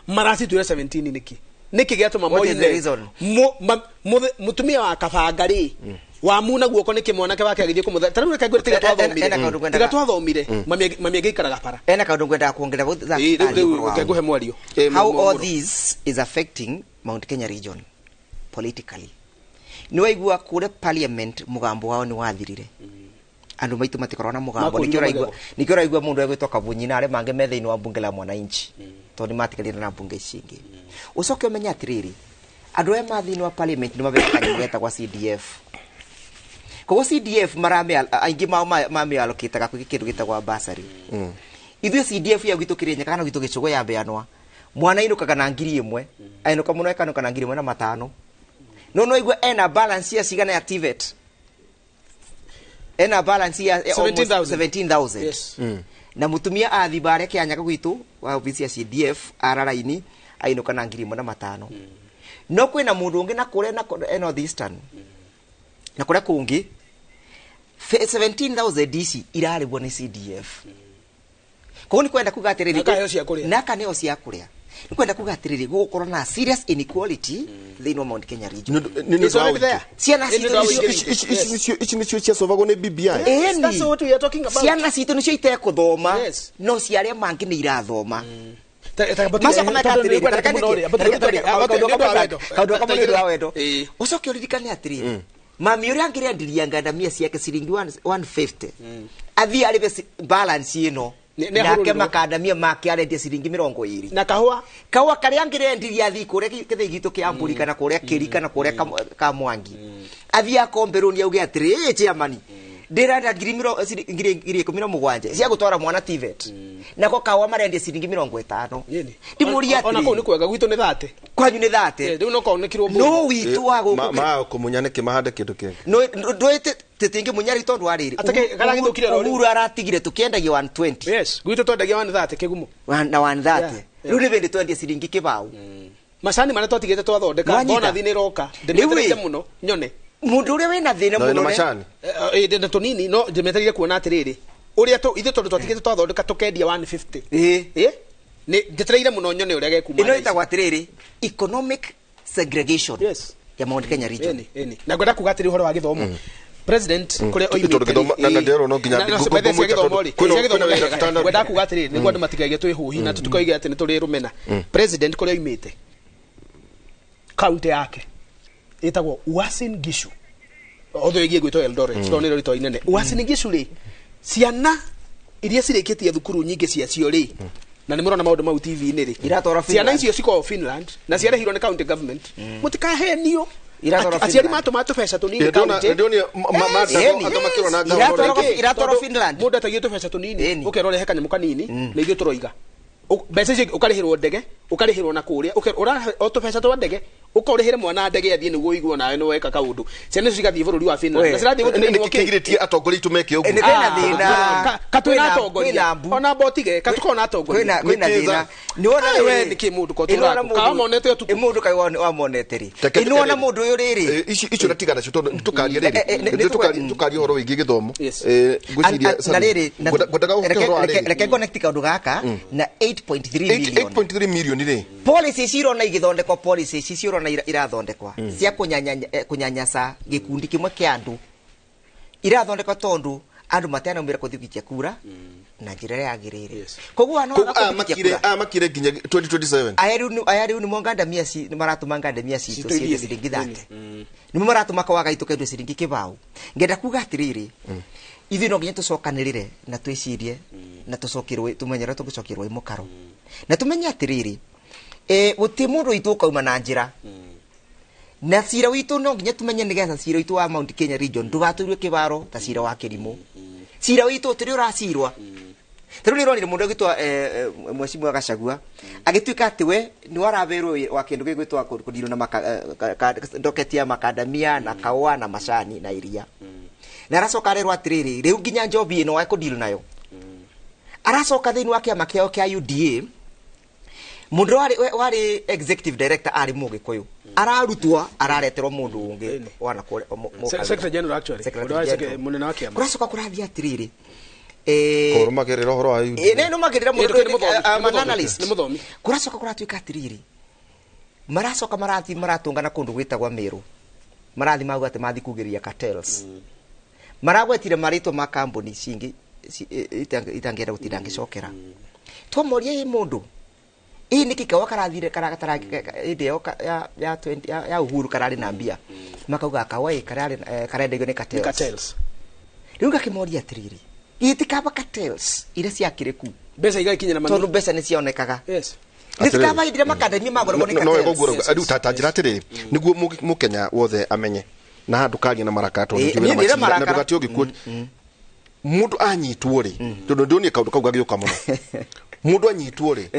Speaker 8: maracituire 17 niki giatuma moine mutumia wa kabangari wa muna guoko niki mwanake wake agithie kumutha tariu reka ngwire tiga twathomire mami agikaraga bara
Speaker 9: ena kaundu ngwenda kuongerera
Speaker 8: nguhe mwario
Speaker 9: how all this is affecting Mount Kenya region politically ni waigua kure parliament mugambo wao ni wathirire andu maitu matikorwo na mugambo nikio raigua mundu egwitwa Kabunyi na are mange methe ino wa bunge la mwananchi to ni matikalira na bunge cingi ucoke umenya atiriri andu aya mathini wa parliament ni mabekanya mugeta kwa CDF kogo CDF marame aingi mame allocate kwa kindu gitagwa basari ithu CDF ya gwitukire nyaka kana gwitu gicugo ya beanwa mwana inukaga na 1,000 ainuka muno ekanuka na 1,500 no igwa ena balance ya cigana ya TVET ena balance ya 17,000
Speaker 8: yes
Speaker 9: na mutumia athi bare kianyaka gwitu wa ofisi ya CDF araraini ainuka na 1,500 no kwina mundu ungi na kure na North Eastern na kure kungi 17,000 DC iraribwo ni CDF ko ni kwenda kugatiriri na kaneo cia kuria ni kwenda kugatiriri gukorwo na serious inequality thĩinĩ wa Mount Kenya region ciana
Speaker 7: ici nicio ciacovagwo nĩ BBI
Speaker 8: that's what we are talking about
Speaker 9: ciana citu nicio itekuthoma no ciaria mangi ni irathoma ucoke uririkane atiri mami uria angirendiria ngandamia ciake ciringi 150 athi aribe balance ino nake makandamia make arendia ciringi 20
Speaker 8: na kahua
Speaker 9: karia angirendiria athi kuria kithe gitu kia mburi kana kuria kiri kana kuria ka mwangi athi akomberoni auge atiri chiamani ndiranda ngiri 17 cia gutwara mwana TVET nako kawa marendia ciringi 50 ndimuria atiri
Speaker 8: ona ko ni kwega gwitu ni 30
Speaker 9: kwanyu ni 30
Speaker 8: riu no ko ni kirwo
Speaker 9: no witu wa guku
Speaker 7: ma kumunyane kimahande kindu kingi
Speaker 9: no ndwete titingi munyari tondu ariri
Speaker 8: atake garagithukire rori
Speaker 9: uru aratigire tukiendagia 120
Speaker 8: yes gwitu twendagia 130 kigumu
Speaker 9: na 130 riu ni vendi twendia ciringi kibau
Speaker 8: macani mara twatigite twathondeka bona thini roka ndimeterete muno nyone
Speaker 9: mundu uria wina thina muno
Speaker 7: macani
Speaker 8: ndenda tunini no ndimeterire kuona atiriri uria tu ithe tondu twatigite twathondeka tukendia 150 ni nditereire muno nyone uria gekuma
Speaker 9: ino itagwa atiriri economic segregation
Speaker 8: yes
Speaker 9: ya Mount Kenya region
Speaker 8: na ngwenda kugatiri uhoro wa githomo president kule
Speaker 7: oimite na ndero no nginya
Speaker 8: ngwenda kugatiri ni gwandu matigage twihuhi na tutukoige ati ni turi rumena president kule oimite county yake itagwo Uasin Gishu otho igie gwitwo Eldoret no ni rito inene Uasin Gishu ri ciana iria cireketie thukuru nyingi cia cio ri na ni murona maundu mau TV-ini ri ciana icio ciko Finland na ciarehirwo ni county government mutikahenio aciari matuma tubesha tunini county
Speaker 9: iratoro Finland
Speaker 8: mundu atagie tubesha tunini ukerore heka nyamu kanini na ithu turoiga mbeca icio ukarihirwo ndege ukarihirwo na kuria tubesha twa ndege ukorihire mwana ndege athie niguo igwo nawe no weka kaundu ciana icio cigathie bururi wa Finland na cirathie
Speaker 7: gutinigiretie atongoria itumeke uguo
Speaker 8: katwina atongoria ona botige katukona atongoria
Speaker 9: kwina thina ni wona
Speaker 8: we ni kimundu ko tura ka monete tu
Speaker 9: mundu kai wa monete ri ni wona mundu uyu riri
Speaker 7: icio natigana cio tondu tukaria riri tukaria horo wingi githomo
Speaker 9: ngwiciria na riri reke connect kaundu gaka na 8.3
Speaker 7: million ri
Speaker 9: policy ciro na igithondekwa policy ciro na irathondekwa cia kunyanyasa gikundi kimwe kia andu irathondekwa tondu andu matena umira kuthikitia kura na njira yagirire koguo ano
Speaker 7: makire nginya 2027
Speaker 9: ayari ni mongandamia ni maratuma ngandamia cito cie ciringi 30 ni maratuma kwa gaituka indo ciringi kibau ngenda kuga atiriri ithi no nginya tucokanirire na twicirie na tucokirwe tumenyera tugucokirwe mukaro na tumenya atiriri guti mundu ituka uma na njira na cira witu no nginya tumenye nigetha cira witu wa Mount Kenya region ndugaturwe kibaro ta cira wa Kirimu cira witu turi uracirwa turi ronire mundu gitwa mwecimu agacagua agituika atiwe ni waraberwo wa kindu gigwitwa kudilo na ndoketi ya makadamia na kawa na macani na iria na racoka rero atiriri riu nginya njobi ino wa kudilo nayo aracoka thiini wa kiama kiao kia UDA mundu wari executive director ari Mugikuyu ararutwa arareterwo mundu ungi wana
Speaker 8: secretary general actually munene wa kiama
Speaker 9: kuracoka kurathia atiriri
Speaker 7: kurumagerera horo wa UDA
Speaker 9: no magerera mundu analyst
Speaker 8: ni muthomi
Speaker 9: kuracoka kuratuika atiriri maracoka maratungana kundu gwitagwa Meru marathi mauga ati mathi kugiria cartels maragwetire maritwa ma company cingi itangienda gutinda ngicokera twamoria mundu niki kawa karathire karagatara ideo ya 20 ya uhuru karari na mbia makauga kawai karendegio ni cartels riu ngakimoria atiriri itikaba cartels ire ciakiriku
Speaker 8: mbeca igakinyira mami
Speaker 9: tondu mbeca ni cionekaga
Speaker 8: yes
Speaker 9: nitikaba idire makademi magoro ni cartels
Speaker 7: adu tatanjira atiriri niguo mukenya wothe amenye na handu karia na marakato na ndugati ugikuo mundu anyitwo ri tondu ndoni kaundu kauga giuka muno mundu anyitwo ri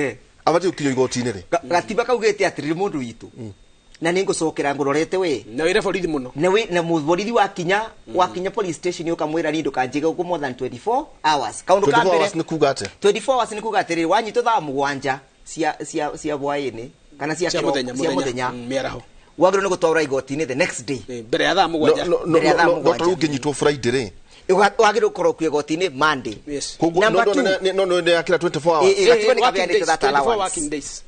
Speaker 7: abati ukinyo igoti-ini ri
Speaker 9: gatiba kaugete atiriri mundu witu na ningũcokera ngũrorete we
Speaker 8: na wĩre borithi mũno
Speaker 9: na borithi wakinya police station ukamwĩra ni ndũkanjĩge ũguo more than 24 hours kaũndũ ka mbere 24 hours nĩ kuga atĩrĩrĩ wanyitwo thaa mũgwanja cia hwaĩ-inĩ kana cia mũthenya
Speaker 8: mĩaraho
Speaker 9: wagĩrĩirwo nĩ gũtwarwo igoti-inĩ the next day
Speaker 8: mbere ya thaa mũgwanja
Speaker 7: no ũngĩnyitwo Friday ri
Speaker 9: wagĩrĩirwo gũkorwo kuo igoti-inĩ Monday
Speaker 7: koguo no nĩ yakira 24 hours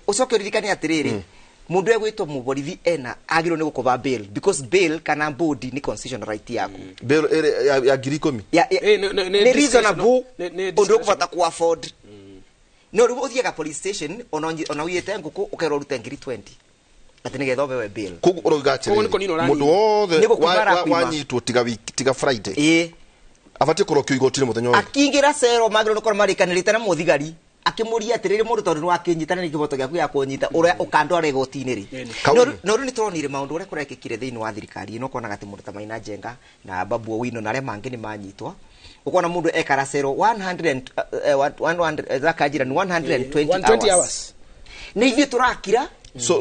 Speaker 9: ucoke uririkane atiriri mundu egwitwo muborithi ena agirwo ni gukuba bail because bail kana bodi ni constitutional right yaku
Speaker 7: bail ya 10,000
Speaker 9: ni reasonable undu ukubata ku afford no riu uthiaga police station ona uyete nguku ukairwo rute 20,000 ati ni getho bewe bail
Speaker 7: koguo uroiga atiriri mundu wothe wanyitwo tiga Friday abatie kurokio igoti-ini muthenya ũyũ
Speaker 9: akingira cero magiro nokora marikanirite na muthigari akimuria atiriri mundu tondu ni wakinyitana ni kiboto giaku ya kunyita uria ukandwara igoti-ini ri no ri nituronire maundu uria kurekekire thiini wa thirikari no kona gati mundu ta Maina Njenga na Babu Owino na aria mangi ni manyitwa ukona mundu ekara cero 100 zakajira ni 120 hours ni ithuĩ turakira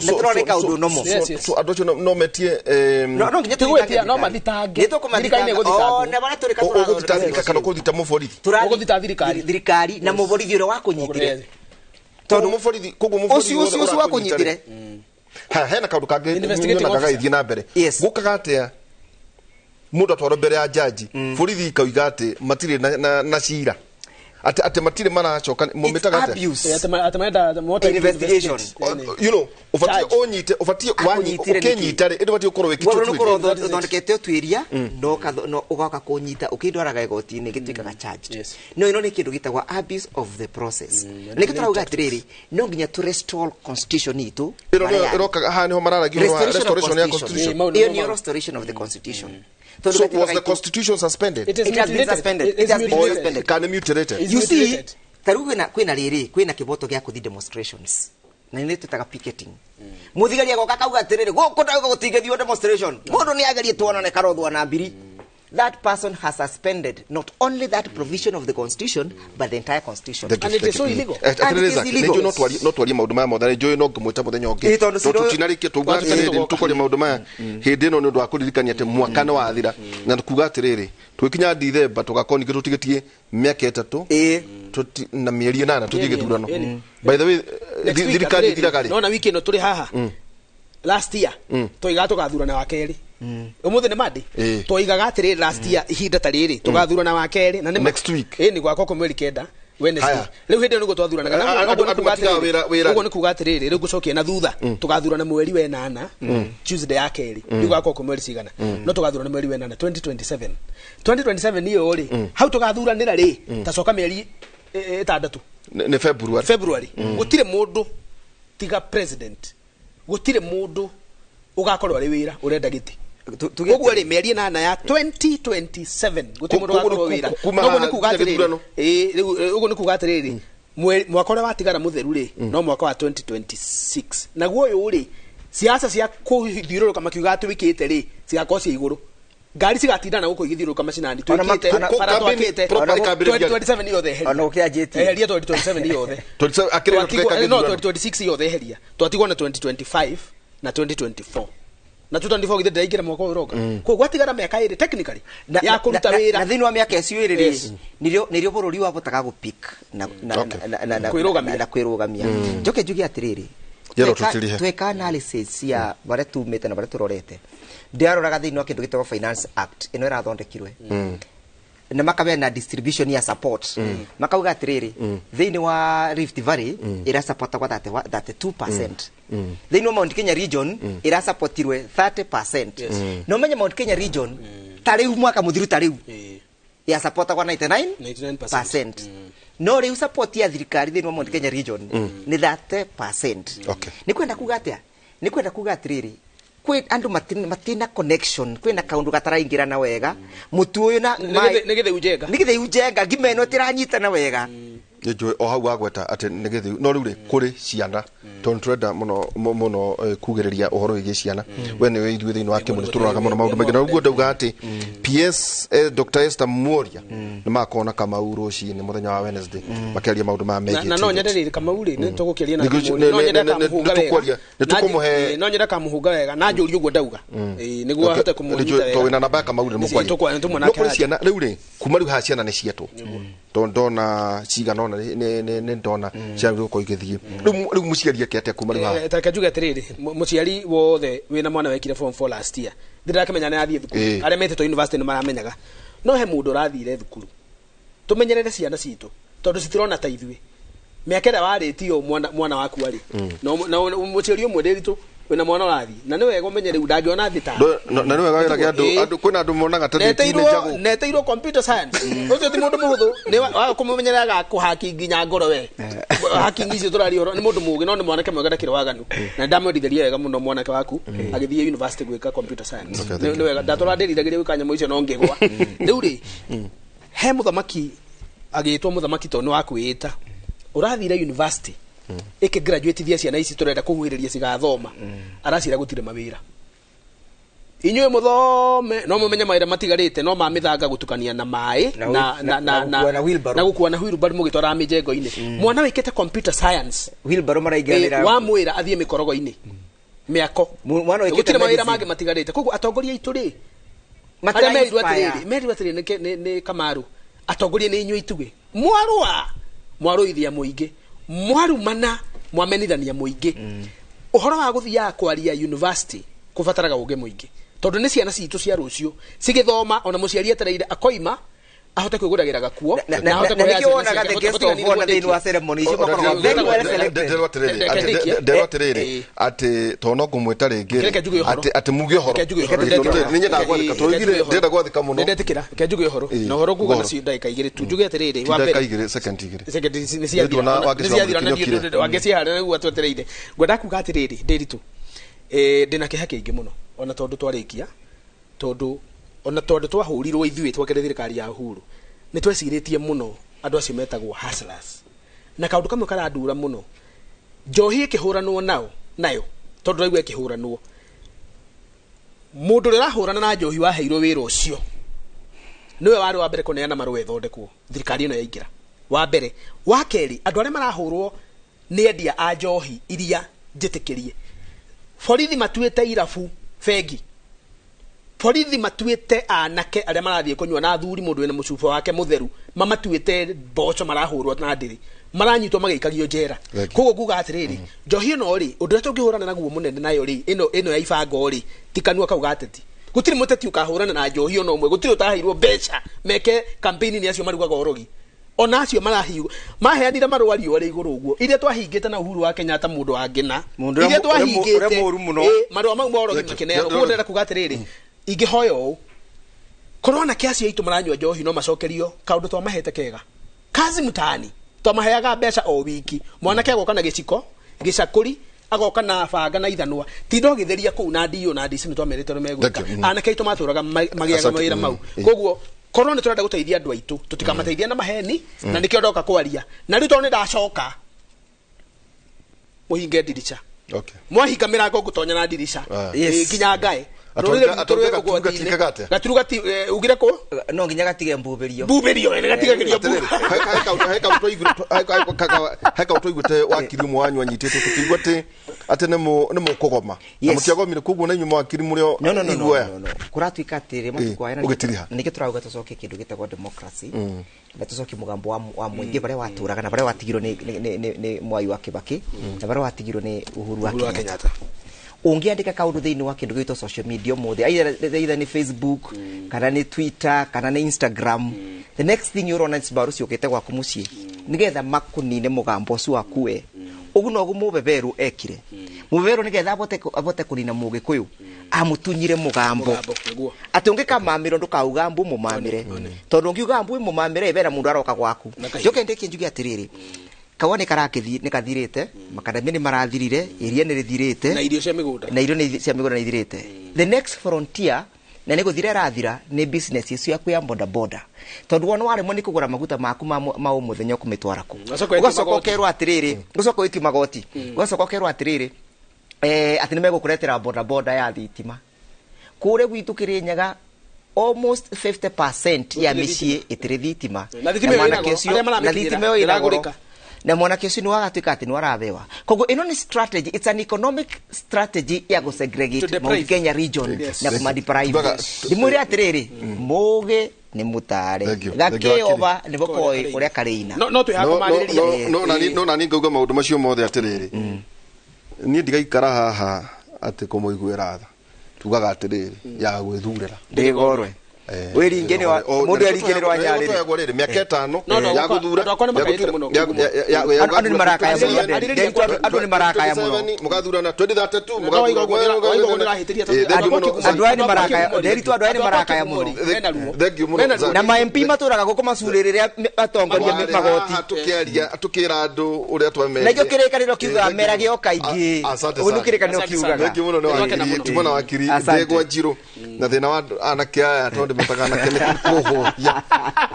Speaker 9: turoneka undu nomo
Speaker 7: so adocho no metie
Speaker 9: no nginya
Speaker 8: tuwetia no mathitange thirikari ni guthitangwo
Speaker 9: na bara turika turado
Speaker 7: guthitangika kana kuthita muborithi
Speaker 8: turaguthita thirikari
Speaker 9: na muborithi uria wakunyitire
Speaker 7: tondu muborithi koguo muborithi
Speaker 9: ucio wakunyitire
Speaker 7: hena kaundu kangi nyonaga ithie na mbere gukaga atia mundu atwaro mbere ya jaji borithi ikauga ati matire na cira ate matire maracoka mumitaga ate
Speaker 8: atamaenda motor
Speaker 9: investigation
Speaker 7: you know ufatie ukenyitare indi batie ukorwo wikitwo
Speaker 9: tu thondekete twiria no ugoka kunyita ukindwaraga igoti-ini gitwikaga charge no ino ni kindu gitagwa abuse of the process niki turauga atiriri no nginya to restore constitution itu
Speaker 7: iroka hani ho mararagirwa restoration ya constitution
Speaker 9: iyo restoration of the constitution.
Speaker 7: So was the constitution suspended?
Speaker 9: It has been suspended. It has been suspended.
Speaker 7: Can mutilated?
Speaker 9: You see, tarugu kwina riri kwina kiboto gya kuthi demonstrations. Na ni tutaga picketing. Muthigari agoka kauga atiriri guko ndauga gutigethio demonstration. Mundu ni agerie tuonane karothwa na mbiri. That person has suspended not only that provision of the constitution but the entire constitution.
Speaker 8: And it is so illegal.
Speaker 7: Nejo not wali maundu maya mothe nejo no ngumwita muthenya ungi. Tutinarikie tuga atiriri tukore maundu maya hindi no ndu akuririkania ati mwaka no wathira na kuga atiriri twikinya December tugakoni gitutigetie miaka 3 na mieri 8 tuthie githurano. By the way thirikari thiragari
Speaker 8: no na wiki no turi haha last year toiga tugathurana wa keri umuthi ni madi toigaga atiriri last year ihinda tariri tugathurana wa keri na
Speaker 7: next week
Speaker 8: ni gwako ko mweri kenda Wednesday riu hindi no gutwathurana ugo ni kuga atiriri riu gucokia na thutha tugathurana mweri wa 8 Tuesday ya keri riu gwako ko mweri cigana no tugathurana mweri wa 8 2027 niyo ri hau tugathuranira ri tacoka mieri 6
Speaker 7: ni February
Speaker 8: gutire mundu tiga president gutire mundu ugakorwo ari wira urenda giti koguo ri mieri 8 ya 2027 gutire mundu ugakorwo wira koguo ni kuga atiriri uguo ni kuga atiriri mwaka uria watigara mutheru ri no mwaka wa 2026 naguo uyu ri siasa cia kuthirũrũka makiuga ati wikite ri cigakorwo cia iguru ngari cigatindana guko igithiruka macinani twikite para twakite 27 yothe
Speaker 9: ona ukianjiti
Speaker 8: eheria 27 yothe
Speaker 7: akire
Speaker 8: no 26 yothe eheria twatigwo na 2025 na 2024 na 2024 githe ndaingĩra mwaka ũroka koguo atigara mĩaka ĩrĩ technically ya kũruta wĩra
Speaker 9: na thĩinĩ wa mĩaka ĩcio ĩrĩ nĩrĩo bũrũri wabotaga gũpick na kwĩrũgamia njoke njuge atĩrĩrĩ tweka analysis ya barĩa tumĩte na barĩa tũrorete ndĩraroraga thĩinĩ wa kĩndũ gĩtagwo Finance Act ĩno ĩrathondekirwe na makabe na distribution ya support makauga atĩrĩrĩ thĩinĩ wa Rift Valley ĩra support kwa 32% thĩinĩ wa Mount Kenya region ĩra supportirwe 30% no menye Mount Kenya region tarĩu mwaka mũthiru tarĩu ya support kwa 99% no rĩu support ya thirikari thĩinĩ wa Mount Kenya region nĩ 30%. Nĩ kwenda kuga atĩa nĩ kwenda kuga atĩrĩrĩ kwĩ andu matina connection kwĩna kaundu gataraingĩrana wega mutu uyu na nigithe ujenga ngimeno tiranyitana wega
Speaker 7: njwe o hau agweta ati nigithe no riu ri kuri ciana ton trenda muno kugiriria uhoro wigi ciana we ni we ithuĩ thĩinĩ wa Kĩmũri tũroraga muno maundu maingĩ na ũguo ndauga ati PS Dr. Esther Muoria ni makona Kamau rũcinĩ muthenya wa Wednesday makiaria maundu ma megie
Speaker 8: na no nyenderire Kamau ri ni tũgũkĩria na Kamau no nyenda kamuhunga wega no nyenda kamuhunga wega na njũri ũguo ndauga niguo ahote kũmũnyita wega
Speaker 7: to wina namba Kamau ni mũkwaria no kuri ciana riu ri kuma riu ha ciana ni cietwo ndona cigana nä ndona ciagä gå igithie rä u må ciari ake atä kuma rä
Speaker 8: taka njuge atä rä rä må ciari wothe wä na mwana wekire form 4 last year ndä ndakamenya nä athiä thukuru arä a metä university nä maramenyaga no he må ndå rathire thukuru tå menyerere ciana citå tondå citirona ta ithuä mä aka ä rä a warä tio mwana waku arä na må ciari å mwe ndä ritå wena mwana rathi na nĩ wega ũmenye rĩu ndangĩona thita
Speaker 7: na nĩ wega wĩra andũ kwĩna andũ monaga ta
Speaker 8: njago neteirwo computer science ũcio ti mũndũ mũhũthũ nĩ wa kũmũmenyerera kũhaki nginya ngoro we hacking icio tũrari horo nĩ mũndũ mũgĩ no nĩ mwanake mwega ndakĩrĩ waganu na ndamwendithĩria wega mũno mwanake waku agĩthiĩ university gwĩka computer science nĩ wega ndatũrandĩrithagĩria gwĩka nyamũ icio no ngĩgwa rĩu rĩ he mũthamaki agĩtwo mũthamaki tondũ nĩ wa kwĩĩta ũrathire university eke graduate thia ciana ici turenda kuhwiriria cigathoma aracira gutire mawira inywe muthome no mumenye mawira matigarite no mamithanga gutukania na mai na gukua na wheelbarrow mugitwara mijengo-ini mwana wikete computer science
Speaker 9: wheelbarrow maraingira
Speaker 8: wa mwira athie mikorogo-ini miako mwana wikete mawira mage matigarite koguo atongoria itu ri meri watire ni Kamaru atongoria ni inywe ituge mwaru ithia muingi mwarumana mwamenithania muingi uhoro wa guthia kwaria university kubataraga uge muingi tondu ni ciana citu cia rucio cigithoma ona muciari etereire akoima ahote kwiguragira gakuo
Speaker 9: na ahote kuonaga the guest of honor thĩinĩ wa ceremony icio makoragwo very well selected
Speaker 7: nderwatiriri ati tono ngumwita ringi ati muge horo ni nyenda gwathika twigire ndenda gwathika muno
Speaker 8: ndetikira kenjuge horo na horo kuga nacio ndagika igiri tu njuge atiriri wa mbere
Speaker 7: igiri second
Speaker 8: ni ciathira wangecia harä nĩguo twetereire ngwenda kuga atiriri ndĩritũ ndĩna kĩeha kĩingĩ mũno ona tondũ twarĩkia tondũ ona tondu twahurirwo ithuĩ twakere thirikari ya Uhuru nĩ twecirĩtie mũno andũ acio metagwo hustlers na kaũndũ kamwe karandura mũno njohi ĩkĩhũranwo nayo tondũ raigua ĩkĩhũranwo mũndũ ũrĩa ũrahũrana na njohi waheirwo wĩra ũcio nĩwe warĩ wa mbere kũneana marũa ĩthondekwo thirikari ĩno yaingĩra wa mbere wa kerĩ andũ arĩa marahũrwo nĩ endia a njohi iria njĩtĩkĩrie borithi matuĩte irabu bengi borithi matuĩte anake arĩa marathiĩ kũnyua na athuri mũndũ wĩna mũcuba wake mũtheru mamatuĩte mboco marahũrwo na ndĩrĩ maranyitwo magĩikagio njera koguo nguga atĩrĩrĩ njohi ĩno rĩ ũndũ ũrĩa tũngĩhũrana naguo mũnene nayo rĩ ĩno ya ibango rĩ ti kanua kau ga ateti gũtirĩ mũteti ũkahũrana na njohi ona ũmwe gũtirĩ ũtaheirwo mbeca meke campaign ni acio marugaga orogi ona acio marahiu maheanire marũa riũa rĩ igũrũ ũguo iria twahingĩte na Uhuru wa Kenyatta mũndũ wangĩna iria twahingĩte marũa mau ma orogi makeneana ũguo ndĩrenda kuga atĩrĩrĩ ingĩhoya ũũ korwo na kiasi aitũ maranyua njohi no macokerio kaũndũ twamahete kega kazi mtaani twamaheaga mbeca o wiki mwanake agoka na gĩciko gĩcakũri agoka na banga na ithanwa tindo gĩtheria kũu na ndio na ndisi nĩ twamerĩte megwĩka anake aitũ matũraga magĩaga mawĩra mau koguo korwo nĩ tũrenda gũteithia andũ aitũ tũtikamateithia na maheni na nĩkĩo ndoka kwaria na rĩu tondũ nĩ ndacoka mũhinge ndirica mwahinga mĩrango ngũtonya na ndirica nginya ngae gaturugati ugire ko
Speaker 9: no nginya gatige mbuberio
Speaker 8: nĩ gatigagĩrio
Speaker 7: heka utoiguite wakiri umwe wanyu anyitĩtwo tũkĩigua atĩ ate ne mukugoma na mutiagomire kuguo na inyuma wakiri murio
Speaker 9: no kuratuika atire matukwa nike turauga tucoke kindu gitagwo democracy na tucoke mugambo wa muingi bare waturaga na bare watigirwo ni Mwai wa Kibaki na bare watigirwo ni Uhuru wa Kenyatta ungiandika kaundu thiini wa kindu gitwa social media mothe either ni Facebook kana ni Twitter kana ni Instagram the next thing you run is baru ciukite gwaku mucii nigetha makunine mugambo ucio wakue ugu no mubeberu ekire mubeberu nigetha abote kunina mugikuyu amutunyire mugambo ati ungikamamirwo ndukauga mbu mumamire tondu ungiuga mbu mumamire bera mundu aroka gwaku joke ndike njugi atiriri kawone karakithi nikathirite makadami ni marathirire iria ni rithirite
Speaker 8: na irio cia migunda
Speaker 9: na ithirite the next frontier na niko thire rathira ni business icio yaku ya boda tondu wona wari mo ni kugura maguta maku ma umuthenya kumitwara ku ugacoka kerwa atiriri ugacoka witi magoti ugacoka kerwa atiriri ati nimegukuretera boda ya thitima kure gwitu Kirinyaga almost 50% ya micii itire thitima
Speaker 8: na thitima iragurika
Speaker 9: na mwanake ucio ni wagatuika ati ni warabewa koguo ino ni strategy, it's an economic strategy ya segregate Mount Kenya region na kumadeprive ndimwire atiriri muge ni mutare gakiova ni bokoi uria kareina
Speaker 8: no tuhakomaririria
Speaker 7: no na ninga uga maundu macio mothe atiriri ni ndigaikara haha ati kumuiguira tha tugaga atiriri ya gwithurira
Speaker 9: ndigorwe wiringene wa mundu aringene rwa nyariri
Speaker 7: to riri miaka 5 ya guthura
Speaker 9: andu ni maraka ya andu ni maraka ya muno
Speaker 7: mugathura na 2032 mugathura
Speaker 9: andu ani maraka ya nderitu andu ani maraka ya muno na ma MP maturaga guko masuririria atongoria magoti
Speaker 7: tukira andu uria twamenya
Speaker 9: na kirekaniro kiuga merage o kaingi unu kirekaniro kiugaga
Speaker 7: muno no tumona wakiri ndegwa njiro na thina wa anakia tonde mutagana kele kuhoya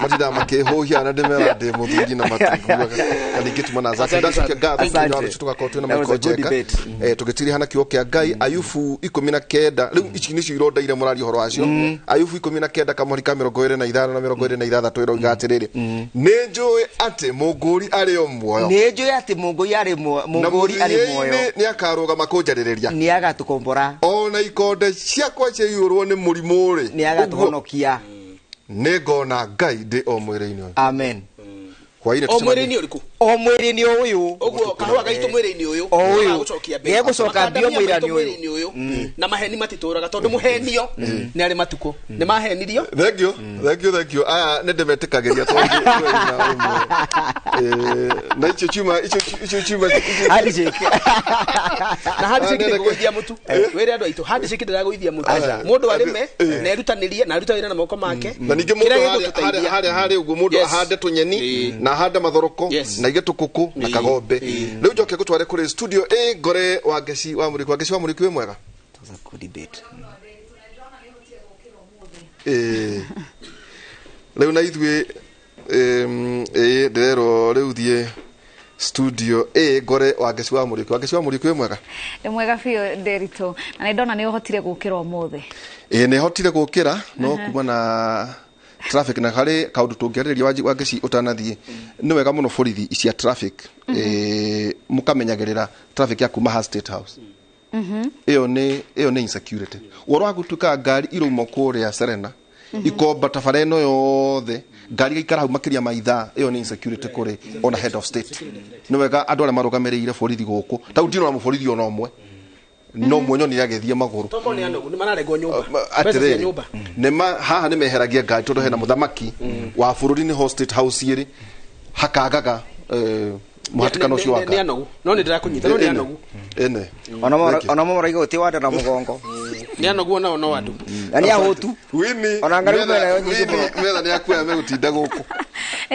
Speaker 7: matida makehoya na demera de muthungi na matiguaga kandi gitumana zake ndashike gatho ndio tutuka kotu na makojeka tugitiri hana kio kia Ngai Ayubu 19 riu ici ni cironda ire murari horo acio Ayubu 19 kamuri ka 25 na 26 iroiga atiriri ninjui ati munguri ari o muoyo
Speaker 9: ninjui ati munguri ari muoyo
Speaker 7: ni akaruga makunjaririria
Speaker 9: ni agatukombora
Speaker 7: ona ikonde ciakwa ciiyurwo ni murimu ri
Speaker 9: ni agatuhonokia
Speaker 7: nigona Ngai ndi o mwiri-ini uyu
Speaker 9: amen
Speaker 8: o mwiri-ini uriku
Speaker 9: o mwiri-ini uyu
Speaker 8: uguo kahua gaitu mwiri-ini uyu
Speaker 9: gucokia mbia gucoka mbia mwiri-ini
Speaker 8: uyu na maheni matituraga tondu muhenio ni ari matuko ni mahenirio
Speaker 7: thank you aya ne ndemetikagiria tondu na icho chuma
Speaker 9: handshake
Speaker 8: na handshake ni kuithia mutu were andu aitu handshake ndira guithia mutu mundu arime na erutanirie na aruta wira na moko make
Speaker 7: na ninge mundu hari uguo mundu ahande tunyeni na ahande mathoroko na igetukuku na kagombe riu njoke gutware kuri studio gore wa Ngeci wa Muriki we mwega
Speaker 9: good debate
Speaker 7: riu na ithwe ndirero riu thie studio gore wa Ngeci wa Muriki we mwega
Speaker 24: ndi mwega biu nderito na ndona ni uhotire gukira umuthi
Speaker 7: ni hotire gukira no kuma na traffic na hari kaundu tungeriria wa Ngeci utanathie ni wega muno borithi cia traffic mukamenyagirira traffic ya kuma State House iyo ni insecurity woro agutuka ngari iruma kuria Serena ikomba tafareno yothe ngari ikara hau makiria maitha iyo ni insecurity kuri on head of state ni wega andu ara marugamirire borithi guku ta ndiro na borithi ono omwe no mwenyo ni agethie maguru
Speaker 8: toko ni andu ni manaregwo nyumba
Speaker 7: pesa cia nyumba ni haha ni meheragia ngari tondu hena muthamaki wa bururi ni State House iri hakagaga muhatikano ucio waka
Speaker 8: ni anogu no ni ndira kunyita no ni anogu
Speaker 9: ona moraiga uti wanda na mugongo
Speaker 8: ni anogu no andu
Speaker 9: ani ahotu
Speaker 7: wini
Speaker 9: ona ngari mena yo nyingi
Speaker 7: metha ni akuya megutinda guku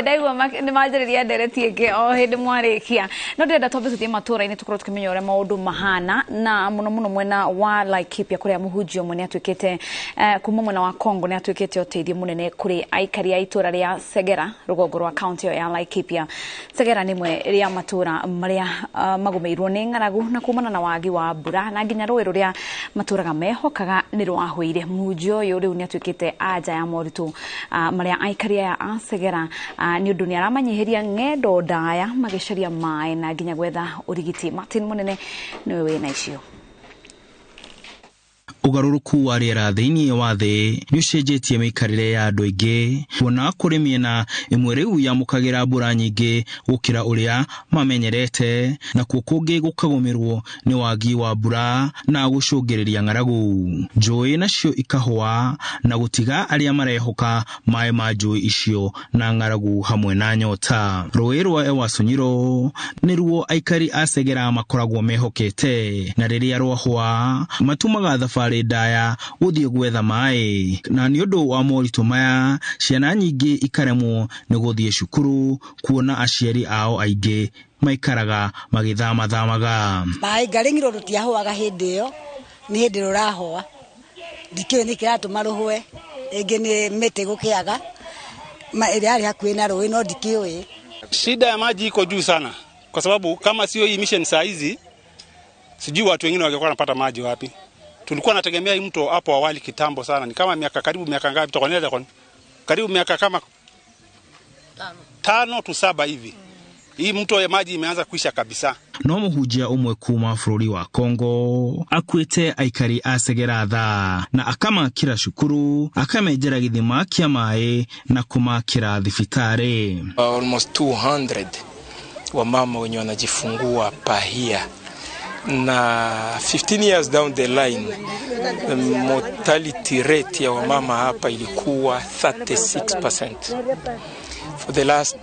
Speaker 24: ndaigua ni majiriria ndereti inge o hindi mwarikia no ndenda twambicuthie matura-ini tukorwo tukimenya uria maundu mahana na muno mwena wa Laikipia kuria muhunjio mwe ni atuikite kuma mwena wa Congo ni atuikite uteithio munene kuri aikari a itura ria Segera rugongo rwa county ya Laikipia. Segera ni mwe ria matura maria magumeirwo ni ng'aragu na kumana na wagi wa mbura na nginya rũĩ rũrĩa matũraga mehokaga ni rwahũire. Muhunjio uyu riu ni atuikite aja ya moritu maria aikari a Segera ni undu ni aramanyihiria ng'endo ndaya magicaria mai na nginya gwetha urigiti. Martin Munene niwe wina icio.
Speaker 25: Ugaruruku wa rĩera thĩinĩ wa thĩ nĩ ũcenjetie mĩikarĩre ya andũ aingĩ, kuona kũrĩ mĩena ĩmwe rĩu yamũkagĩra mbura nyingĩ gũkĩra ũrĩa mamenyerete, na kuo kũngĩ gũkagũmĩrwo nĩ wagi wa mbura na gũcũngĩrĩria ng'aragu. Njũĩ nacio ikahũa na gũtiga arĩa marehoka maĩ ma njũĩ icio na ng'aragu hamwe na nyota. Rũĩ rwa Ewasonyiro nĩruo aikari a Segera makoragwo mehokete, na rĩrĩa rwahũa matumaga thabarĩ ndaya gũthiĩ gwetha maĩ, na nĩ ũndũ wa moritũ maya ciana nyingĩ ikaremwo nĩ gũthiĩ cukuru, kuona aciari ao aingĩ maikaraga magĩthamathamaga.
Speaker 1: Maĩ ngarĩng'iro rũtiahũaga hĩndĩ ĩyo, nĩ hĩndĩ rũrahũa. Ndikĩũĩ nĩ kĩratũma rũhũe, ĩngĩ nĩ mĩtĩ gũkĩaga ĩrĩa arĩ hakuhĩ na rũĩ, no ndikĩũĩ.
Speaker 2: Shida ya maji iko juu sana, kwa sababu kama sio hii mission saa hizi, sijui watu wengine wangekuwa wanapata maji wapi. Tulikuwa nategemea hii mto hapo awali kitambo sana, ni kama karibu miaka ngapi tutakonelea karibu miaka kama 5 to 7 hivi. Hii mto ya maji imeanza kuisha kabisa.
Speaker 25: No mũhunjia ũmwe kuma bũrũri wa Kongo akuĩte aikari a Segera tha na akamakĩra cukuru, akamenjera gĩthima kĩa maĩ na kũmakĩra thibitarĩ.
Speaker 3: Almost 200 wamama wenye wanajifungua pahia, na 15 years down the line the mortality rate ya wamama hapa ilikuwa 36%. For the last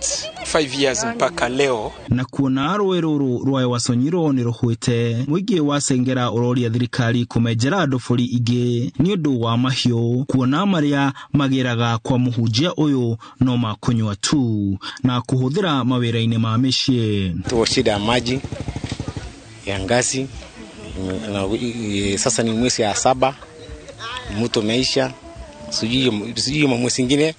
Speaker 3: 5 years mpaka leo.
Speaker 25: Na kuona rũĩ rũrũ rwa Ewasonyiro nĩ rũhũĩte, mũingĩ wa Segera ũroria thirikari kũmenjera ndobori ingĩ nĩ ũndũ wa mahiũ, kuona marĩa magĩraga kwa mũhunjia ũyũ no makũnyua tu na kũhũthĩra mawĩra-inĩ ma mĩciĩ.
Speaker 4: Tuo shida ya maji ya ngazi na sasa ni mwezi ya 7, mto meisha, sijui mwezi mwingine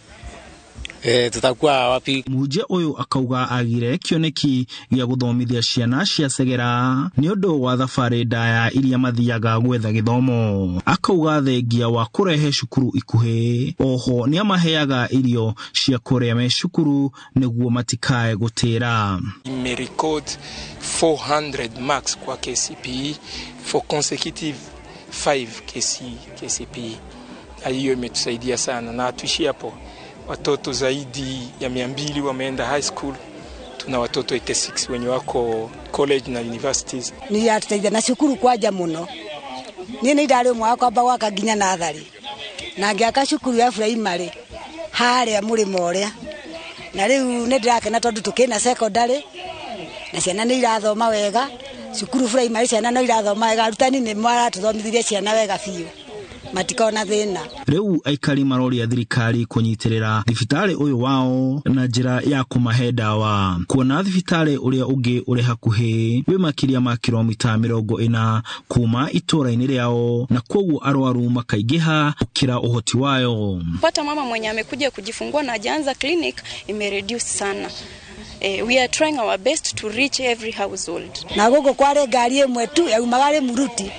Speaker 4: tutakuwa wapi.
Speaker 25: Mũhunjia ũyũ akauga agire kĩoneki gĩa gũthomithia ciana cia Segera nĩ ũndũ wa thabarĩ ndaya iria mathiaga gwetha gĩthomo. Akauga thengia wa kũrehe cukuru ikuhĩ, oho nĩ amaheaga irio cia kũrĩa me cukuru nĩguo matikae gũtĩra.
Speaker 3: Imerecord 400 marks kwa KCPE for consecutive 5 KCPE. Hiyo imetusaidia sana na tuishi hapo. Watoto zaidi ya 200 wameenda high school. Tuna watoto 86 wenye wako college na universities.
Speaker 1: Ni atuteithia na cukuru kwaja muno. Nini ndarĩ mwaka kwamba waka nginya nathari. Na ngĩaka cukuru ya primary harĩa mũrĩmo ũrĩa. Na rĩu nĩ ndĩrakena tondũ tukĩna secondary na ciana nĩ irathoma wega. Cukuru primary ciana no irathoma wega, arutani nĩ maratũthomithirie ciana wega biũ. Matikona thĩna.
Speaker 25: Rĩu aikari maroria thirikari kũnyitĩrĩra thibitarĩ ũyũ wao na njĩra ya kũmahe ndawa, kuona thibitarĩ ũrĩa ũngĩ ũrĩ hakuhĩ wĩ makĩria ma kilomita 40 kuma itũũra-inĩ rĩao, na kwoguo arwaru makaingĩha gũkĩra ũhoti wayo.
Speaker 5: Pata mama mwenye amekuja kujifungua na hajaanza clinic imereduce sana. We are trying our best to reach every household.
Speaker 1: Na gũkũ kwarĩ ngari ĩmwe tu yaumaga Muruti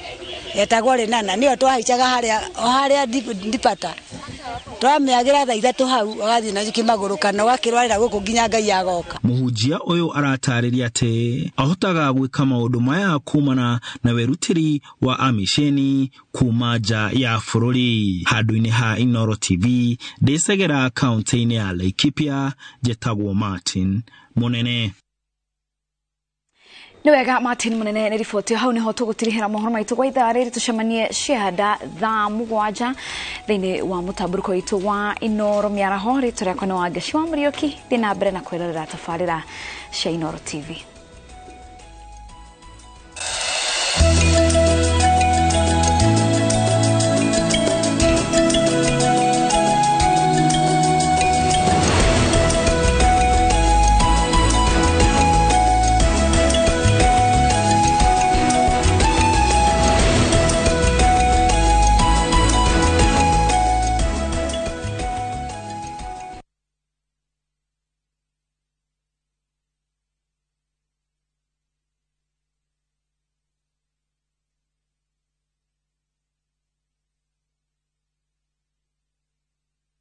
Speaker 1: etagwo Renana, niyo twahaicaga harĩa ndipata twamĩagĩra thaa 3 hau agathiĩ na kĩmagũrũ kana wakĩrwarĩra gũkũ nginya Ngai agoka. Mũhunjia
Speaker 25: ũyũ aratarĩria atĩ ahotaga gwĩka maũndũ maya kumana na werutĩri wa amisheni kuma nja ya bũrũri. Handũ-inĩ ha Inoro TV ndĩcegera kaunti-inĩ ya Laikipia, njetagwo Martin Munene.
Speaker 24: Nĩ wega Martin Munene nĩ riboti hau niho tũgũtirihĩra mohoro maitũ kwa ithaa rĩrĩ, tũcemanie cianda thaa 7 thĩinĩ wa mũtamburũko witũ wa Inoro mĩaraho. Rĩtwa rĩakwa nĩ Wangeci wa Mũriũki, thiĩ na mbere na kwĩrorera tabarĩra cia Inoro TV.